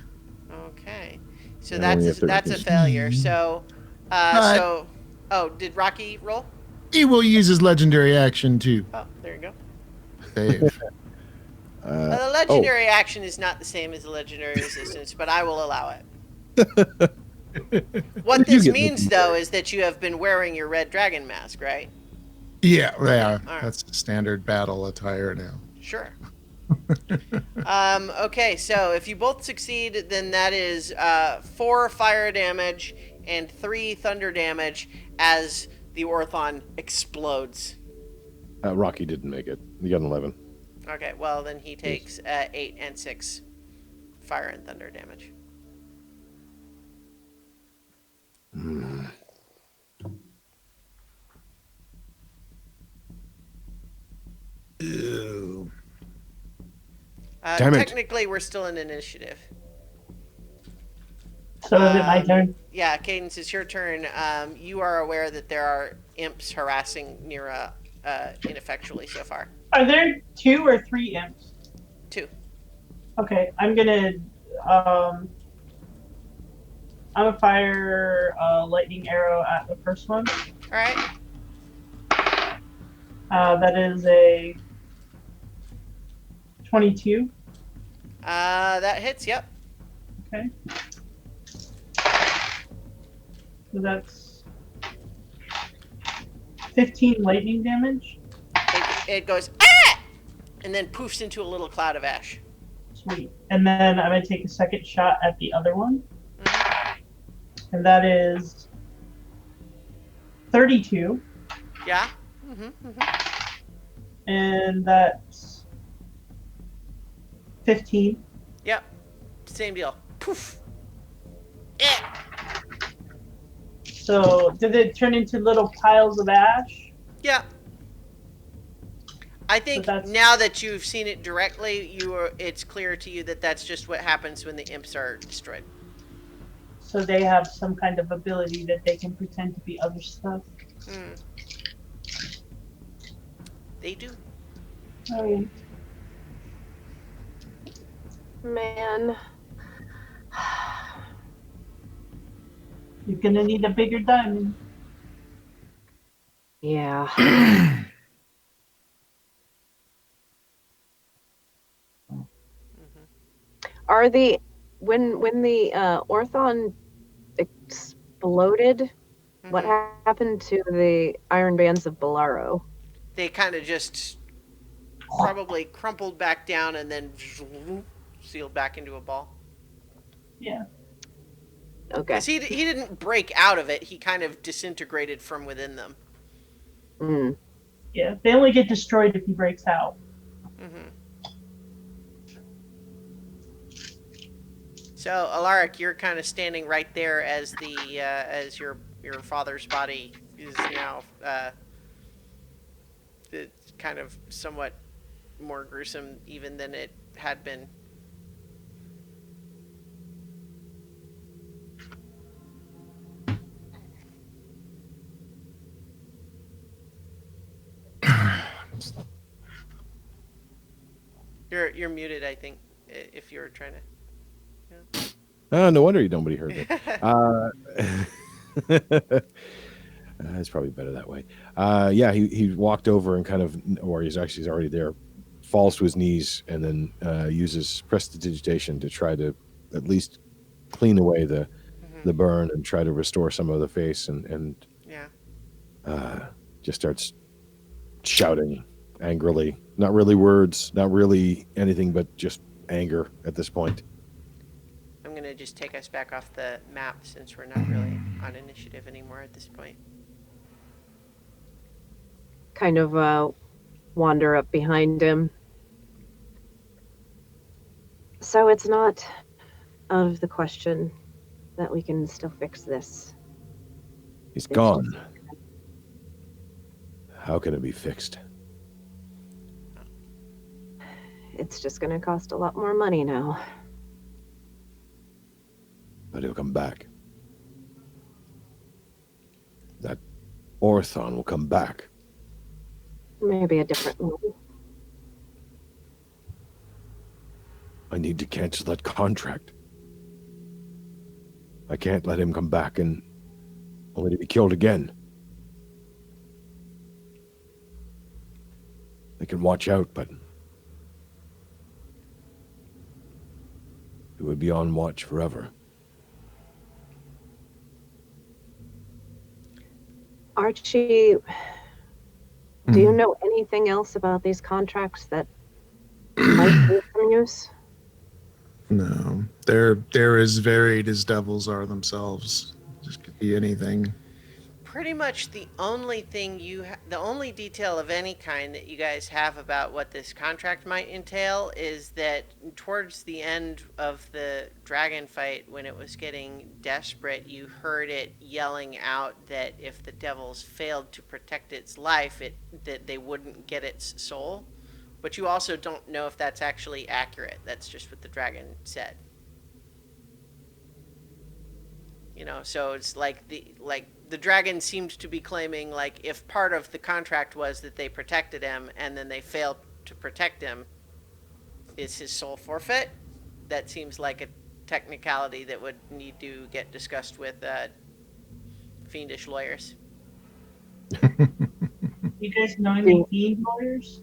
Okay. So And only that's a a 13. failure. So, But- oh, did Rocky roll? He will use his legendary action to Oh, there you go. save. The legendary action is not the same as the legendary resistance, but I will allow it. What You this get means, the- though, is that you have been wearing your red dragon mask, right? Yeah, Alright. that's standard battle attire now. Sure. Okay, so if you both succeed, then that is 4 fire damage and 3 thunder damage as the Orthon explodes. Rocky didn't make it. He got an 11. Okay, well, then he takes 8 and 6 fire and thunder damage. Ew. Damn it. Technically, we're still in initiative. So So is it my turn? Yeah, Cadence, it's your turn. You are aware that there are imps harassing Nira ineffectually so far. Are there 2 or 3 imps? 2. Okay, I'm gonna fire a lightning arrow at the first one. All right. That is a 22. That hits. Yep. Okay. So that's 15 lightning damage. It goes ah, and then poofs into a little cloud of ash. Sweet. And then I'm gonna take a second shot at the other one, Mhm. and that is 32, Yeah. Mm-hmm. and that's 15. Yep. Same deal. Poof. Eh. So did it turn into little piles of ash? Yeah. I think that's- now that you've seen it directly, it's clear to you that that's just what happens when the imps are destroyed. So they have some kind of ability that they can pretend to be other stuff. Mm. They do. Alright. Man. You're gonna need a bigger diamond. Yeah. Are the when the Orthon exploded, what Mhm. happened to the Iron Bands of Bolaro? They kind of just probably crumpled back down and then sealed back into a ball. Yeah. Okay. Because he didn't break out of it. He kind of disintegrated from within them. Mm. Yeah. They only get destroyed if he breaks out. Mm-hmm. So Alaric, you're kind of standing right there as the as your father's body is now it's kind of somewhat more gruesome even than it had been. You're muted, I think, if you're trying to. No wonder nobody heard it. It's probably better that way. Yeah, he walked over and kind of, or he's already there, falls to his knees, and then uses prestidigitation to try to at least clean away the burn and try to restore some of the face, and Yeah. just starts shouting angrily. Not really words, not really anything, but just anger at this point. I'm going to just take us back off the map since we're not really on initiative anymore at this point. Kind of wander up behind him. So it's not out of the question that we can still fix this. He's gone. How can it be fixed? It's just going to cost a lot more money now. But he'll come back. That Orthon will come back. Maybe a different one. I need to cancel that contract. I can't let him come back and only to be killed again. They can watch out, but it would be on watch forever. Archie, do you know anything else about these contracts that might be of some use? No, they're as varied as devils are themselves. Just could be anything. Pretty much the only thing the only detail of any kind that you guys have about what this contract might entail is that towards the end of the dragon fight, when it was getting desperate, you heard it yelling out that if the devils failed to protect its life, that they wouldn't get its soul. But you also don't know if that's actually accurate. That's just what the dragon said. You know, so it's like the dragon seemed to be claiming, like, if part of the contract was that they protected him and then they failed to protect him, is his soul forfeit? That seems like a technicality that would need to get discussed with fiendish lawyers. You guys know any fiend lawyers?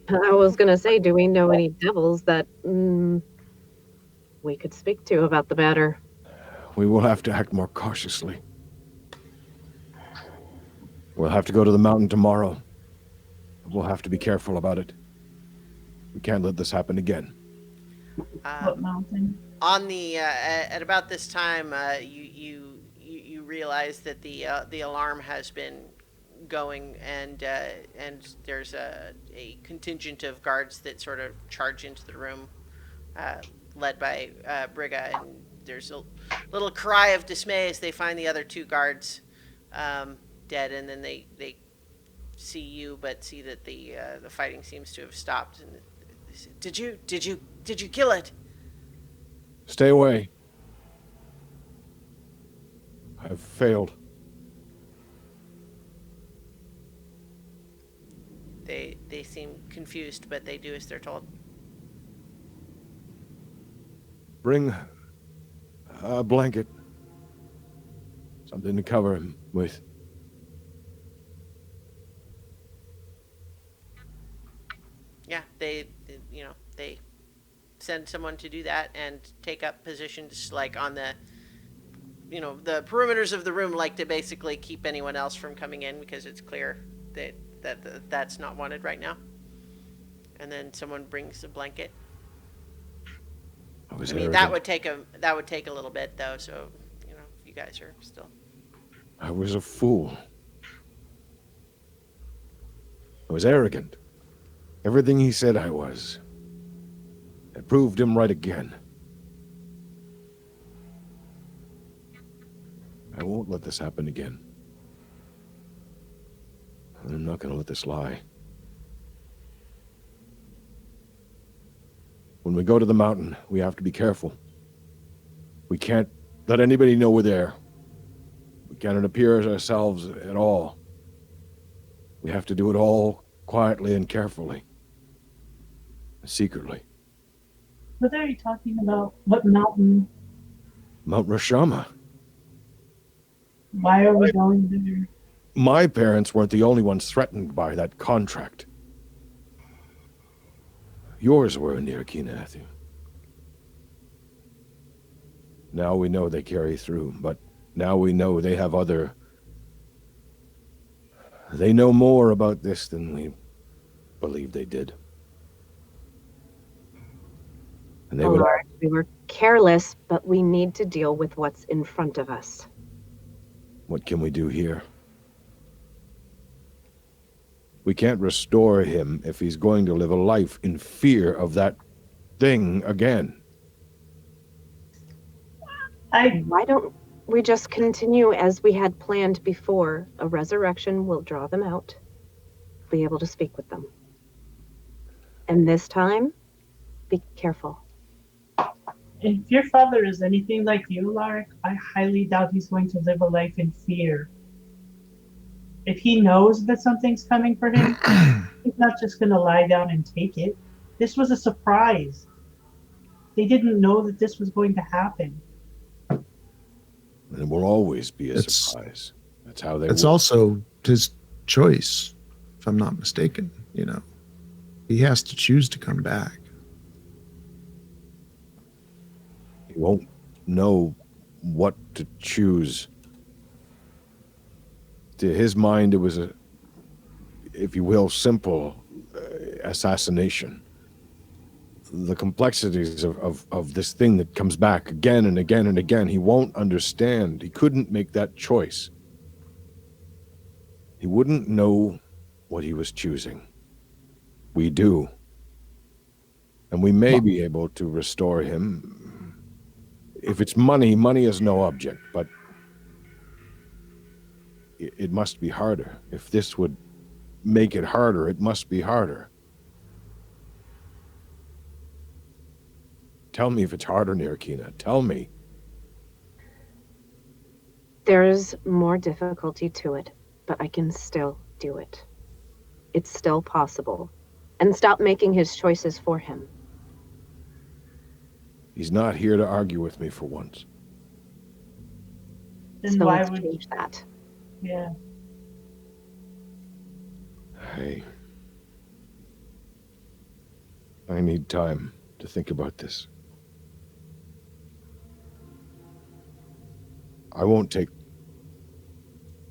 I was gonna say, do we know any devils that we could speak to about the matter? We will have to act more cautiously. We'll have to go to the mountain tomorrow. We'll have to be careful about it. We can't let this happen again. What mountain? On the at about this time, you realize that the alarm has been going, and there's a contingent of guards that sort of charge into the room, led by Brigga, and there's a little cry of dismay as they find the other two guards dead, and then they see you, but see that the fighting seems to have stopped, and they say, Did you kill it? Stay away. I've failed. They seem confused, but they do as they're told. Bring a blanket. Something to cover him with. Yeah, they send someone to do that and take up positions like on the perimeters of the room, like to basically keep anyone else from coming in, because it's clear that's not wanted right now. And then someone brings a blanket. I mean, that would take a little bit though, so you guys are still. I was a fool. I was arrogant. Everything he said I was. It proved him right again. I won't let this happen again. I'm not going to let this lie. When we go to the mountain, we have to be careful. We can't let anybody know we're there. We cannot appear as ourselves at all. We have to do it all quietly and carefully. Secretly. What are you talking about? What mountain? Mount Rashama. Why are we going there? My parents weren't the only ones threatened by that contract. Yours were, Nirkinathi. Now we know they carry through, but now we know they have other... They know more about this than we believed they did. And they would... Lord, we were careless, but we need to deal with what's in front of us. What can we do here? We can't restore him if he's going to live a life in fear of that thing again. Why don't we just continue as we had planned before? A resurrection will draw them out, be able to speak with them. And this time, be careful. If your father is anything like you, Lark, I highly doubt he's going to live a life in fear. If he knows that something's coming for him, he's not just going to lie down and take it. This was a surprise. They didn't know that this was going to happen. And it will always be a surprise. That's how they It's work. also his choice, if I'm not mistaken. He has to choose to come back. He won't know what to choose. To his mind, it was a, if you will, simple assassination. The complexities of this thing that comes back again and again and again, he won't understand. He couldn't make that choice. He wouldn't know what he was choosing. We do. And we may be able to restore him. If it's money, money is no object, but it must be harder. If this would make it harder, it must be harder. Tell me if it's harder, Nirkina. Tell me. There's more difficulty to it, but I can still do it. It's still possible. And stop making his choices for him. He's not here to argue with me for once. Then So why let's would? change that. Yeah. I need time to think about this. I won't take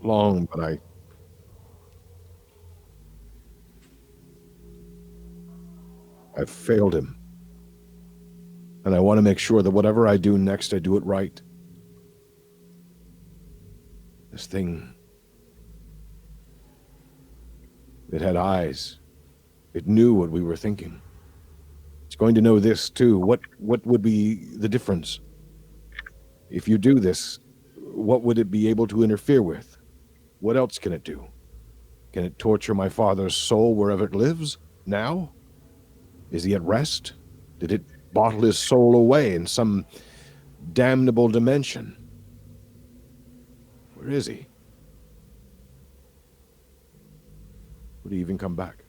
long, but I've failed him. And I want to make sure that whatever I do next, I do it right. This thing, it had eyes. It knew what we were thinking. It's going to know this too. What would be the difference? If you do this, what would it be able to interfere with? What else can it do? Can it torture my father's soul wherever it lives? Now? Is he at rest? Did it bottle his soul away in some damnable dimension? Where is he? Would he even come back?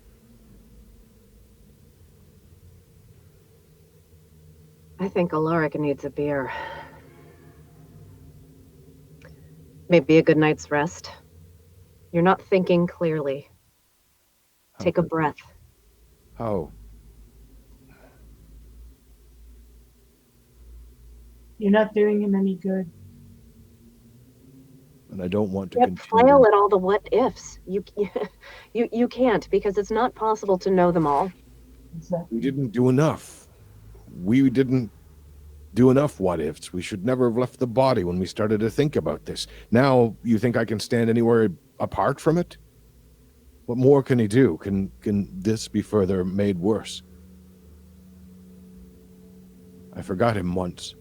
I think Alaric needs a beer. Maybe a good night's rest. You're not thinking clearly. Take a breath. How? You're not doing him any good. And I don't want to You continue. flail at all the what ifs. You can't, because it's not possible to know them all. Exactly. We didn't do enough. We didn't do enough what ifs. We should never have left the body when we started to think about this. Now you think I can stand anywhere apart from it? What more can he do? Can this be further made worse? I forgot him once.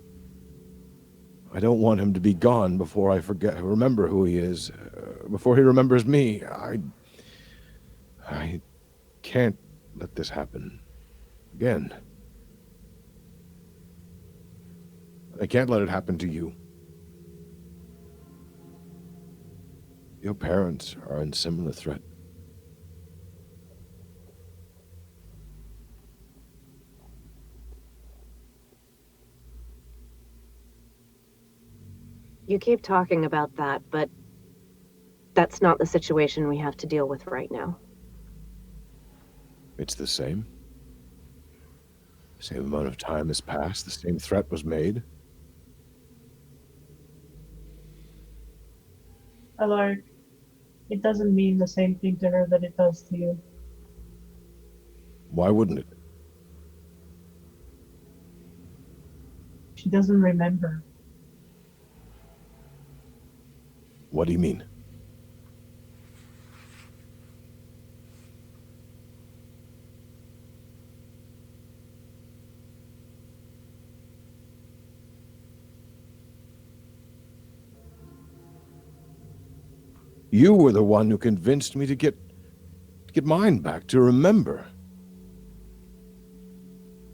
I don't want him to be gone before I remember who he is, before he remembers me. I can't let this happen again. I can't let it happen to you. Your parents are in similar threat. You keep talking about that, but that's not the situation we have to deal with right now. It's the same. The same amount of time has passed. The same threat was made. Alaric, it doesn't mean the same thing to her that it does to you. Why wouldn't it? She doesn't remember. What do you mean? You were the one who convinced me to get mine back, to remember.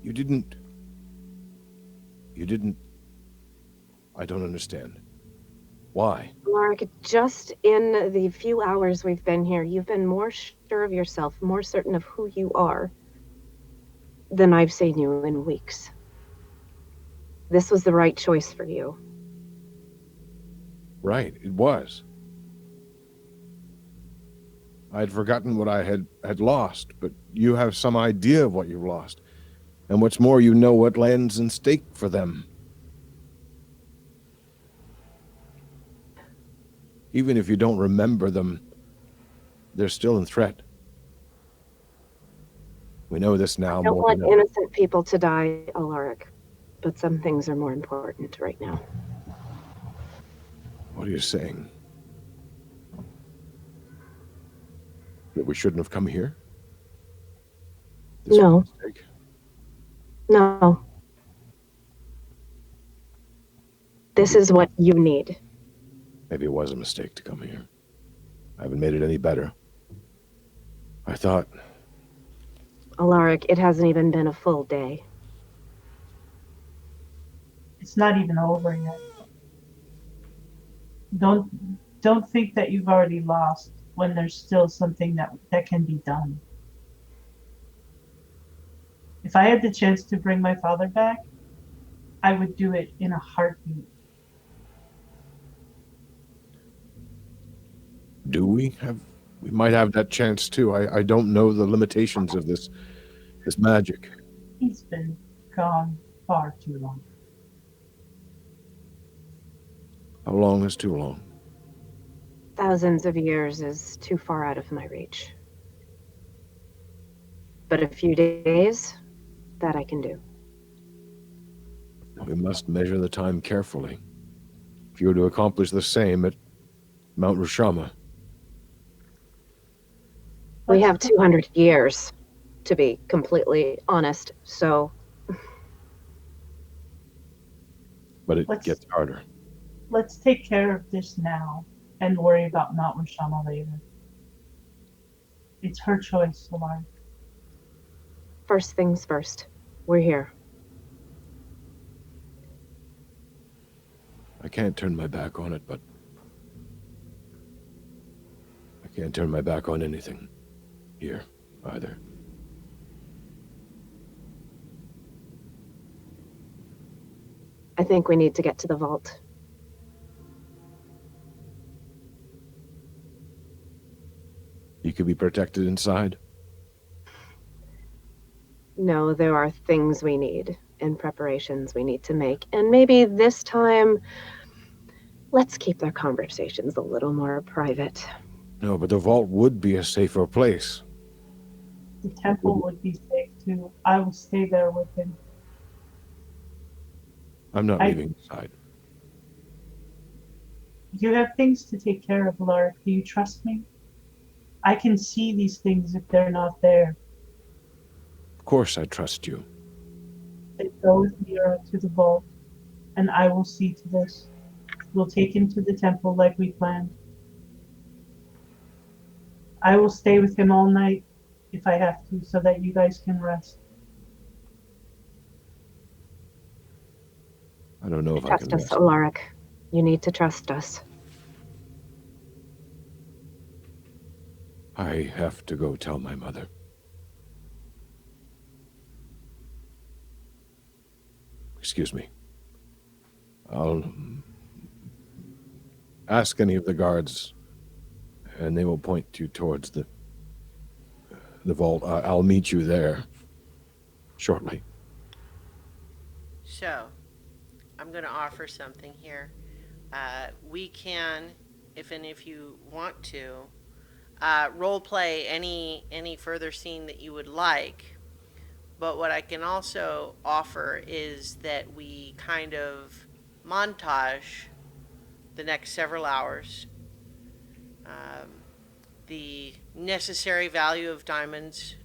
You didn't. I don't understand. Why? Alaric, just in the few hours we've been here, you've been more sure of yourself, more certain of who you are than I've seen you in weeks. This was the right choice for you. Right, it was. I had forgotten what I had lost, but you have some idea of what you've lost. And what's more, you know what lands in stake for them. Even if you don't remember them, they're still in threat. We know this now I don't more want than ever. innocent people to die, Alaric, but some things are more important right now. What are you saying? That we shouldn't have come here? This No. was a mistake? No. This is what you need. Maybe it was a mistake to come here. I haven't made it any better. I thought, Alaric, it hasn't even been a full day. It's not even over yet. don't think that you've already lost when there's still something that can be done. If I had the chance to bring my father back, I would do it in a heartbeat. Do we have? We might have that chance too. I don't know the limitations of this magic. He's been gone far too long. How long is too long? Thousands of years is too far out of my reach. But a few days, that I can do. We must measure the time carefully. If you were to accomplish the same at Mount Rushama, We have 200 years, to be completely honest, so but it Let's- gets harder. Let's take care of this now and worry about Mount Rashama later. It's her choice, Solar. first things first. We're here. I can't turn my back on it, but I can't turn my back on anything here either. I think we need to get to the vault. You could be protected inside. No, there are things we need and preparations we need to make. And maybe this time, let's keep our conversations a little more private. No, but the vault would be a safer place. The temple would be safe too. I will stay there with him. I'm not I- leaving inside. You have things to take care of, Lark. Do you trust me? I can see these things if they're not there. Of course I trust you. Then go with Mira to the vault, and I will see to this. We'll take him to the temple like we planned. I will stay with him all night if I have to, so that you guys can rest. I don't know if I Trust can us, rest. Alaric. You need to trust us. I have to go tell my mother. Excuse me. I'll ask any of the guards, and they will point you towards the vault. I'll meet you there shortly. So, I'm going to offer something here. We can, if any of you want to, role play any further scene that you would like. But what I can also offer is that we kind of montage the next several hours. The necessary value of diamonds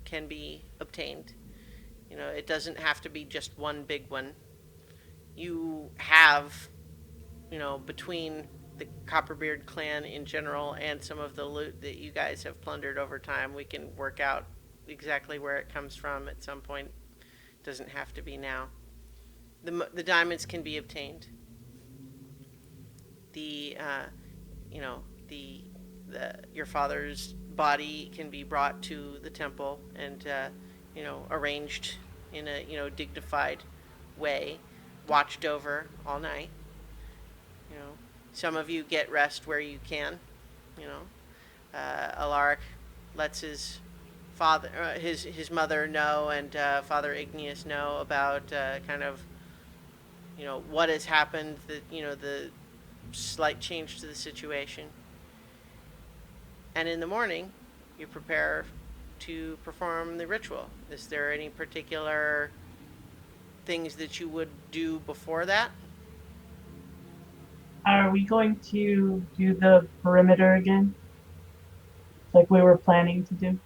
can be obtained. You know, it doesn't have to be just one big one. You have, you know, between the Copperbeard clan in general and some of the loot that you guys have plundered over time, we can work out exactly where it comes from at some point. It doesn't have to be now. The diamonds can be obtained. Your father's body can be brought to the temple and arranged in a dignified way, watched over all night. You know, some of you get rest where you can. You know, Alaric lets his father, his mother know, and Father Igneous know about kind of, you know, what has happened. The slight change to the situation. And in the morning, you prepare to perform the ritual. Is there any particular things that you would do before that? Are we going to do the perimeter again? Like we were planning to do?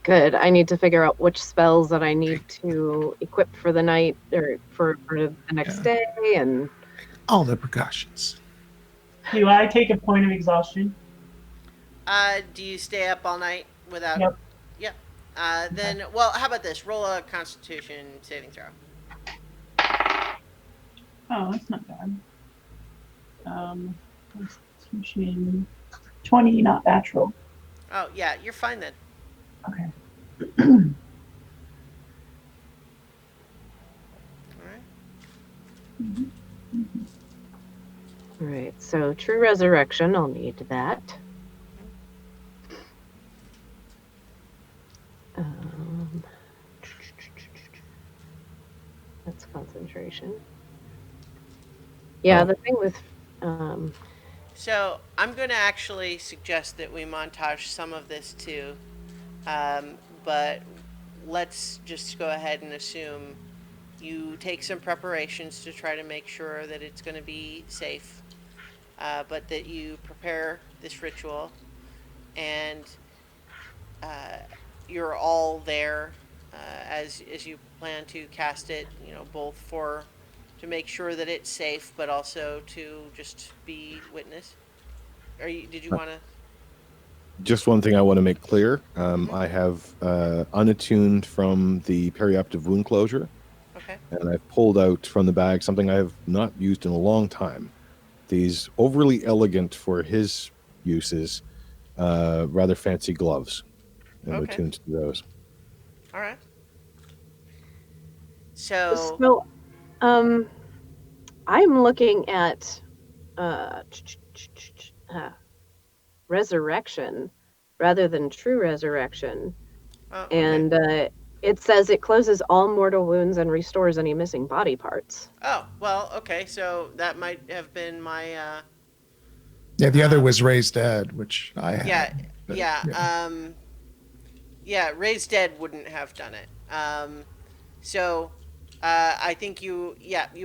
Good. I need to figure out which spells that I need to equip for the night or for the next day. And All the precautions. Do I take a point of exhaustion? Do you stay up all night without? Yep. Yep. Then, well, how about this? Roll a Constitution saving throw. Oh, that's not bad. Constitution 20, not natural. Oh, yeah, you're fine then. Okay. All right. All right, so true resurrection, I'll need that. That's concentration. Yeah, Oh. the thing with So I'm going to actually suggest that we montage some of this too, but let's just go ahead and assume you take some preparations to try to make sure that it's going to be safe, but that you prepare this ritual, and you're all there as you plan to cast it. You know, both for to make sure that it's safe, but also to just be witness. Did you want to? Just one thing I want to make clear. I have unattuned from the perioperative wound closure, Okay. and I've pulled out from the bag something I have not used in a long time. These overly elegant for his uses, rather fancy gloves. And Okay. attuned to those. All right. So, so I'm looking at resurrection rather than true resurrection. okay. And it says it closes all mortal wounds and restores any missing body parts. Oh, well, okay. So that might have been my Yeah, the other was Raised Dead, which I had. yeah, but, yeah, Raised Dead wouldn't have done it. So I think you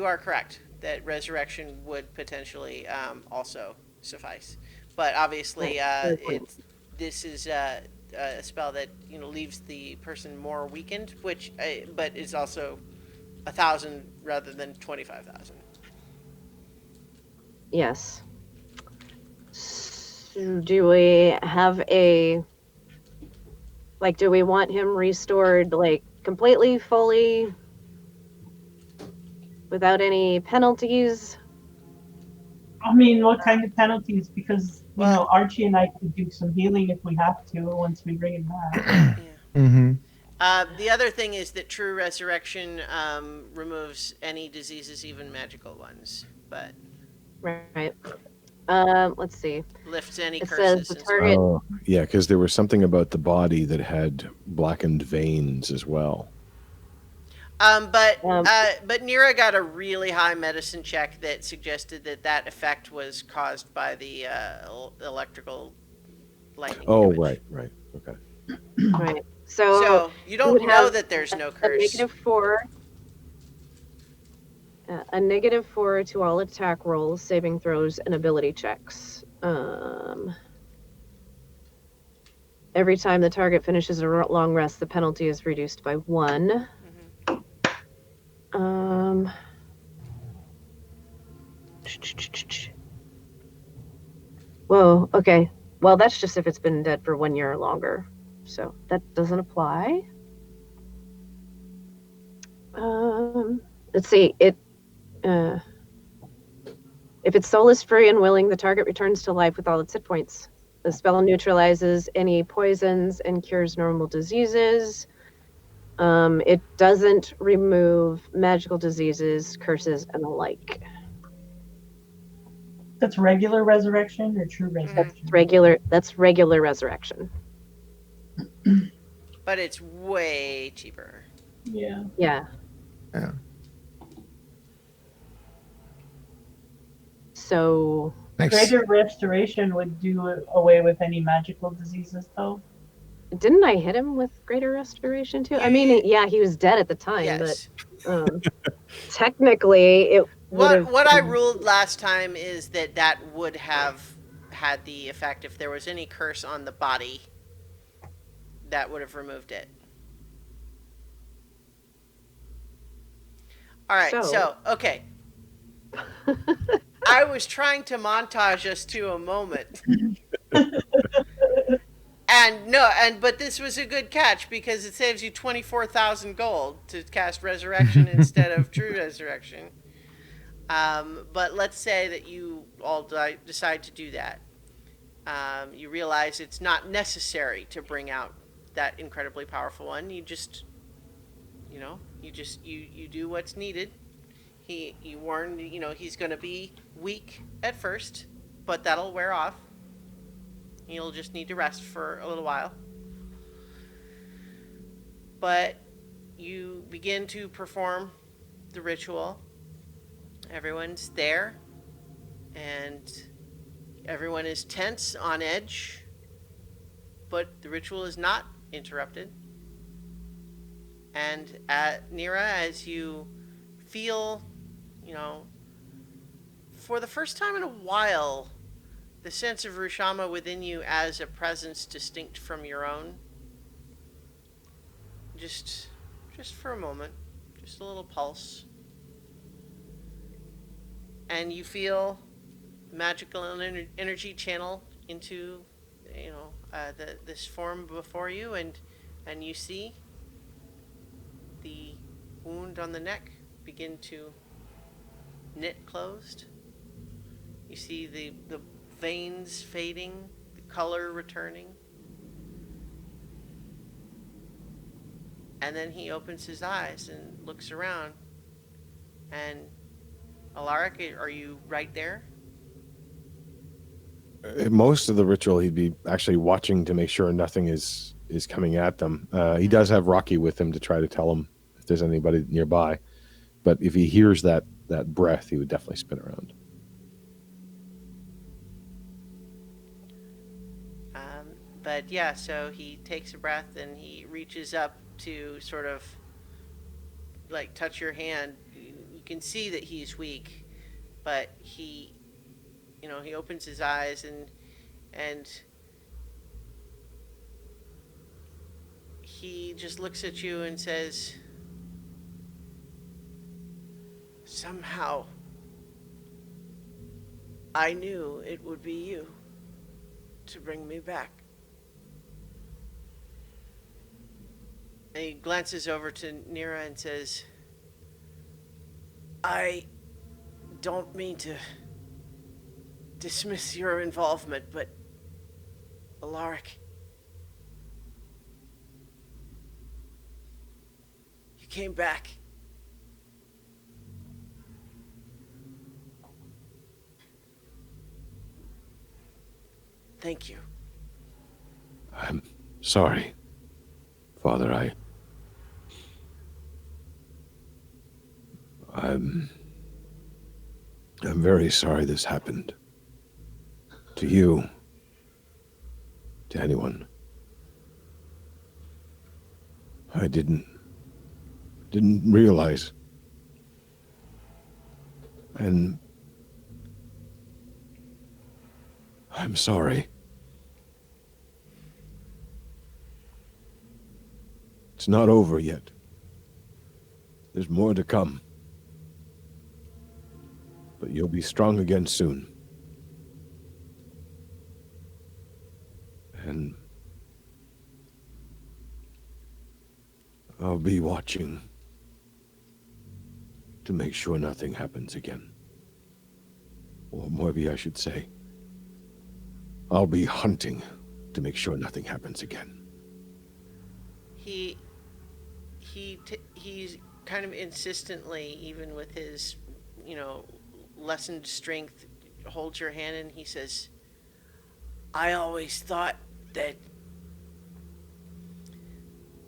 are correct that resurrection would potentially also suffice, but obviously Right, good point. this is a spell that leaves the person more weakened, which but is also 1,000 rather than 25,000. Yes. So do we have do we want him restored like completely, fully, without any penalties? I mean, what kind of penalties? Because Well- Archie and I could do some healing if we have to once we bring him back. Yeah. Mm-hmm. The other thing is that true resurrection removes any diseases, even magical ones, but Right. Let's see. lifts any It curses. says the as target- Oh, yeah, because there was something about the body that had blackened veins as well. But Um, Nira got a really high medicine check that suggested that effect was caused by the electrical lightning. Oh, damage. right. Okay. Right. So So you don't would know have that there's no a curse. -4. A -4 to all attack rolls, saving throws, and ability checks. Every time the target finishes a long rest, the penalty is reduced by 1. Whoa, okay. Well, that's just if it's been dead for 1 year or longer. So that doesn't apply. Let's see. If its soul is free and willing, the target returns to life with all its hit points. The spell neutralizes any poisons and cures normal diseases. It doesn't remove magical diseases, curses, and the like. That's regular resurrection or true resurrection? That's regular resurrection. But it's way cheaper. Yeah. Yeah. Yeah. So Nice. Greater restoration would do away with any magical diseases, though. didn't I hit him with greater restoration too? I mean, yeah, he was dead at the time, Yes. but technically it would What I ruled last time is that would have had the effect if there was any curse on the body. That would have removed it. All right, so okay. I was trying to montage us to a moment. But this was a good catch because it saves you 24,000 gold to cast resurrection instead of true resurrection. But let's say that you all decide to do that. You realize it's not necessary to bring out that incredibly powerful one. You just, you do what's needed. You warn, he's going to be weak at first, but that'll wear off. You'll just need to rest for a little while. But you begin to perform the ritual. Everyone's there, and everyone is tense, on edge, but the ritual is not interrupted. And Nira, as you feel, for the first time in a while, the sense of Rushama within you as a presence distinct from your own, just for a moment, just a little pulse. And you feel magical energy channel into, this form before you, and you see the wound on the neck begin to knit closed. You see the veins fading, the color returning. And then he opens his eyes and looks around. And Alaric, are you right there? Most of the ritual, he'd be actually watching to make sure nothing is coming at them. He does have Rocky with him to try to tell him if there's anybody nearby. But if he hears that breath, he would definitely spin around. But yeah, so he takes a breath and he reaches up to sort of like touch your hand. You can see that he's weak, but he opens his eyes and he just looks at you and says, "Somehow I knew it would be you to bring me back." And he glances over to Nira and says, "I don't mean to dismiss your involvement, but Alaric, you came back. Thank you." I'm sorry, Father. I'm very sorry this happened. To you. To anyone. I didn't realize. And I'm sorry. It's not over yet. There's more to come. But you'll be strong again soon. And I'll be watching to make sure nothing happens again. Or maybe I should say, I'll be hunting to make sure nothing happens again. He's kind of insistently, even with his, lessened strength, holds your hand and he says, "I always thought that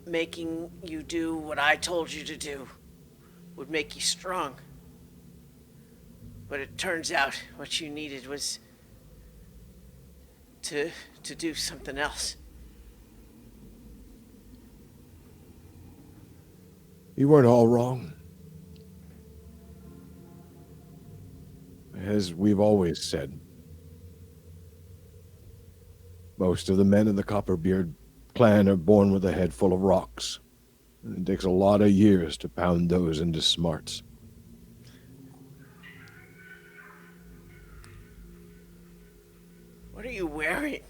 making you do what I told you to do would make you strong. But it turns out what you needed was to do something else." You weren't all wrong. As we've always said, most of the men in the Copperbeard clan are born with a head full of rocks. It takes a lot of years to pound those into smarts. What are you wearing?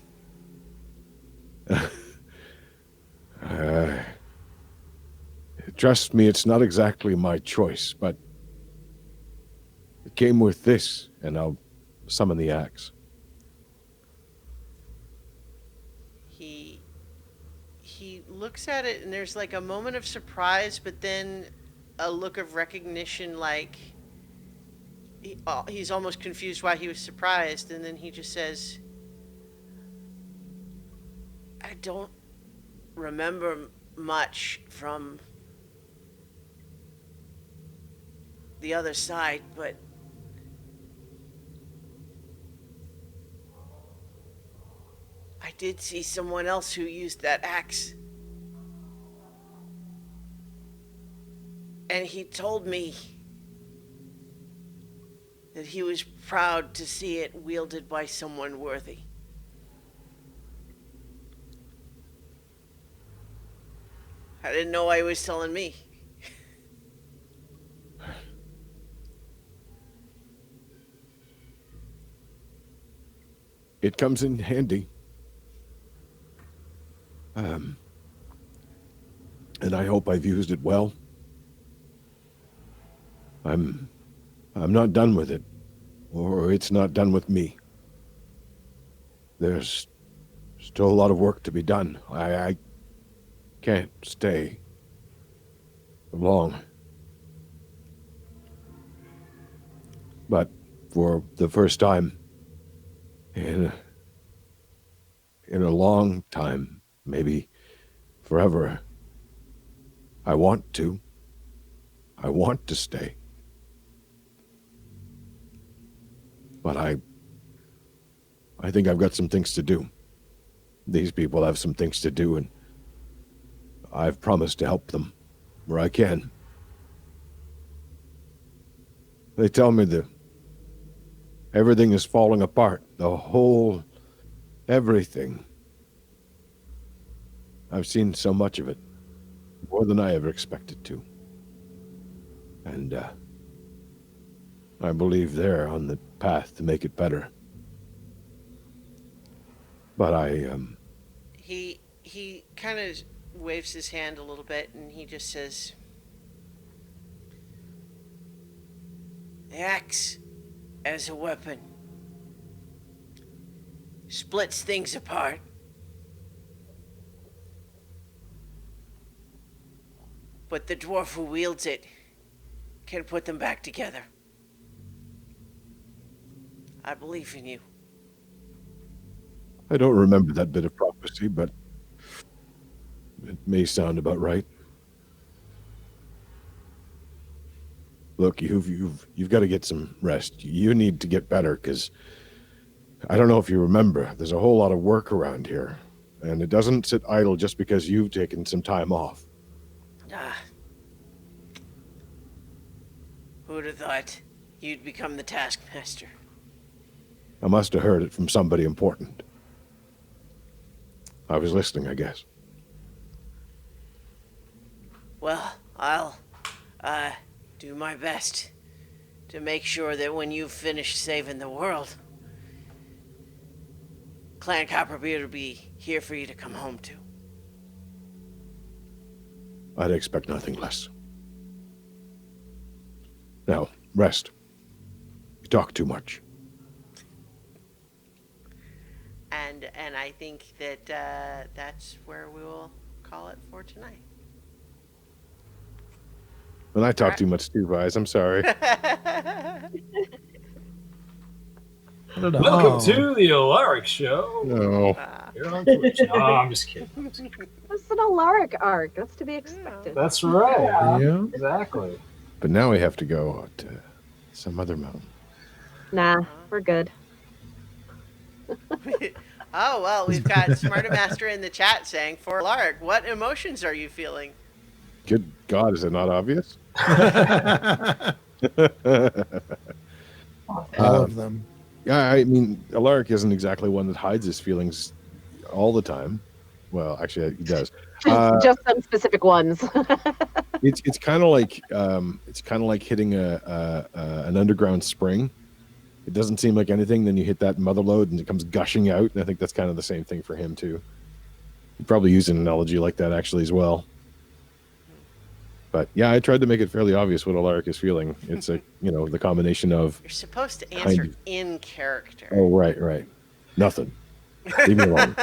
Trust me, it's not exactly my choice, but It came with this, and I'll summon the axe. He looks at it, and there's like a moment of surprise, but then a look of recognition, like he's almost confused why he was surprised, and then he just says, I don't remember much from the other side, but I did see someone else who used that axe. And he told me that he was proud to see it wielded by someone worthy. I didn't know why he was telling me. It comes in handy. And I hope I've used it well. I'm not done with it, or it's not done with me. There's still a lot of work to be done. I can't stay long. But for the first time in a long time, maybe forever, I want to stay. But I think I've got some things to do. These people have some things to do, and I've promised to help them where I can. They tell me that everything is falling apart. The whole everything. I've seen so much of it. More than I ever expected to. And I believe they're on the path to make it better. But He kind of waves his hand a little bit, and he just says, the axe as a weapon splits things apart. But the dwarf who wields it can put them back together. I believe in you. I don't remember that bit of prophecy, but it may sound about right. Look, you've got to get some rest. You need to get better, because I don't know if you remember, there's a whole lot of work around here, and it doesn't sit idle just because you've taken some time off. Who'd have thought you'd become the taskmaster? I must have heard it from somebody important. I was listening, I guess. Well, I'll do my best to make sure that when you've finished saving the world, Clan Copperbeard will be here for you to come home to. I'd expect nothing less. Now, rest. You talk too much. And I think that that's where we will call it for tonight. And I talk too much too, guys. I'm sorry. Welcome to the Alaric Show. No. Here on Twitch. No, I'm just kidding. It's an Alaric arc. That's to be expected. That's right. Yeah. Exactly. But now we have to go to some other mountain. Nah, we're good. Oh, well, we've got Smartamaster in the chat saying, for Lark, what emotions are you feeling? Good God, is it not obvious? All of them. Yeah, I mean, Alaric isn't exactly one that hides his feelings all the time. Well, actually, he does. Just some specific ones. It's kind of like hitting an underground spring. It doesn't seem like anything. Then you hit that mother load, and it comes gushing out. And I think that's kind of the same thing for him too. You'd probably use an analogy like that actually as well. But yeah, I tried to make it fairly obvious what Alaric is feeling. It's a the combination of You're supposed to answer Kind of. in character. oh right, nothing. Leave me alone.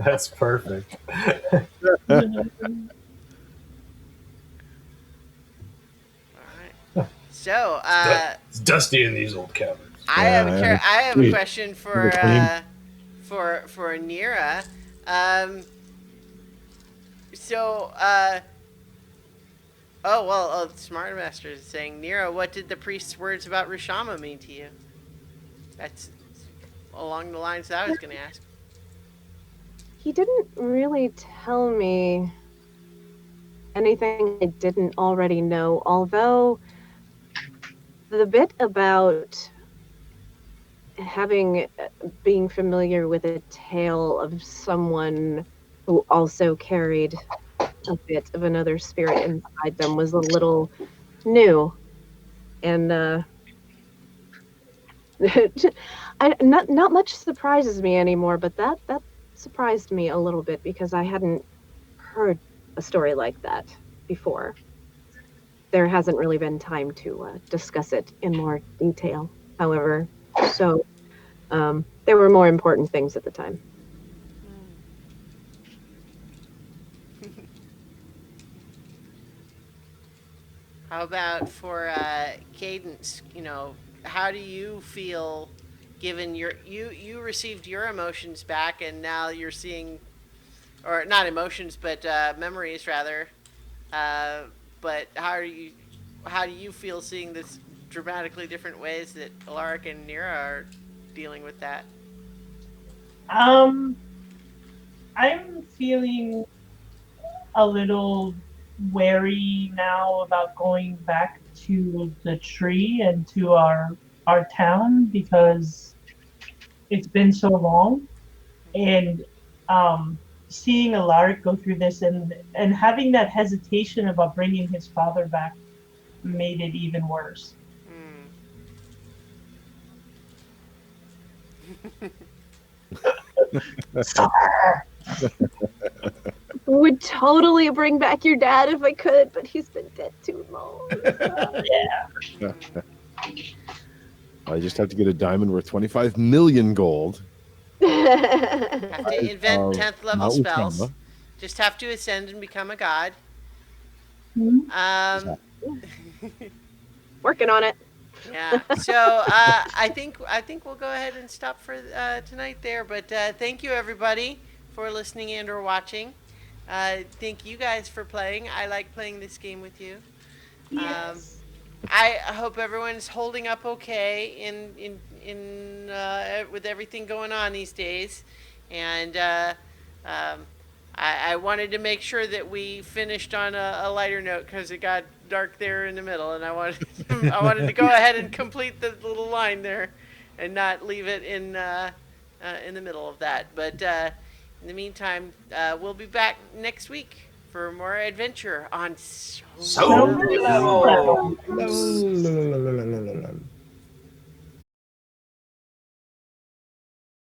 That's perfect. All right. So, It's dusty in these old caverns. I have a Yeah, I have a sweet. question for Nira. Smart Master is saying, Nira, what did the priest's words about Rishama mean to you? That's along the lines that I was going to ask. He didn't really tell me anything I didn't already know, although the bit about being familiar with a tale of someone who also carried a bit of another spirit inside them was a little new, and not much surprises me anymore, but that surprised me a little bit because I hadn't heard a story like that before. There hasn't really been time to discuss it in more detail, however, so there were more important things at the time. How about for Cadence? How do you feel given you received your emotions back and now you're seeing, or not emotions, but memories rather. But how do you feel seeing this dramatically different ways that Alaric and Nira are dealing with that? I'm feeling a little wary now about going back to the tree and to our town because it's been so long, and seeing Alaric go through this and having that hesitation about bringing his father back made it even worse. Would totally bring back your dad if I could, but he's been dead too long. Yeah. I just have to get a diamond worth 25 million gold. Have to invent 10th level Mount spells. Ushama. Just have to ascend and become a god. Mhm. Working on it. Yeah. So I think we'll go ahead and stop for tonight there. But thank you everybody for listening and or watching. Thank you guys for playing. I like playing this game with you. Yes. I hope everyone's holding up okay in with everything going on these days, and I wanted to make sure that we finished on a lighter note because it got dark there in the middle, and I wanted to go ahead and complete the little line there, and not leave it in the middle of that. But in the meantime, we'll be back next week for more adventure on So. Level. La, la, la, la, la, la, la.